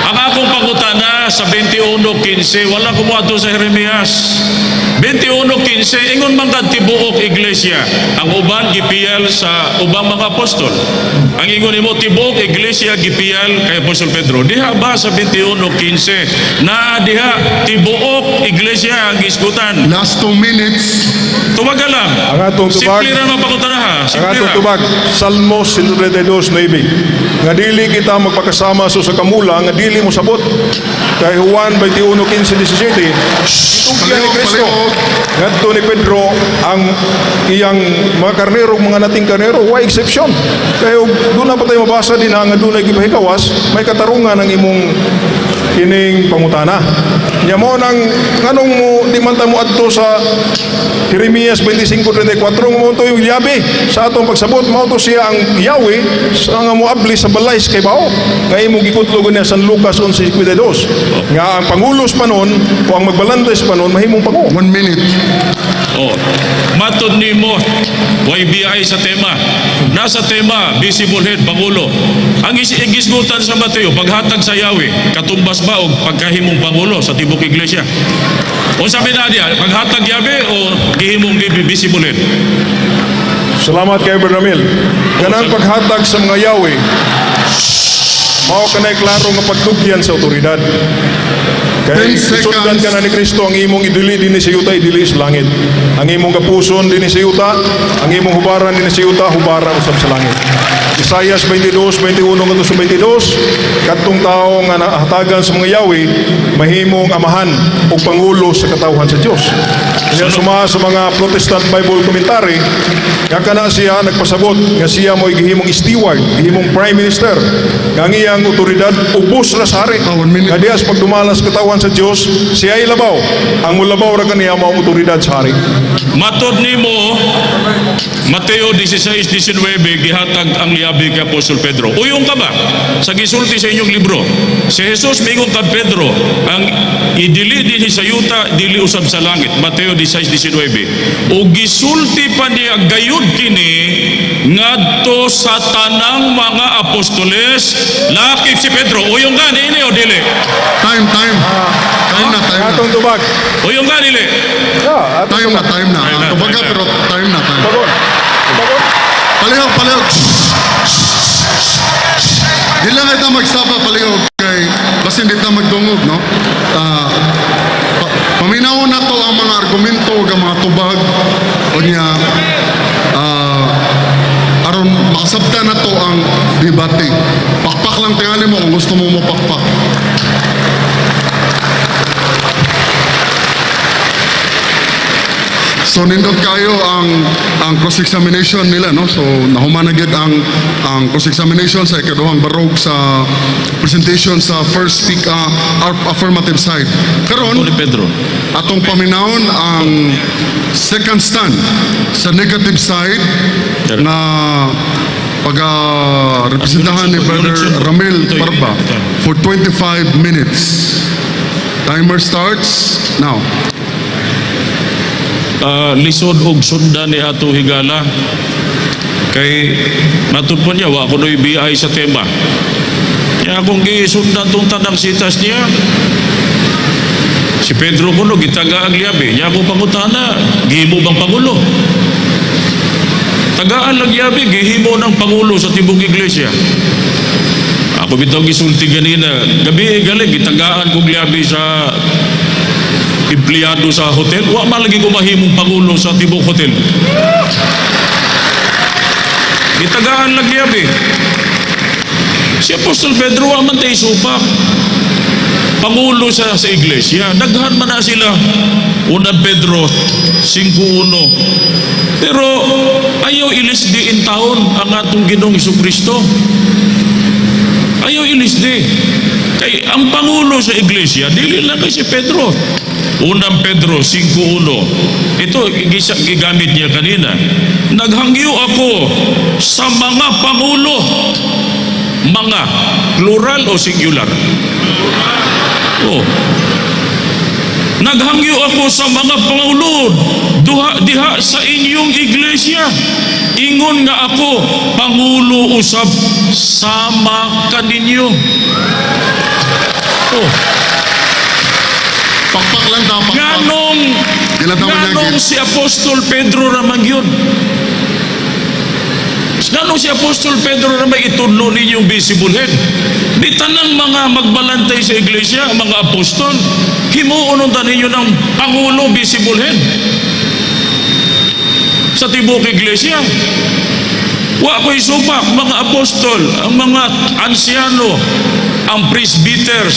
Ang akong pangutana sa 21:15, wala kumuadto sa Jeremias. 21:15, ingon man kad tibuok iglesia. Ang uban gipiyal sa ubang mga apostol. Ang ingon nimo tibuok iglesia gipiyal kay Apostol Pedro. Diha ba sa 21:15 na diha tibuok iglesia ang isgutan? Last 2 minutes. Tuwaga lang. Ang atong tubag. Simple ra ang pangutana ha. ra, Ang simple atong ra. tubag, Salmos 132:9. Nga dili kita magpakasama sa kamula, nga dili mo sabot. Kay Juan 21:15-17, itugyan ni Kristo. Ngadto ni Pedro ang iyang mga karnero, mga nating karnero, wa exception. Kaya doon na pa tayo mabasa din nga doon ay gipahikawas, may katarungan ang imong kining pangutana. Nya mo nang nganong mo di man ta mo adto sa Jeremias 25:34 mo to yung liabi sa atong pagsabot mao to siya ang Yahweh sa nga mo abli sa balay kay bao nga imong gikutlog niya San Lucas 11:52 nga ang pangulos panon o ang magbalantes panon mahimong pangu. 1 minute. Oh, matod nimo YBI sa tema. Nasa tema visible head pangulo. Ang igisgutan sa Mateo paghatag sa Yahweh katumbas ba og pagkahimong pangulo sa tibok iglesia. Unsa man diya paghatag Yahweh o gihimong visible head? Salamat kay Brother Ramil. Kanang paghatag sa mga Yahweh mao kanay klaro nga pagtugyan sa otoridad. Kaya 10 sundan ka na ni Kristo ang imong idili din sa yuta, idili sa langit. Ang imong kapuson din sa yuta, ang imong hubaran din sa yuta, hubaran usab sa langit. Isaias 22:21-22, katong tao nga nahatagan sa mga Yahweh, mahimong amahan o pangulo sa katawhan sa Dios. Kaya suma sa mga Protestant Bible commentary, nga kana siya nagpasabot nga siya mo'y gihimong steward, gihimong prime minister, nga ang iyang otoridad ubos ra sa hari. 1 minute. Nga dias pagdumalas katawan sa Dios, siya ay labaw. Ang mulabaw ra kaniya mao otoridad sa hari. Matod nimo Mateo 16:19 gihatag ang liabi kay Apostol Pedro. Uyong ka ba? Sa gisulti sa inyong libro, si Jesus miingon kay Pedro, ang idili dinhi sa yuta, dili usab sa langit. Mateo 16:19. O gisulti pa niya gayud kini ngadto sa tanang mga apostoles, lakip si Pedro. Uyong ka ni o dili? Time. Time na. Atong tubag. Uyong ka dili? Time na. Tubaga pero time na. Bagon. Palihog. Di lang ito magsapa palihog kay basta hindi ito magdungog, no? Paminaw na to ang mga argumento ng mga tubag o niya aron makasabta na to ang debate. Pakpak lang tingali mo kung gusto mo mapakpak. So nindot kayo ang cross-examination nila, no? So nahumanagid ang cross-examination sa ikaduhang barog sa presentation sa first speak affirmative side. Karon Ni Pedro. atong paminawon ang second stand sa negative side na pag-representahan ni Brother Ramil Parba for 25 minutes. Timer starts now. Lisod og sundan ni ato higala kay matod po niya wa ko noy BI sa tema kaya kung gisundan tong tanang sitas niya si Pedro kuno gitaga ang liabi niya akong pangutana gihimo bang pangulo tagaan lang liabi gihimo ng pangulo sa tibok iglesia ako bitaw gisulti ganina gabi galing gitagaan kong liabi sa empleyado sa hotel, wa man lagi ko mahimong pangulo sa tibok hotel. Gitagaan lagi abi. Si Apostol Pedro wa man tay supak. Pangulo sa iglesia, daghan man na sila. Unang Pedro 5:1. Pero ayaw ilisdi in taon ang atong Ginoong Hesukristo. Ayaw ilisdi. Kay ang pangulo sa iglesia dili lang kay si Pedro. Unang Pedro 5:1. Ito gigamit niya kanina. Naghangyo ako sa mga pangulo. Mga plural o singular? Oh. Naghangyo ako sa mga pangulo diha sa inyong iglesia. Ingon nga ako pangulo usab sama kaninyo. Oh. Pakpak lang daw, pakpak. Ganong si Apostol Pedro naman yun. Ganong si Apostol Pedro naman itudlo ninyong visible head. Di tanang mga magbalantay sa iglesia, mga apostol, himuunon ta ninyo ng pangulo visible head. sa tibok iglesia. Wa ko'y supak, mga apostol, ang mga ansyano, ang presbyters,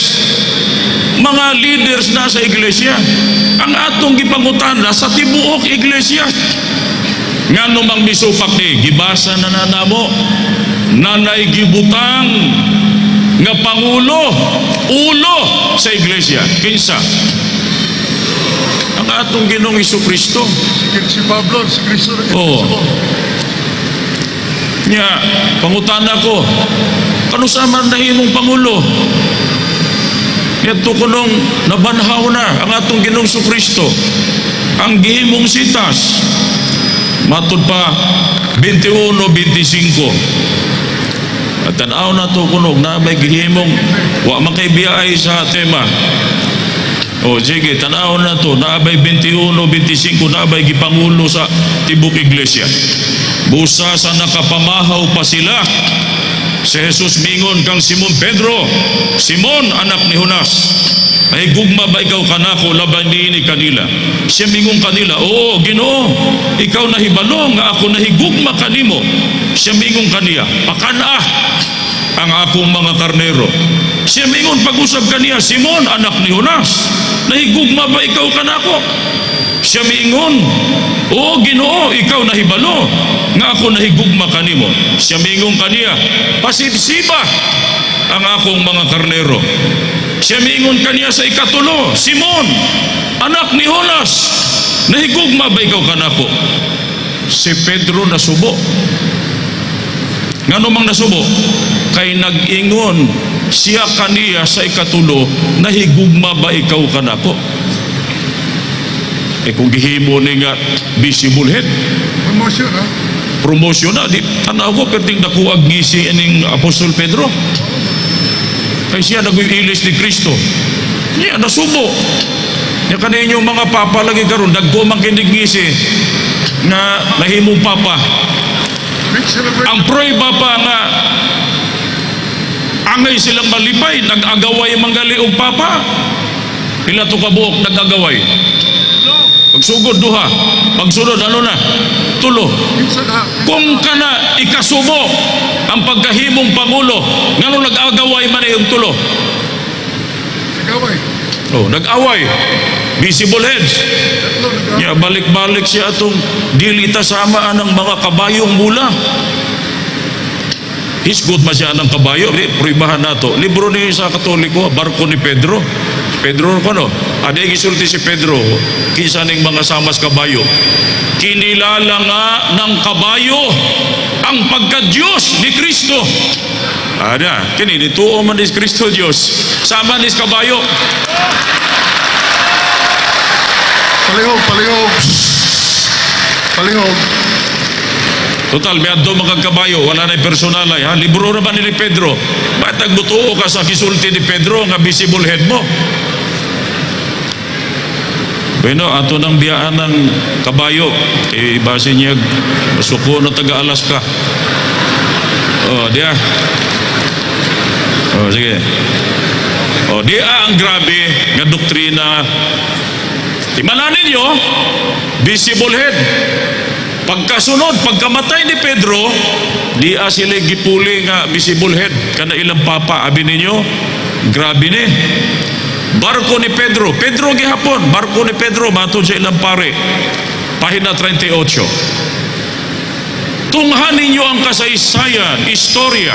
mga leaders na sa iglesia. Ang atong gipangutana sa tibuok iglesia. Nga numang misupak ni, gibasa na nanamo, nanay gibutang nga pangulo, ulo sa iglesia. Kinsa? Ang atong Ginoong Jesucristo. Si Pablo, si Cristo. Oo. Nya, pangutana ko, kano sa man nahimong pangulo? Ito kunong nabanhaw na ang atong Ginoong Jesucristo. Ang gihimong sitas. Matod pa 21-25. At tanaw na to kunog na may gihimong wa man kay biyay sa tema. O sige, tanaw na to, naabay 21-25, naabay gipangulo sa tibok iglesia. Busa sa nakapamahaw pa sila, si Jesus mingon kang Simon Pedro, Simon anak ni Jonas, ay gugma ba ikaw kanako laban ni kanila? Siya mingon kanila, oo Ginoo, ikaw nahibalo nga ako nahigugma kanimo. Siya mingon kaniya, pakanah ang akong mga karnero. Siya mingon pag-usab kaniya, Simon anak ni Jonas, nahigugma ba ikaw kanako? Siya mingon, oo Ginoo, ikaw nahibalo nga ako nahigugma kanimo. Siya mingon kaniya, pasibsiba ang akong mga karnero. Siya mingon kaniya sa ikatulo, Simon anak ni Jonas, nahigugma ba ikaw kanako? Si Pedro nasubo. Ngano mang nasubo? Kay nag-ingon siya kaniya sa ikatulo, nahigugma ba ikaw kanako? Kung gihimo ni nga visible head, Promotion, ha? promotion na, di tanaw ko perting nakuag ngisi ining Apostol Pedro. Kay siya nag-iilis ni Kristo. Niya nasubo. Niya kaninyong mga papa lagi karon dagko man kinig ngisi na nahimong papa. Big celebration. Ang prueba pa nga angay silang malipay, nag-agaway manggali og papa. Pila to ka buok nag-agaway. Pagsugod duha, pagsunod ano na? Tulo. Minsan, ha? Kung kana ikasubo ang pagkahimong pangulo, ngano nag-agaway man yung tulo? Nagaway. Oh, nag-away. Visible heads. Tatlo, nagaway. Ya balik-balik siya atong dili tasama ng mga kabayong mula. Hisgot man siya ng kabayo. Pribahan nato. Libro ni sa Katoliko, Barko ni Pedro. Pedro ko no. Ada gisulti si Pedro. Kinsa ning mga samas kabayo. Kinilala nga ng kabayo ang pagka-Diyos ni Kristo. Ada, kini dituo man ni Kristo Diyos. Sama ni kabayo. Palihog, palihog. Palihog. Total, may adto mga kabayo, wala na personalay. Ha? Libro naman ni Pedro. Ba't nagbutuo ka sa kisulti ni Pedro nga visible head mo? Bueno, ato nang biyaan ng kabayo. Base niya, masuko na taga-Alaska. Dia. Sige. Dia ang grabe nga doktrina. Timalanin nyo, visible head. Pagkasunod, pagkamatay ni Pedro, di sila gipuli nga visible head. Kana ilang papa, abi ninyo, grabe ni. Barko ni Pedro, Pedro gihapon, barko ni Pedro, matod sa ilang pare. Pahina 38. Tunghan ninyo ang kasaysayan, istorya,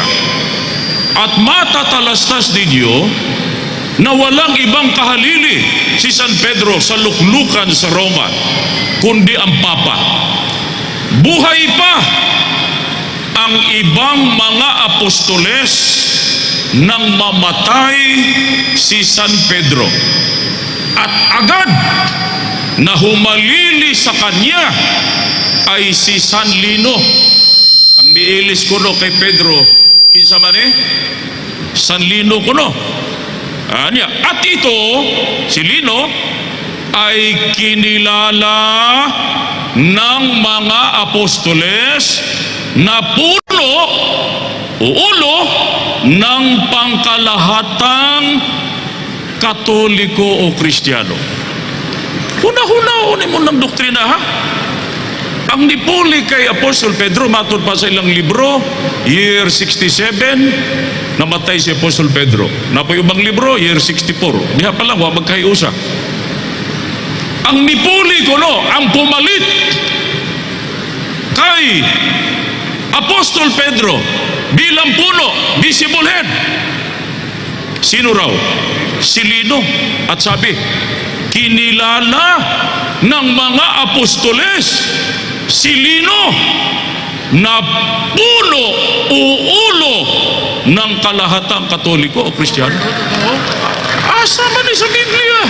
at matatalastas ninyo na walang ibang kahalili si San Pedro sa luklukan sa Roma, kundi ang Papa. Buhay pa ang ibang mga apostoles nang mamatay si San Pedro. At agad na humalili sa kanya ay si San Lino. Ang niilis ko no kay Pedro, kinsa man San Lino ko no. At ito, si Lino, ay kinilala ng mga apostoles na puno o ulo ng pangkalahatang Katoliko o Kristiyano. Huna-hunaon mo ng doktrina, ha? Ang nipuli kay Apostol Pedro, matod pa sa ilang libro, year 67, namatay si Apostol Pedro. Napoy ubang libro, year 64. Diha pa lang, wa magkayusa. Ang nipuli ko, no, ang pumalit kay Apostol Pedro bilang puno, visible head. Sino raw? Si Lino. At sabi, kinilala ng mga apostoles si Lino na puno o ulo ng kalahatang Katoliko o Kristiyano. Asa man sa Biblia?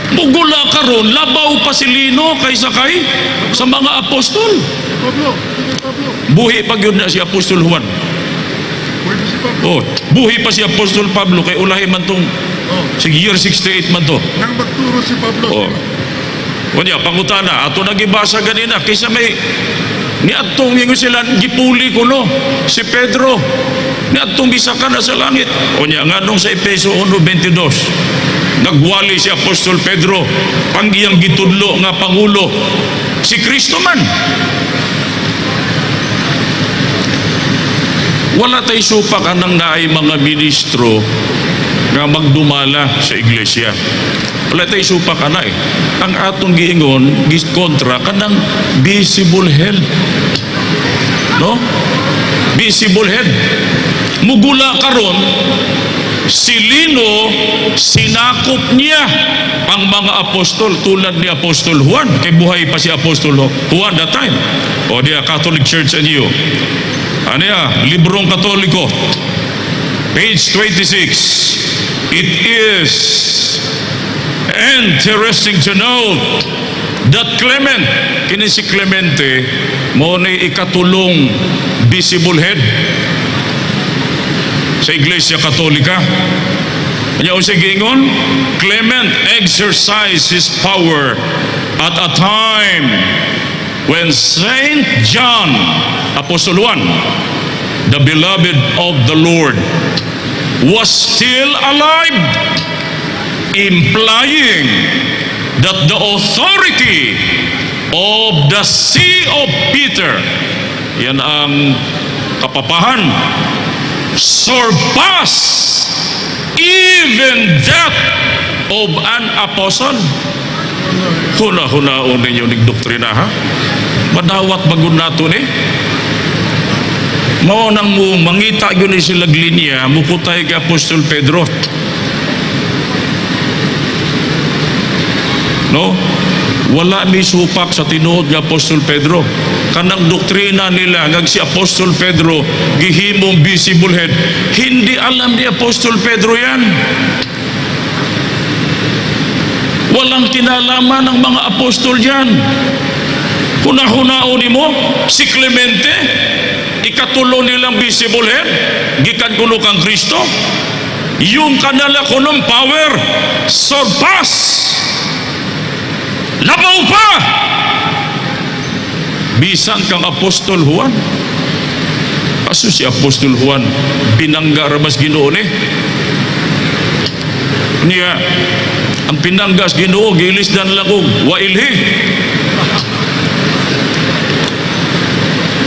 Mugula karon, labaw pa si Lino kaysa kay sa mga apostol. Buhi pag yun na si Apostol Juan. Oh, buhi pa si Apostol Pablo kay ulahi man tong sige year 68 man to. Nang magturo si Pablo. Oh. Kunya pangutana ato nagibasa ganina kaysa may ni atong ingon sila gipuli kuno si Pedro ni atong bisaka na sa langit. Kunya nganong sa Efeso 1:22 nagwali si Apostol Pedro panggiyang gitudlo nga pangulo si Kristo man. Wala tay supak anang naay mga ministro nga magdumala sa iglesia. Wala tay supak ana eh. Ang atong giingon giskontra kanang visible head. No? Visible head. Mugula karon si Lino sinakop niya ang mga apostol tulad ni Apostol Juan. Kay buhay pa si Apostol Juan that time. O dia Catholic Church and you. Ano ya? Librong Katoliko. Page 26. It is interesting to note that Clement, kini si Clemente, mo ni ikatulong visible head sa Iglesia Katolika. Kanya usay giingon, Clement exercised his power at a time when Saint John, Apostle 1, the beloved of the Lord, was still alive, implying that the authority of the See of Peter, yan ang kapapahan, surpass even that of an apostle. Huna-hunaon ninyo ning doktrina ha? Madawat bagun nato ni. Mao nang mo mangita gyud ni sila linya mukutay kay Apostol Pedro. No? Wala ni supak sa tinuod nga Apostol Pedro. Kanang doktrina nila nga si Apostol Pedro gihimong visible head. Hindi alam ni Apostol Pedro yan. Walang kinalaman ng mga apostol yan. Huna-hunaon mo si Clemente, ikatulo nilang visible head, gikan kuno kang Kristo. Yung kanala kunong power, surpass. Labaw pa! Bisan kang Apostol Juan. Aso si Apostol Juan, binangga ramas Ginoo ni. Niya, ang pinanggas Ginoo gilis dan lang og wailhi.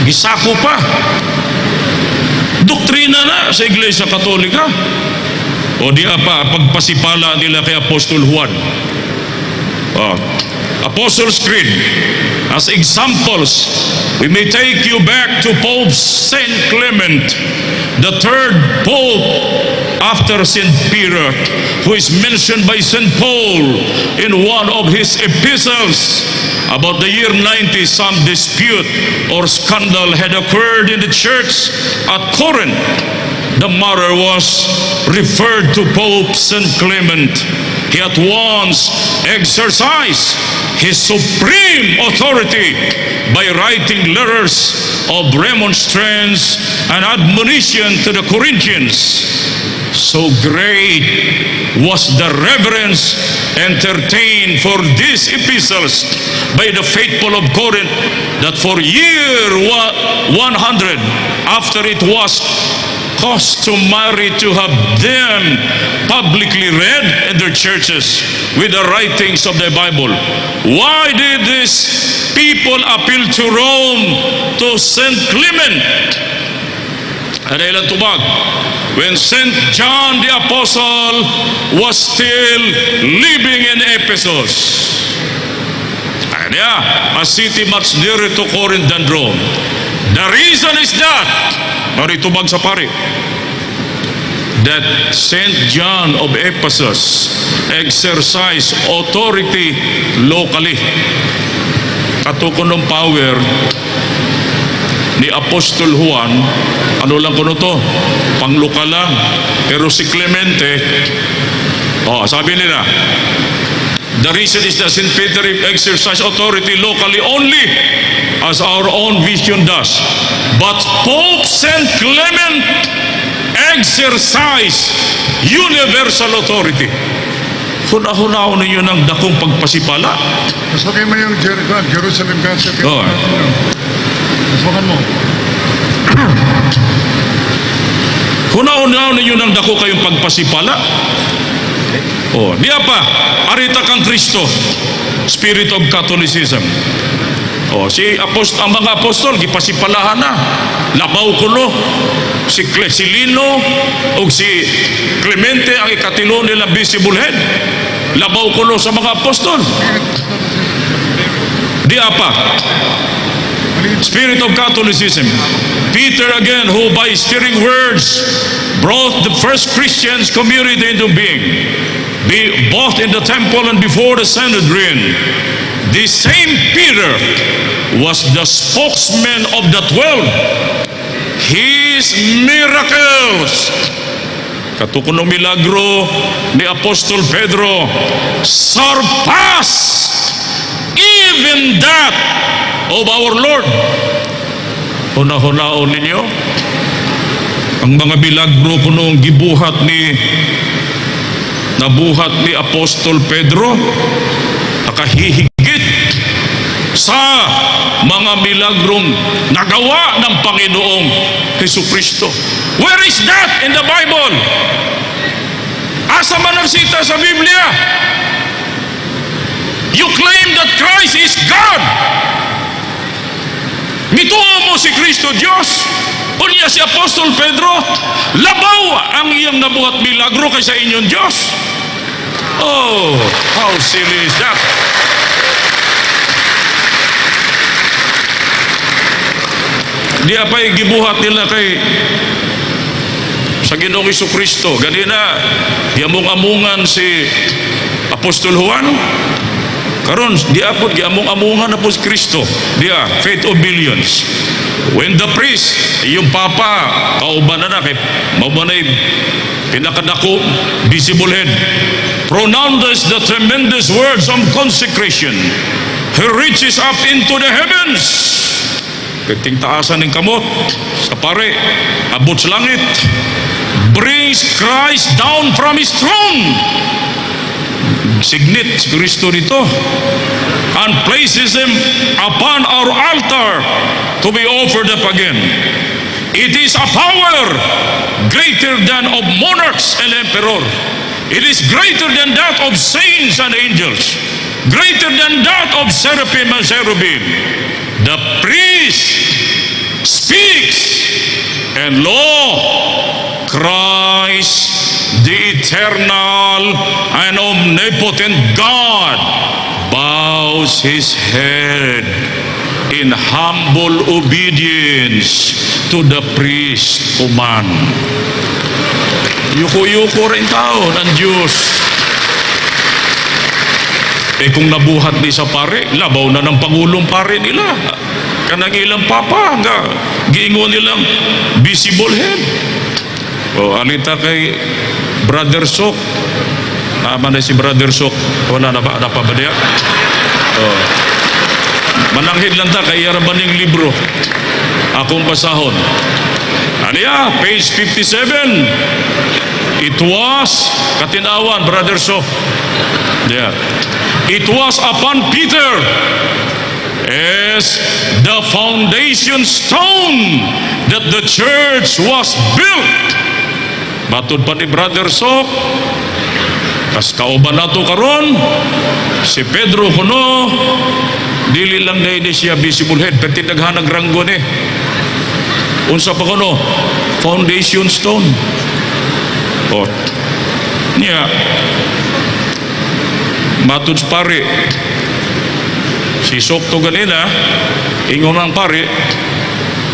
Gisako pa. Doktrina na sa Iglesia Katolika. O di pa pagpasipala nila kay Apostol Juan. Apostles' Creed. As examples, we may take you back to Pope Saint Clement, the third Pope after Saint Peter, who is mentioned by Saint Paul in one of his epistles. About the year 90, some dispute or scandal had occurred in the church at Corinth. The matter was referred to Pope Saint Clement. He at once exercised his supreme authority by writing letters of remonstrance and admonition to the Corinthians. So great was the reverence entertained for these epistles by the faithful of Corinth that for year 100 after it was customary to have them publicly read in their churches with the writings of the Bible. Why did this people appealed to Rome, to Saint Clement. Ano ilang tubag? When Saint John the Apostle was still living in Ephesus. A city much nearer to Corinth than Rome. The reason is that, naritubag sa pare, that Saint John of Ephesus exercised authority locally. Katukon ng power ni Apostol Juan, ano lang kuno to? Pangluka lang. Pero si Clemente, sabi nila, the reason is that St. Peter exercised authority locally only as our own vision does. But Pope St. Clement exercised universal authority. Huna-hunaon ninyo ng dakong pagpasipala. Masukay mo yung Jerusalem Council. Oo. Masukan mo. Huna-hunaon ninyo ng dako kayong pagpasipala. Di pa, arita kang Kristo, spirit of Catholicism. Ang mga apostol, gipasipalahan na. Labaw ko no, si Lino o si Clemente ang ikatilo nilang visible head. Labaw ko no sa mga apostol. Di pa, spirit of Catholicism. Peter again, who by stirring words brought the first Christians community into being, both in the temple and before the Sanhedrin. The same Peter was the spokesman of the 12. His miracles, katukon ng milagro ni Apostol Pedro, surpass even that of our Lord. Huna-hunaon ninyo ang mga milagro kuno nabuhat ni Apostol Pedro, nakahihigit sa mga milagrong nagawa ng Panginoong Jesucristo. Where is that in the Bible? Asa man ang sita sa Biblia? You claim that Christ is God. Mituo mo si Kristo Diyos. Unya si Apostol Pedro, labaw ang iyang nabuhat milagro kaysa inyong Diyos. Oh, how silly is that? Di apay gibuhat nila sa Ginoong Jesucristo. Ganina, giamong-amungan si Apostol Juan. Karon, di apod giamong-amungan na po si Kristo. Dia, faith of billions. When the priest, yung papa, kauban na kay mabanay pinakadako, visible head, pronounces the tremendous words of consecration. He reaches up into the heavens. Kating taasan ng kamot sa pare, abot sa langit, brings Christ down from His throne. Signit si Kristo nito and places Him upon our altar to be offered up again. It is a power greater than of monarchs and emperor. It is greater than that of saints and angels, greater than that of seraphim and cherubim. The priest speaks, and lo, Christ, the eternal and omnipotent God, bows His head in humble obedience to the priest man. Yuko-yuko rin tao ng Diyos. Kung nabuhat ni sa pare, labaw na ng Pangulong pare nila. Kanang ilang papa, giingon nilang visible head. Alita kay Brother Sok. Naman na si Brother Sok. Wala na ba? Napa ba niya? Mananghid lang ta kay Yarabaning libro. Akong basahon. Aniya, page 57. It was, katinawan, Brother Sok. There. It was upon Peter as the foundation stone that the church was built. Matod pa ni Brother Sok, kas kauban nato karon si Pedro kuno Dili lang na ini siya visible head, pero tinaghanag ranggo ni. Unsa pa kuno? Foundation stone. O, niya, matud pare, si Sokto ganina, ingon ang pare,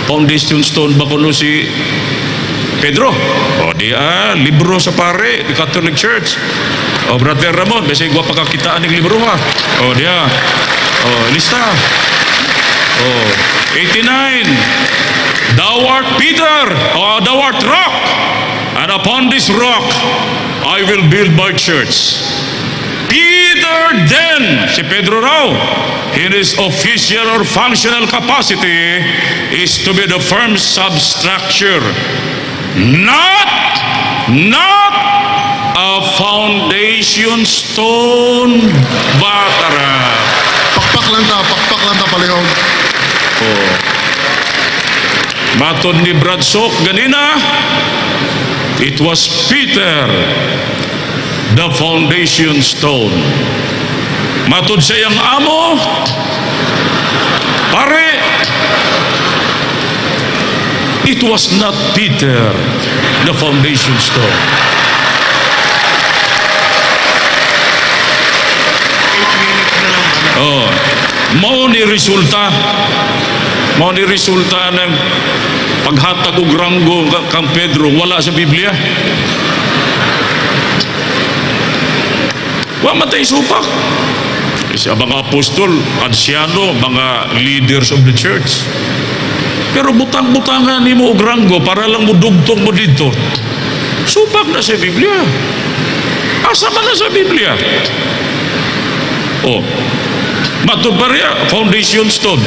foundation stone ba kuno si Pedro? O diya, libro sa pare, the Catholic Church. O Brother Ramon, basi gwa pagkakitaan ng libro ha. O diya, o lista. O 89, thou art Peter, o thou art rock, and upon this rock I will build my church. Peter then, si Pedro raw, in his official or functional capacity is to be the firm substructure, not a foundation stone. Batara. Pakpak lang ta palihog. Oh. Matod ni Brad Sok ganina, it was Peter, the foundation stone. Matod sa iyang amo, pare, it was not Peter, the foundation stone. Oh, mao ni resulta ng paghatag og ranggo kang Pedro wala sa Biblia. Wa matay supak. Kasi mga apostol, ansyano, mga leaders of the church. Pero butang-butangan ni mo og ranggo para lang mo dugtong mo dito. Supak na sa Biblia. Asa man na sa Biblia? Oh, matod pa rin, foundation stone.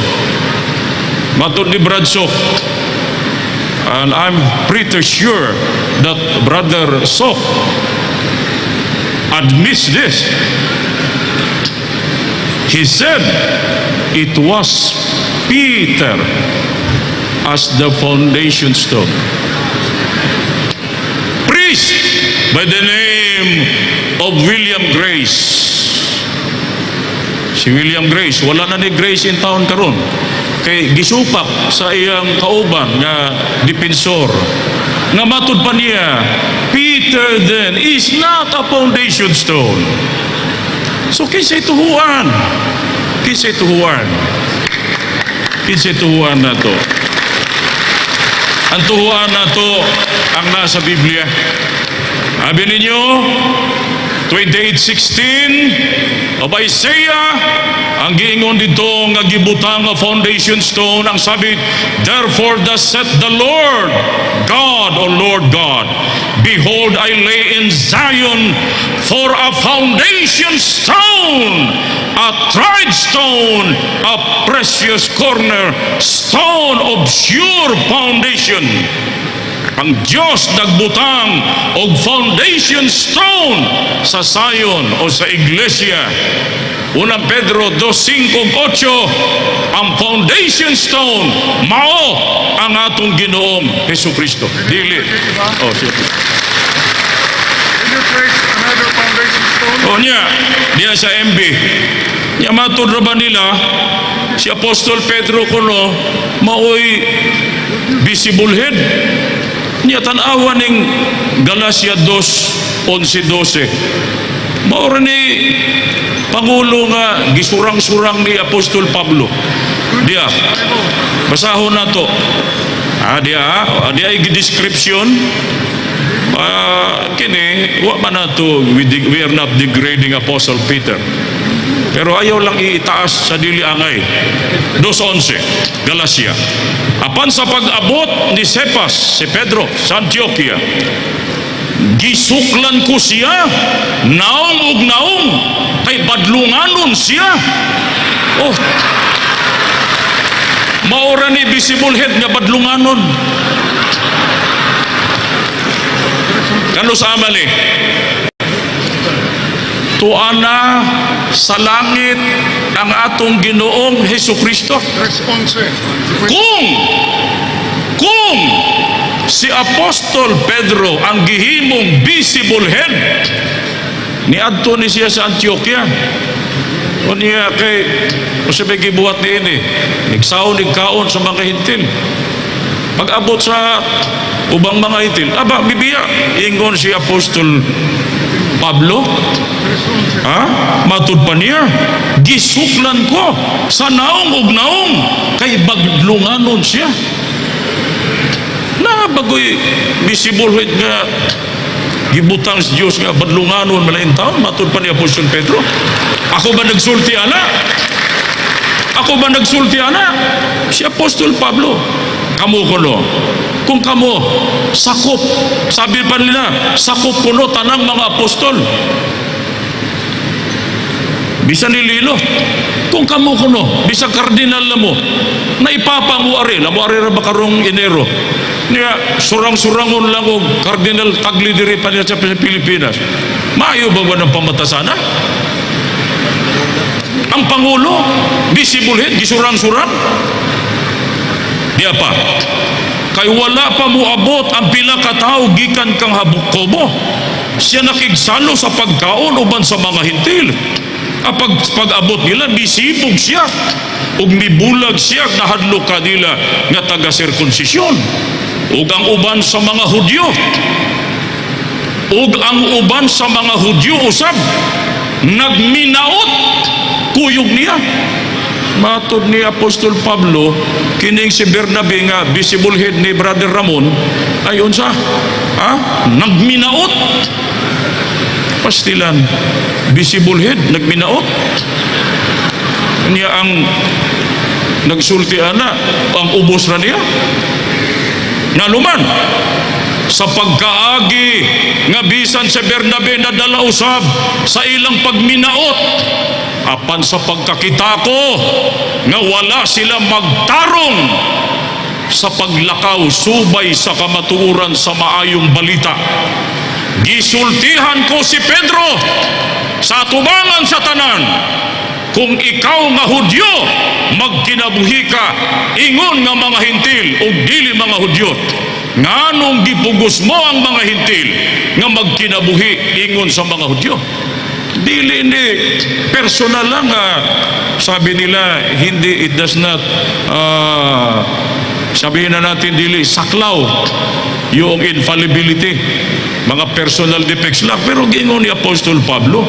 Matod ni Brad Sok. And I'm pretty sure that Brother Sok admits this. He said it was Peter as the foundation stone. Priest by the name of William Grace. Si William Grace, wala na ni Grace in town karon. Kay gisupak sa iyang kauban nga dipensor. Nga matud pa niya, Peter then is not a foundation stone. So kinsay tuhuan? Kinsay tuhuan? Kinsay tuhuan na to? Ang tuhuan na to ang nasa Biblia. Sabi ninyo, 28:16 of Isaiah, ang giingon dito nga gibutang nga foundation stone, ang sabi, therefore thus saith the Lord God, O Lord God, behold, I lay in Zion for a foundation stone, a tried stone, a precious corner, stone of sure foundation. Ang Diyos nagbutang og foundation stone sa Zion o sa iglesia. Unang Pedro 2:5-8, ang foundation stone mao ang atong Ginoong Hesukristo. Dili. Oh, sige. Can you place another foundation stone? O niya, diya sa MB. Niya matod ra ba nila, si Apostol Pedro kuno, maoy visible head. Niya tanawa ning Galacia 2:11-12. Maura ni Pangulo nga gisurang-surang ni Apostol Pablo. Diya, basahon na to. Diya ay description. Kini, wa man na to, we are not degrading Apostle Peter. Pero ayaw lang itaas sa dili angay. 2:11, Galacia. Apan sa pag-abot ni Cephas, si Pedro, sa Antioquia, gisuklan ko siya, naong ug naong, kay badlunganon siya. Oh, maura ni visible head nga badlunganon. Kano sa amali? Tuana sa langit ang atong Ginoong Hesukristo. Response. Kung si Apostol Pedro ang gihimong visible head, niadto ni siya sa Antioquia. O niya kay, o siya may gibuhat ni ini, nagsaon, nagkaon sa mga hintil. Pag-abot sa ubang mga hintil, aba, bibiya, ingon si Apostol Pablo, ha? Matud pa niya, gisuklan ko sa naong ug naong, kay baglunganon siya. Na bagoy visible head nga gibutang sa Diyos nga badlunganon malain taon, matud pa ni Apostol Pedro. Ako ba nagsulti ana? Ako ba nagsulti ana? Si Apostol Pablo. Kamo kuno. Kung kamo sakop, sabi pa nila, sakop kuno tanang mga apostol. Bisa nililo. Kung kamo kuno, bisa kardinal na mo, na ipapanguari, lamuari ra ba karong Enero? Niya, surang-surangon lang o kardinal tagli diri pa niya sa Pilipinas. Maayo ba ng pamatasana? Ang Pangulo, visible head, gisurang-surang. Diya pa, kay wala pa moabot ang pila ka tawo gikan kang Habakuko. Siya nakigsalo sa pagkaon uban sa mga hintil. Pag-abot nila, bisibog siya. Ug mibulag siya, nahadlo ka nila nga taga-sirkunsisyon. Ug ang uban sa mga Hudyo. Ug ang uban sa mga Hudyo usab, nagminaot kuyog niya. Matod ni Apostol Pablo, kining si Bernabe nga visible head ni Brother Ramon, ay unsa? Ha? Nagminaot. Pastilan, visible head, nagminaot. Niya ang nagsulti ana, ang ubos ra niya. Naluman, sa pagkaagi nga bisan si Bernabe na dala usab sa ilang pagminaot, apan sa pagkakita ko nga wala sila magtarong sa paglakaw subay sa kamatuoran sa maayong balita. Gisultihan ko si Pedro sa atubangan sa tanan, kung ikaw nga Hudyo magkinabuhi ka ingon nga mga hintil o dili mga Hudyo, nganong gipugos mo ang mga hintil nga magkinabuhi ingon sa mga Hudyo? Dili ni personal lang sabi nila, hindi, it does not sabihin na natin dili saklaw yung infallibility, mga personal defects lang. Pero gingon ni Apostol Pablo,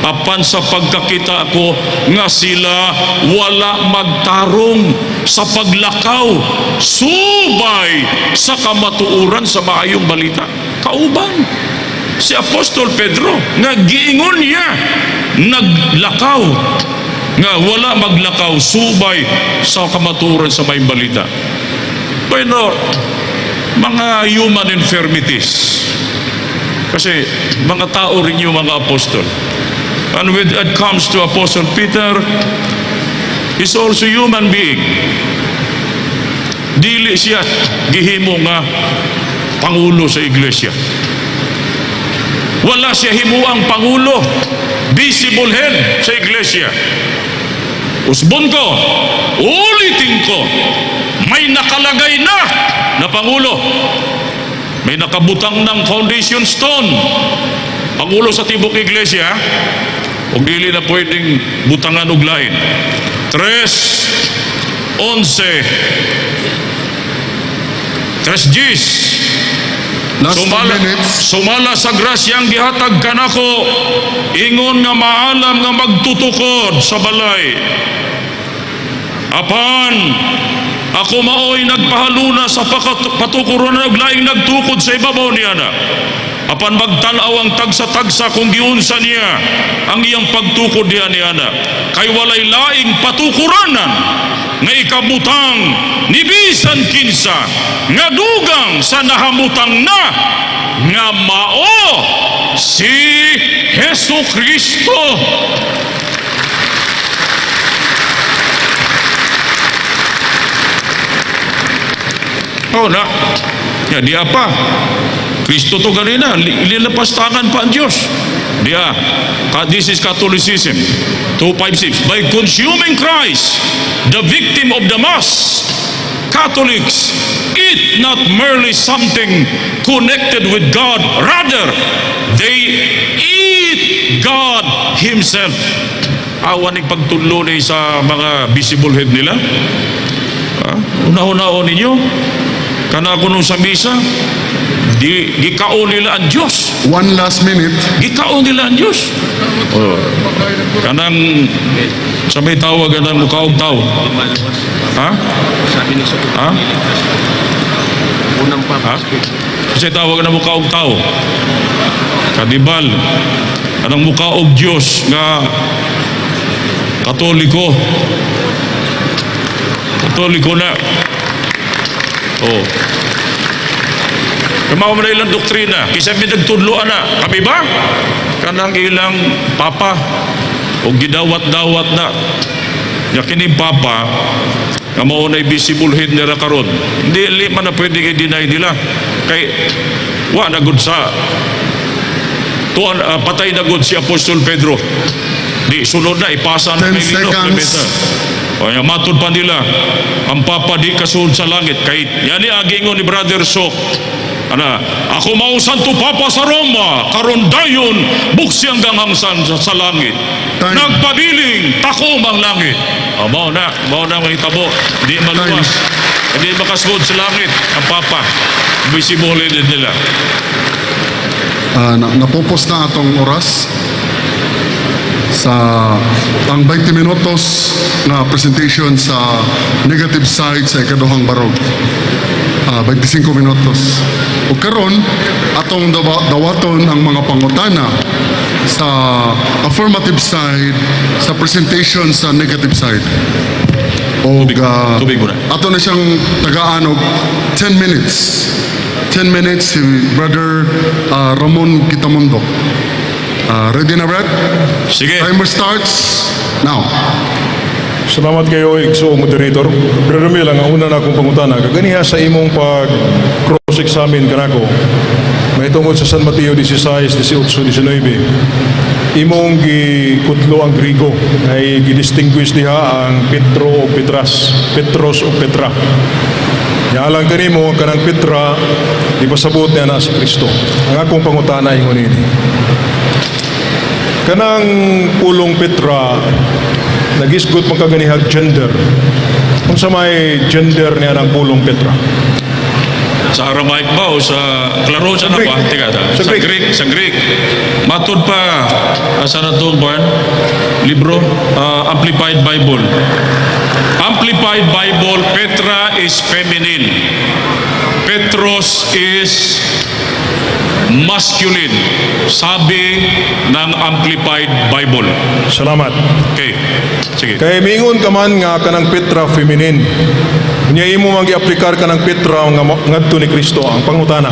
apan sa pagkakita ko nga sila wala magtarong sa paglakaw subay sa kamatuoran sa maayong balita. Kauban si Apostol Pedro nga giingon niya naglakaw nga wala maglakaw subay sa kamatuoran sa maayong balita. Pero mga human infirmities, kasi mga tao rin yung mga apostol. And when it comes to Apostle Peter, he's also human being. Dili siya gihimo nga pangulo sa iglesia. Wala siya himuang pangulo, visible head sa iglesia. Usbon ko, ulitin ko, may nakalagay na pangulo. May nakabutang ng foundation stone. Pangulo sa tibok iglesia, o dili na pwedeng butangan og lain. 3:11 Last 2 minutes. Sumala sa grasyang gihatag kanako, ingon nga maalam nga magtutukod sa balay. Apan ako maoy nagpahaluna sa patukuron og laing nagtukod sa ibabaw niya na. Apan magtanaw ang tagsa-tagsa kung giunsa niya ang iyang pagtukod niya na. Kay walay laing patukuranan nga ikabutang ni bisan kinsa nga dugang sa nahamutang na nga mao si Hesu Kristo. Oh na, ya di apa? Kristo to ganina, lilapas tangan pa ang Diyos. Dia, this is Catholicism. 256. By consuming Christ, the victim of the Mass, Catholics eat not merely something connected with God, rather, they eat God Himself. awan ng pagtulo ni sa mga visible head nila. Una-unaon ninyo, kana ko nung sa misa, gikaon nila ang Diyos. One last minute. Gikaon nila ang Diyos. Kanang sa may tawag kanang mukaog tao. Ha? Sabi ni Soto. Ha? Unang Ha? papas. Kasi tawag na mukaog tao. Kadibal. Anang mukaog Diyos nga Katoliko. Katoliko na. Oh. Kamawa mo na ilang doktrina. Kisa may nagtudloan na. Kami ba? Kanang ilang papa. O gidawat-dawat na. Nga kini papa, nga maunay visible head nila karon. Hindi man na pwede i-deny nila. Kay, wa na gud sa tuan, patay na gud si Apostol Pedro. Di, sunod na, ipasa na 10 kay Lino. seconds. O, matod pa nila, ang papa di kasunod sa langit. Kay, yan ni agingon ni Brother Sok. Ana, ako mao santo papa sa Roma, karon dayon buksi hanggang hangsan sa langit. Time. Nagpabiling takom ang langit. Mao na mahitabo. Di maluwas. Hindi makasugod sa langit ang papa. Visible din nila. Napupos na atong oras sa ang 20 minutos na presentation sa negative side sa ikaduhang barog. 25 minutos. O karon atong dawaton ang mga pangutana sa affirmative side sa presentation sa negative side. O Tubig muna. ato na siyang tagaan og 10 minutes. 10 minutes si Brother Ramon Gitamondok. Ready na, Brad? Sige. Timer starts now. Salamat kayo, igsoong moderator. Pero Ramil, ang una na akong pangutana, kaganiha sa imong pag-cross-examine kanako, may tungkol sa San Mateo 16, 18, 19, imong gikudlo ang Grigo, ay gidistinguish diha ang Petro o Petras, Petros o Petra. Yaalang kanimo, kanang Petra, ipasabot niya na si Kristo. Ang akong pangutana ingon ini. Kanang pulong Petra, nagisgot magkaganihag gender. Kung sa may gender niya ng pulong Petra. Sa Aramaic ba o sa klaro sa Greek. ba? Teka, Sa Greek. Sa Greek. Matod pa sa natong buwan, libro, Amplified Bible. Amplified Bible, Petra is feminine. Petros is masculine. Sabi ng Amplified Bible. Salamat. Okay. Sige. Kaya mingon ka man nga kanang Petra feminine. Nya imo magi-aplikar kanang Petra nga ngadto ni Kristo ang pangutana.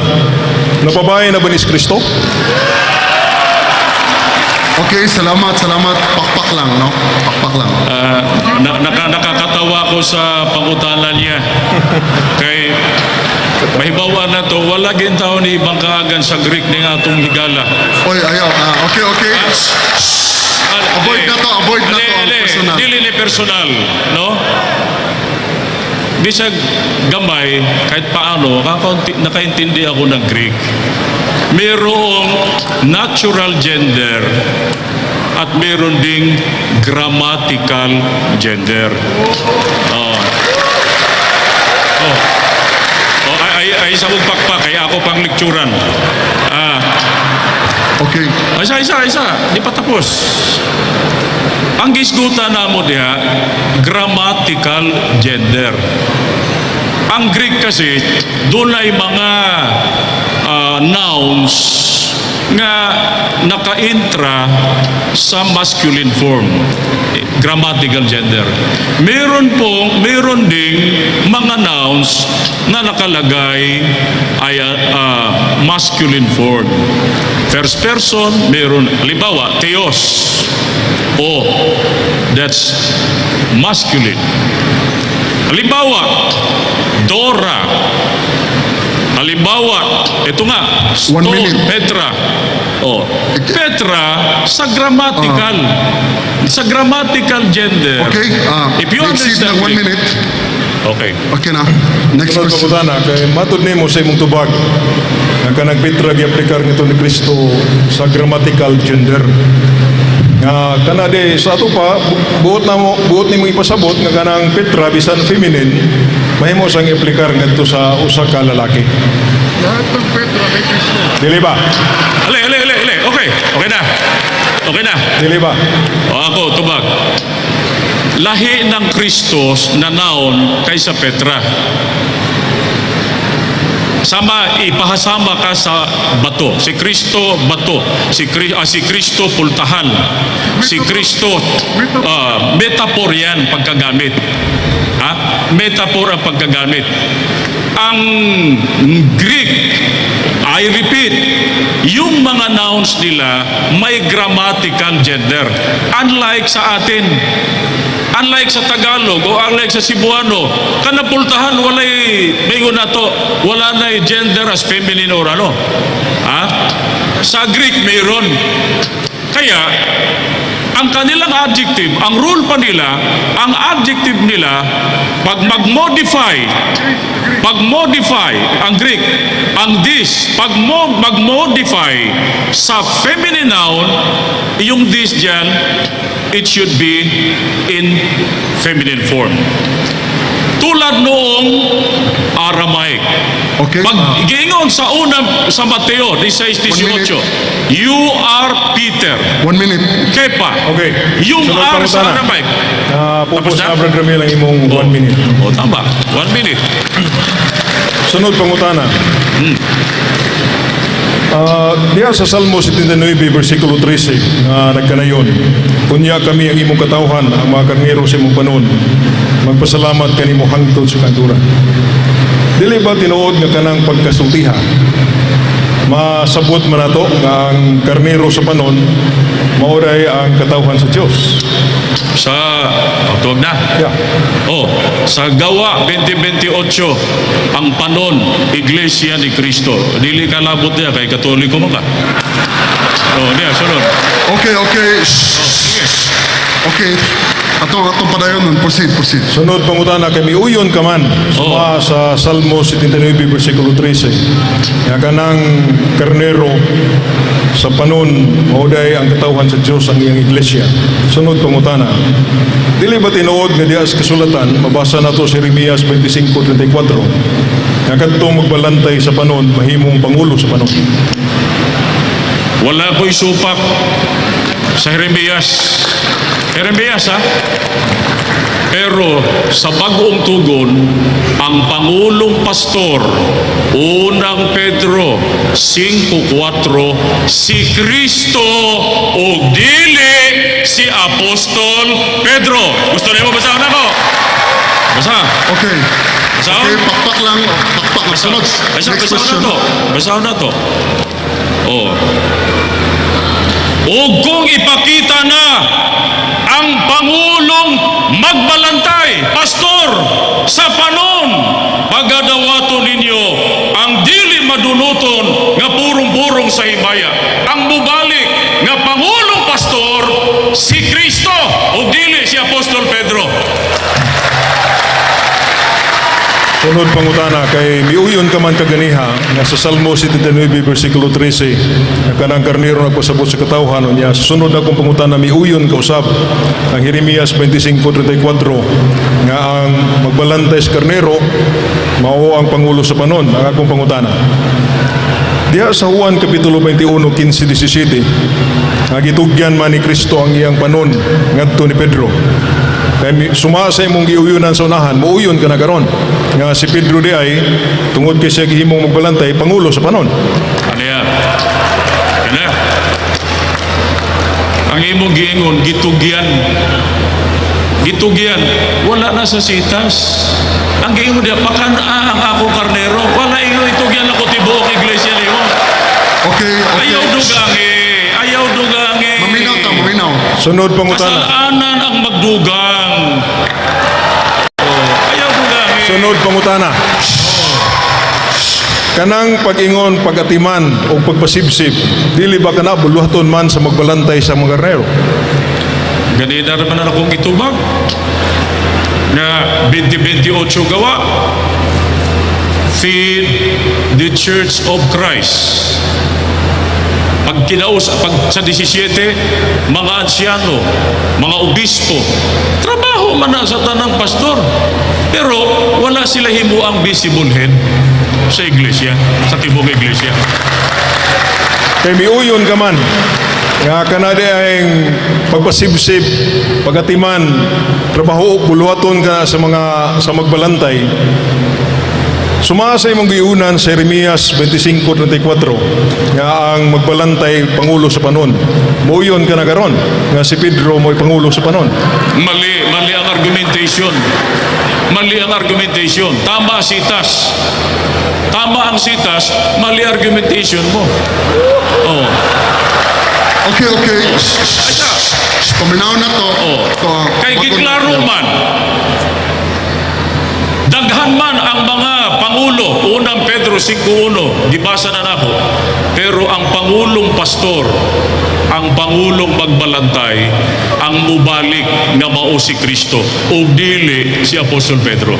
Napabahay na ba ni Kristo? Okay, salamat. Pakpak lang, no? Pakpak lang. Nakakatawa ko sa pangutanan niya. Kay mahibawa na to, wala gintaw ni ibang kaagan sa Greek ni atong higala. Oy, ayaw. Okay. Avoid na to ang personal. Dili ni personal, no? Bisag gamay, kahit paano, nakaintindi ako ng Greek. Mayroong natural gender at mayroon ding grammatical gender. Ay sa pakpak, kaya ako pang lekturan. Okay. Isa. Di pa tapos. Ang gisgutan na mo diha, grammatical gender. Ang Greek kasi, doon ay mga nouns nga naka-intra sa masculine form. Grammatical gender. Meron ding mga nouns na nakalagay ay masculine form. First person, meron, halimbawa, theos. That's masculine. Halimbawa, Dora. Halimbawa, ito nga, 1 minute. Petra. Petra sa grammatical. Sa grammatical gender. Okay, If you exceed understand ng 1 minute. Okay. Okay na. Next Sunod question. pangutana, kay matod nimo sa imong tubag, nga kanang Petra gi-aplikar nito ni Kristo sa grammatical gender. Nga kanade sa ato pa buot ni mo ipasabot nga kanang Petra bisan feminine mahimo sang iplikar ngadto sa usa ka lalaki. Lahat ng Petra kay Kristo. Dili ba? Ale. Okay. Okay na. Dili ba? O ako, tubag. Lahi ng Kristos na naon kaysa Petra. Ipahasama ka sa bato. Si Kristo bato. Si Kristo pultahan. Si Kristo metaphor yan pagkagamit. Ha? Metaphor ang pagkagamit. Ang Greek, I repeat, yung mga nouns nila may grammatical gender. Unlike sa atin. Unlike sa Tagalog o unlike sa Cebuano, kanapultahan walay mayon nato, wala na gender as feminine or ano. Ha? Sa Greek mayroon. Kaya ang kanilang adjective, ang rule pa nila, ang adjective nila pag mag-modify ang Greek, ang this, pag mag-modify sa feminine noun, yung this dyan, it should be in feminine form. Tulad noong Aramaic. Okay. Pag giingon sa sa Mateo 16:18, you are Peter. 1 minute. Kepa. Okay. You Sunod are sa pangutana. Aramaic. Pupos Tapos na? na Brother Ramil ang imong 1 minute. O, tama. 1 minute. Sunod pangutana. Diya sa Salmo 79, versikulo 13, nagkanayon, kunya kami ang imong katawhan, ang mga karnero sa imong panon, magpasalamat kanimo hangtod sa kanturan. Dili ba tinuod nga kanang pagkasultiha? Masabot man nato nga ang karnero sa panon, mauray ang katawhan sa Dios. Tuwag na. Yeah. Sa Gawa 20:28, ang panon, Iglesia ni Cristo. Dili ka labot niya, kay Katoliko mo ka. Niya, sunod. Okay. Shh. Okay. Atong padayon, proceed. Sunod pangutana kami uyon ka man suma sa Salmo 79 versikulo 13. Nga kanang karnero sa panon mauday ang katawhan sa Dios ang iyang iglesia. Sunod pangutana. Dili ba tinuod nga diha sa kasulatan mabasa nato sa Jeremias 25:34. Nga kadtong magbalantay sa panon mahimong pangulo sa panon. Wala ko'y supak sa Jeremias, ha? Pero sa bagong tugon, ang Pangulong Pastor, unang Pedro 5:4, si Kristo o dili si Apostol Pedro. Gusto niyo mo basahan ako? Basa. Okay. Basahan? Okay, pakpak lang. Sunod. Next question. Basahan na to. O kung ipakita na ang Pangulong magbalantay, Pastor, sa panon, pagadawato ninyo ang dili madunuton nga purong-purong sa himaya. Ang mubalik nga Pangulong Pastor, si Kristo o dili si Apostol Pedro. Sunod pangutana kay miuyon ka man kaganiha nga sa Salmo 79 versikulo 13 nga kanang karnero nagpasabot sa katawhan niya sunod akong pangutana miuyon ka usab ang Jeremias 25:34 nga ang magbalantay sa karnero mao ang pangulo sa panon. Ang akong pangutana diha sa Juan kapitulo 21:15-17 nga gitugyan man ni Kristo ang iyang panon ngadto ni Pedro. Kaya sumasa imong giuyunan sa unahan, muuyon ka na karon. Nga si Pedro di ay, tungod kay siya gihimong magbalantay, pangulo sa panon. Ano yan? Ang imong giingon, gitugyan. Wala na sa sitas. Ang giingon diya, ang ako karnero. Wala ingon, itugyan ako tibuok iglesia niyo. Okay. Ayaw dugangi. Maminaw. Sunod pangutana. Kasalanan ang magdugang. Ayaw dugangi. Sunod pangutana. Kanang pag-ingon, pag-atiman o pagpasibsib, dili ba kana buluhaton man sa magbalantay sa mga karnero? Ganina naman na akong itubag na 20:28 Gawa. Feed the Church of Christ. Pag sa 17, mga ansyano, mga obispo, trabaho man na sa tanang pastor. Pero wala sila himuang visible head sa iglesia, sa tibok iglesia. Kay miuyon ka man, nga kanadi ay pagpasibsib, pagatiman, trabaho, buluhaton ka sa magbalantay. Sumasa imong giunan sa Jeremias 25:34 nga ang magbalantay pangulo sa panon. Muyon ka na karon nga si Pedro mo'y pangulo sa panon. Mali ang argumentation. Mali ang argumentation. Tama sitas. Tama ang sitas, mali argumentation mo. Oh. Okay. Paminaw na to. Oh. Kay giklaro man. Daghan man ang mga pangulo, unang Pedro 5:1, gibasa na nako. Pero ang pangulong pastor, ang pangulong magbalantay, ang mubalik nga mao si Kristo ug dili si Apostol Pedro.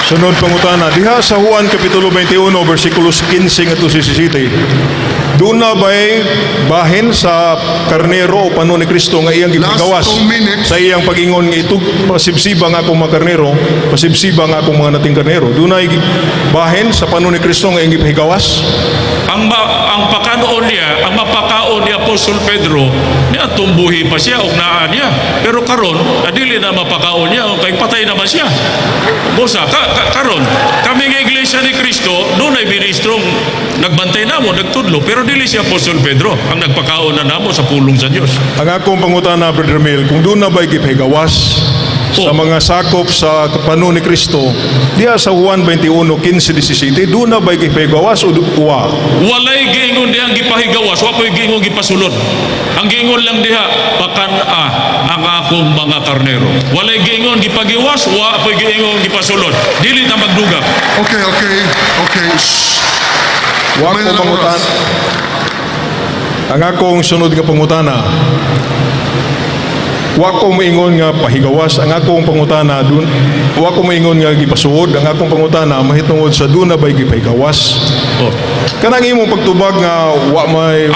Sunod pangutana, diha sa Juan Kapitulo 21, versikulos 15 at 17, doon na ba'y bahin sa karnero o panon ni Kristo nga iyang gipagawas Last 2 minutes. sa iyang pag-ingon nga itug pasibsiba nga akong mga karnero, pasibsiba nga akong mga nating karnero. Doon na bahin sa panon ni Kristo nga iyang gipagawas. Ang pakanoon niya, ang mapakaon ni Apostol Pedro, niya tumbuhi pa siya ug naa niya. Pero karon, adili na mapakaon niya kay patay naman siya. Bosa, karon, kami nga iglesia ni Kristo, doon ay ministrong nagbantay namo, nagtudlo, pero dili si Apostol Pedro ang nagpakaon na namo sa pulong sa Dios. Ang akong pangutana, Brother Mel, kung doon na ba'y gipagawas sa mga sakop sa panon ni Kristo, diha sa Juan 21:15-17, doon na ba'y gipagawas o uwa? Walay giingon diha ang gipahigawas, wa ko'y giingon gipasulod. Ang giingon lang diha, pakan-a ang akong mga karnero. Walay giingon gipagiwas, wa ko'y giingon gipasulod. Dili na magduga. Okay. Wa May ko oras. pangutan. Ang akong sunod nga pangutana, wa ko maingon nga pahigawas. Ang akong pangutana dun, wa ko maingon nga gipasuod. Ang akong pangutana mahitungod sa duna ba'y gipahigawas. Oh. Kanang imong pagtubag nga wa may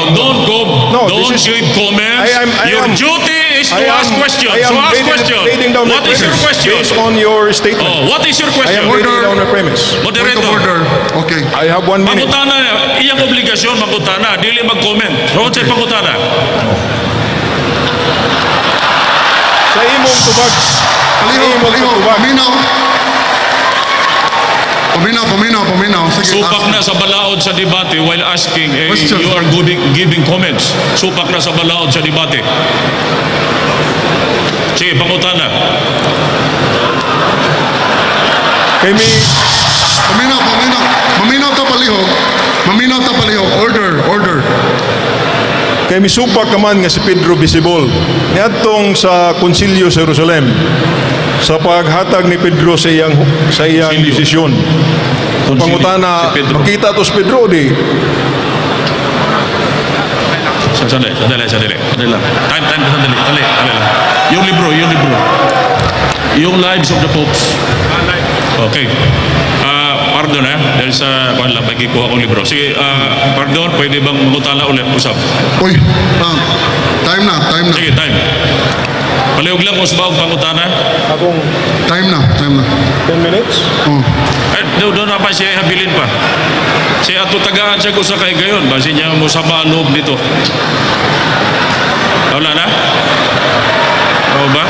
Don't this is- give comments. Your duty is to ask questions. I am So ask laying- questions. laying down What the is your premise question? based on your statement. Oh, what is your I question? am laying down the premise. Point of Moderator. order. Okay. I have 1 minute. Pangutana, iyang obligasyon mangutana, dili mag-comment. Roon sa'y pangutana. Sa imong tubag. Paliho. Paminaw. Sige, Supak na sa balaod sa debate while asking, Question. you are giving comments. Supak na sa balaod sa debate. Sige, pangutana. Kay mi Paminaw ta paliho. Order. Kay misupak ka man nga si Pedro Visible niadtong sa konsilyo sa Jerusalem sa paghatag ni Pedro sa iyang Konsilyo. desisyon. Ang pangutana, Si Pedro. makita to si Pedro di. Sandali lang. Sandali lang. Yung libro. Yung Lives of the Popes. Okay. Pardon dahil sa wala pagkikuha kong libro. Sige, pardon, pwede bang mangutana ulit usap? Uy, time na. Sige, time. Palihog lang kung sabawag pangutana. Akong Time na. 10 minutes. Oh. Doon na pa siya habilin pa. Siya ato tagaan siya ko sa kay gayon. Basi niya mo sama ang loob nito. Wala na? Oo ba?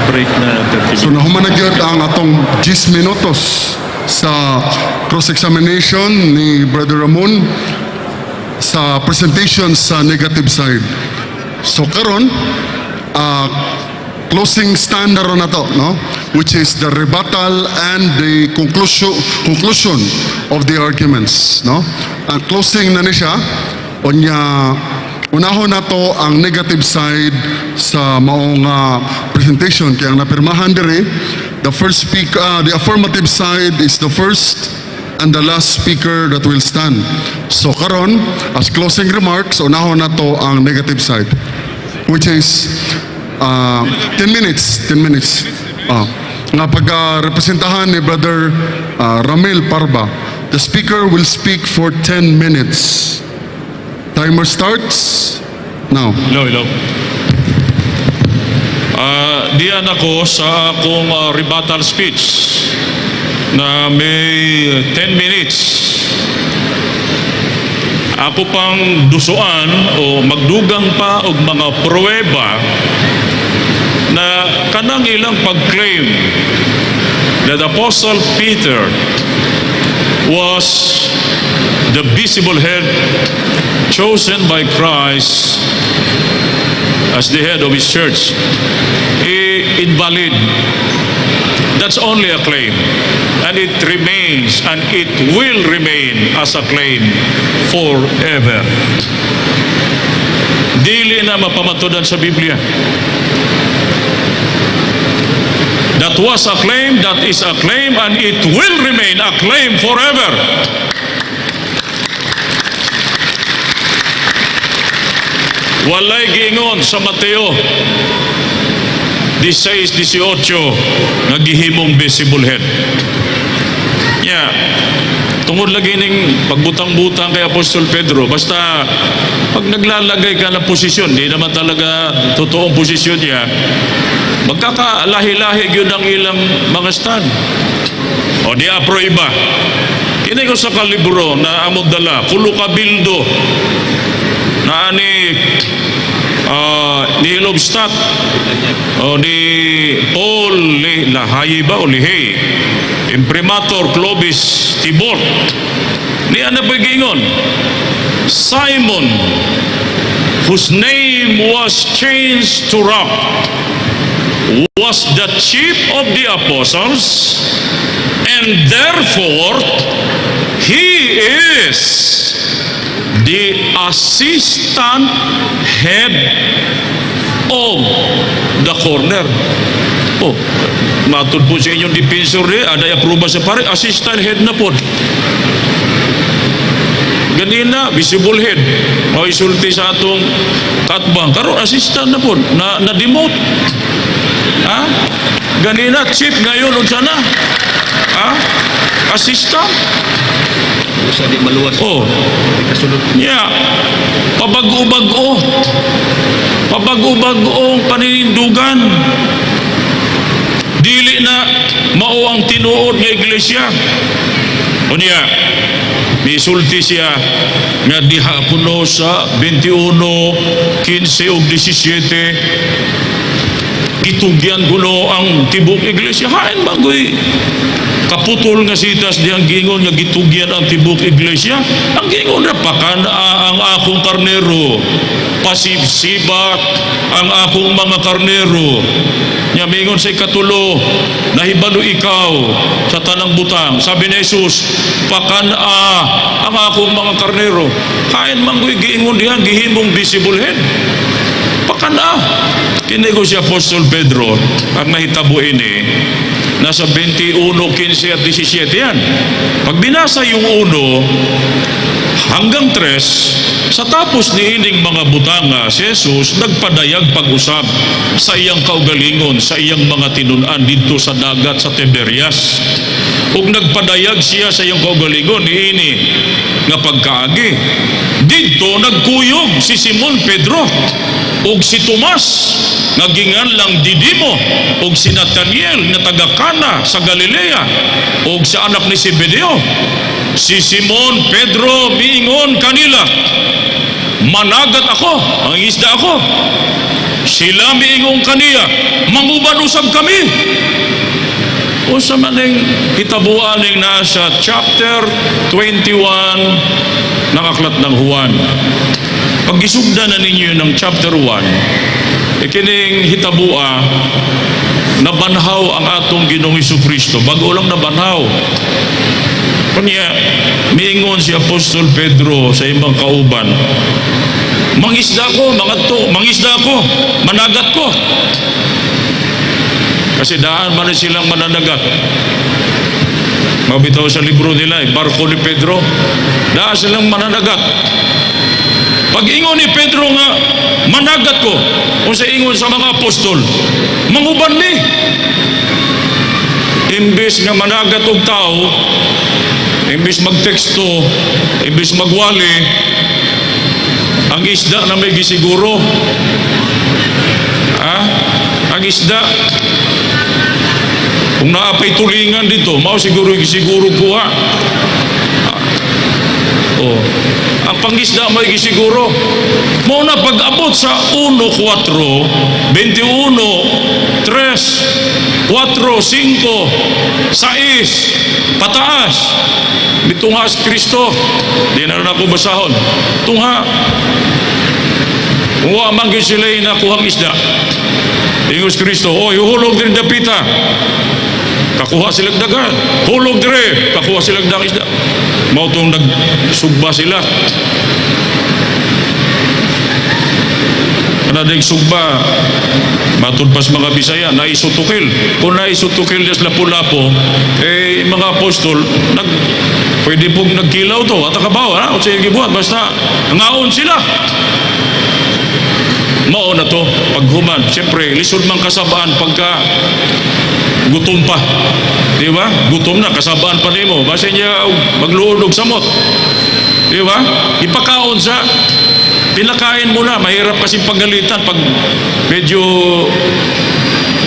Break na 30 So nahumanagyod ang atong 10 minutos sa cross-examination ni Brother Ramon sa presentation sa negative side. So karon closing stand na ron na to, no? Which is the rebuttal and the conclusion of the arguments, no? Ang closing na ni siya, unya unahon na to ang negative side sa maong presentation kaya ang napirmahan dire, the first speaker, the affirmative side is the first and the last speaker that will stand. So karon as closing remarks, unahon na to ang negative side. which is 10 minutes. 10 minutes. Nga pagka-representahan ni Brother Ramil Parba, the speaker will speak for 10 minutes. Timer starts now. Hello. Diyan ako sa akong rebuttal speech na may 10 minutes. Ako pang dusuan o magdugang pa og mga pruweba na kanang ilang pag-claim that Apostle Peter was the visible head chosen by Christ as the head of His church, invalid. That's only a claim. And it remains and it will remain as a claim forever. Dili na mapamatudan sa Biblia. That was a claim, that is a claim, and it will remain a claim forever. Walay giingon sa Mateo 16-18 nga gihimong visible head. Tungod lagi ning pagbutang-butang kay Apostol Pedro, basta pag naglalagay ka ng posisyon, di naman talaga totoong posisyon niya, magkakalahi-lahi yun ang ilang mga stand. O di apro iba. Kini ko sa kalibro na among dala, kulo ka bildo na ani ni Hilobstadt o ni Paul Lahayi ba o Lihey, Imprimator Clovis Tibor, ni ano pa gingon? Simon, whose name was changed to Rock, was the chief of the apostles, and therefore he is the assistant head of the corner. Matod po sa inyong defensor ada aproba sa pare, assistant head na po. Ganina, visible head. O isulti sa atong katbang. Karon assistant na po, na-demote. Ganina, chief ngayon, unsa na? Assistant? Usa di maluwas. Kasulod. Pabago-bago. Pabago-bago paninindugan. Dili na mao ang tinuod nga iglesia. Unya, misulti siya nga diha kuno sa 21, 15 ug 17 gitugyan kuno ang tibok iglesia. Hain bagoy kaputol nga sitas diyang gingon nga gitugyan ang tibok iglesia. Ang gingon na pakanaa ang akong karnero, pasibsibat ang akong mga karnero. Nya mingon sa ikatulo, nahibalo ikaw sa tanang butang. Sabi ni Jesus, pakanaa ang akong mga karnero. Hain manggoy giingon diyan gihimong visible head. Pakanaa. Kini ko si Apostol Pedro ang nahitabo ini. Nasa 21, 15 at 17 yan. Pag binasa yung 1 hanggang 3, sa tapos ni ining mga butanga, si Jesus nagpadayag pag-usab sa iyang kaugalingon, sa iyang mga tinunan dito sa dagat sa Tiberias. Ug nagpadayag siya sa iyang kaugalingon niini nga pagkaagi. Dito nagkuyog si Simon Pedro ug si Tomas nga ginganlang Didimo ug si Nathaniel nga taga Cana sa Galilea ug si anak ni Zebedeo. Si Simon Pedro miingon kanila, managat ako, ang isda ako. Sila miingon kaniya, manguban usab kami. O sa maning kitabuan ning nasa chapter 21 ng aklat ng Juan. Pag gisugdan na ninyo ng chapter 1, ikining hitabua nabanhaw ang atong Ginoong Hesukristo. Bago lang nabanhaw. Kanya, miingon si Apostol Pedro sa ibang kauban, mangisda ko, mangisda ko, managat ko. Kasi daan man silang mananagat. Mabitaw sa libro nila, barko ni Pedro, daan silang mananagat. Pag ingon ni Pedro nga, managat ko kung sa ingon sa mga apostol, manguban ni. Imbes nga managat og tao, imbes magteksto, imbes magwali, ang isda na may gisiguro. Ang isda, kung naapay tulingan dito, mao siguro gisiguro kuha. Ang pangisda may gisiguro. Mao na pag-abot sa 1:4, 21, 3, 4, 5, 6, pataas. Mitungha si Kristo. Di na ako basahon. Tungha. Kung wa man gyud sila nakuhang isda. Ingos Kristo, hulog din dapita. Kakuha silang dagan. Hulog dire, kakuha silang dang isda. Mao tong nagsugba sila. Nadaig sugba, matod pas mga Bisaya, naisutukil. Kung naisutukil des lapu-lapo, mga apostol, pwede pong nagkilaw to, at akabaw, o siya gibuhat, basta ngaon sila. Mao na to, paghuman. Siyempre, lisod mang kasabaan pagka gutom pa. Di ba? Gutom na, kasabaan pa nimo. Basta niya magluod og samot. Di ba? Ipakaon sa, pinakain mo na, mahirap kasing pagalitan pag medyo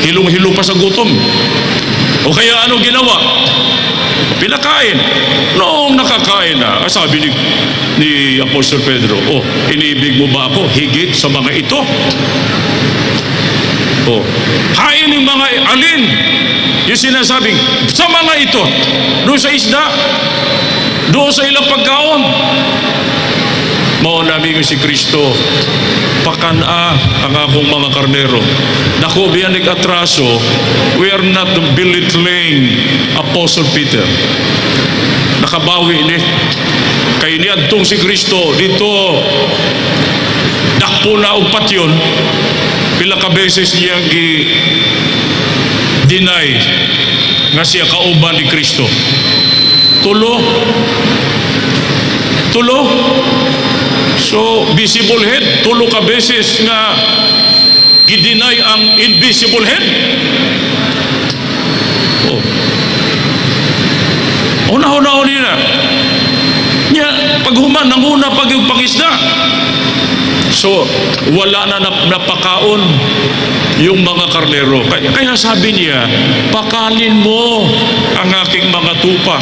hilong-hilo pa sa gutom. O kaya ano ginawa? Pinakain. Noong nakakain na, sabi ni Apostol Pedro, inibig mo ba ako higit sa mga ito? Hain ng mga alin? Yung sinasabing, sa mga ito, doon sa isda, doon sa ilang pagkaon. Mao namin si Kristo, pakana ang akong mga karnero. Dako biyan nag-atraso, we are not belittling Apostle Peter. Nakabawi ni. Kay niadtong si Kristo dito, dakpo na og patyon, pila ka beses niya deny nga siya kauban ni Kristo. Tulo. So, visible head, tulo ka beses nga gideny ang invisible head. Una-una nila. Nya, paghuman, nanguna pag yung pangisda. So, wala na napakaon yung mga karnero. Kaya sabi niya, pakalin mo ang aking mga tupa.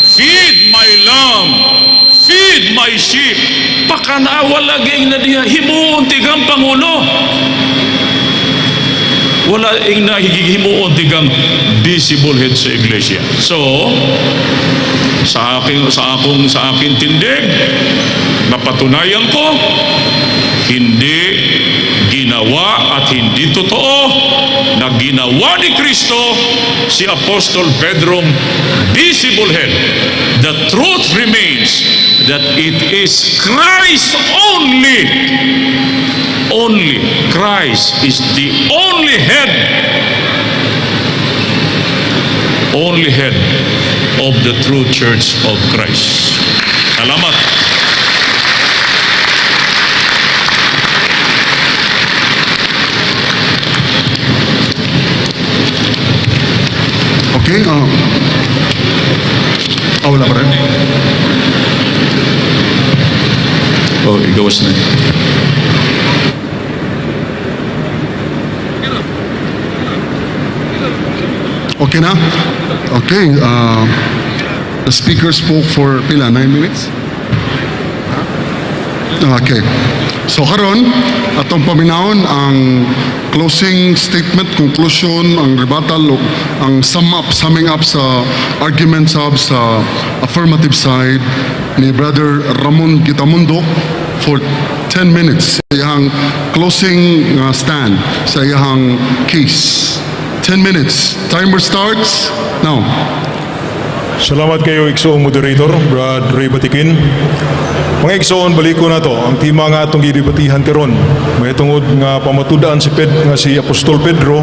Feed my lamb. Feed my sheep. Pakanawa laging na diya. Himuon tigang Pangulo. Wala ing nahihimuon tigang visible head sa iglesia. So, sa aking tindig, napatunayan ko, hindi ginawa at hindi totoo na ginawa ni Kristo si Apostol Pedrong visible head. The truth remains that it is Christ only. Only Christ is the only head of the true church of Christ. Salamat. Okay, wala pa rin. Igawas na. Okay na? Okay, the speaker spoke for pila, 9 minutes? Okay. So karon atong paminawon ang closing statement, conclusion, ang rebuttal, ang summing up sa argument sa affirmative side ni Brother Ramon Gitamundok for 10 minutes sa iyang closing stand sa iyang case. 10 minutes. Timer starts now. Salamat kayo, Igsoong Moderator, Brad Ray Batikin. Mga Igsoon, balik ko na to. Ang tema nga itong gidibatihan karon. May tungod nga pamatudaan si Apostol Pedro,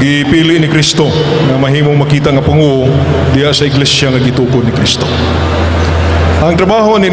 gipili ni Kristo na mahimong makita nga Pangulo diya sa iglesia nga gitukod ni Kristo. Ang trabaho ni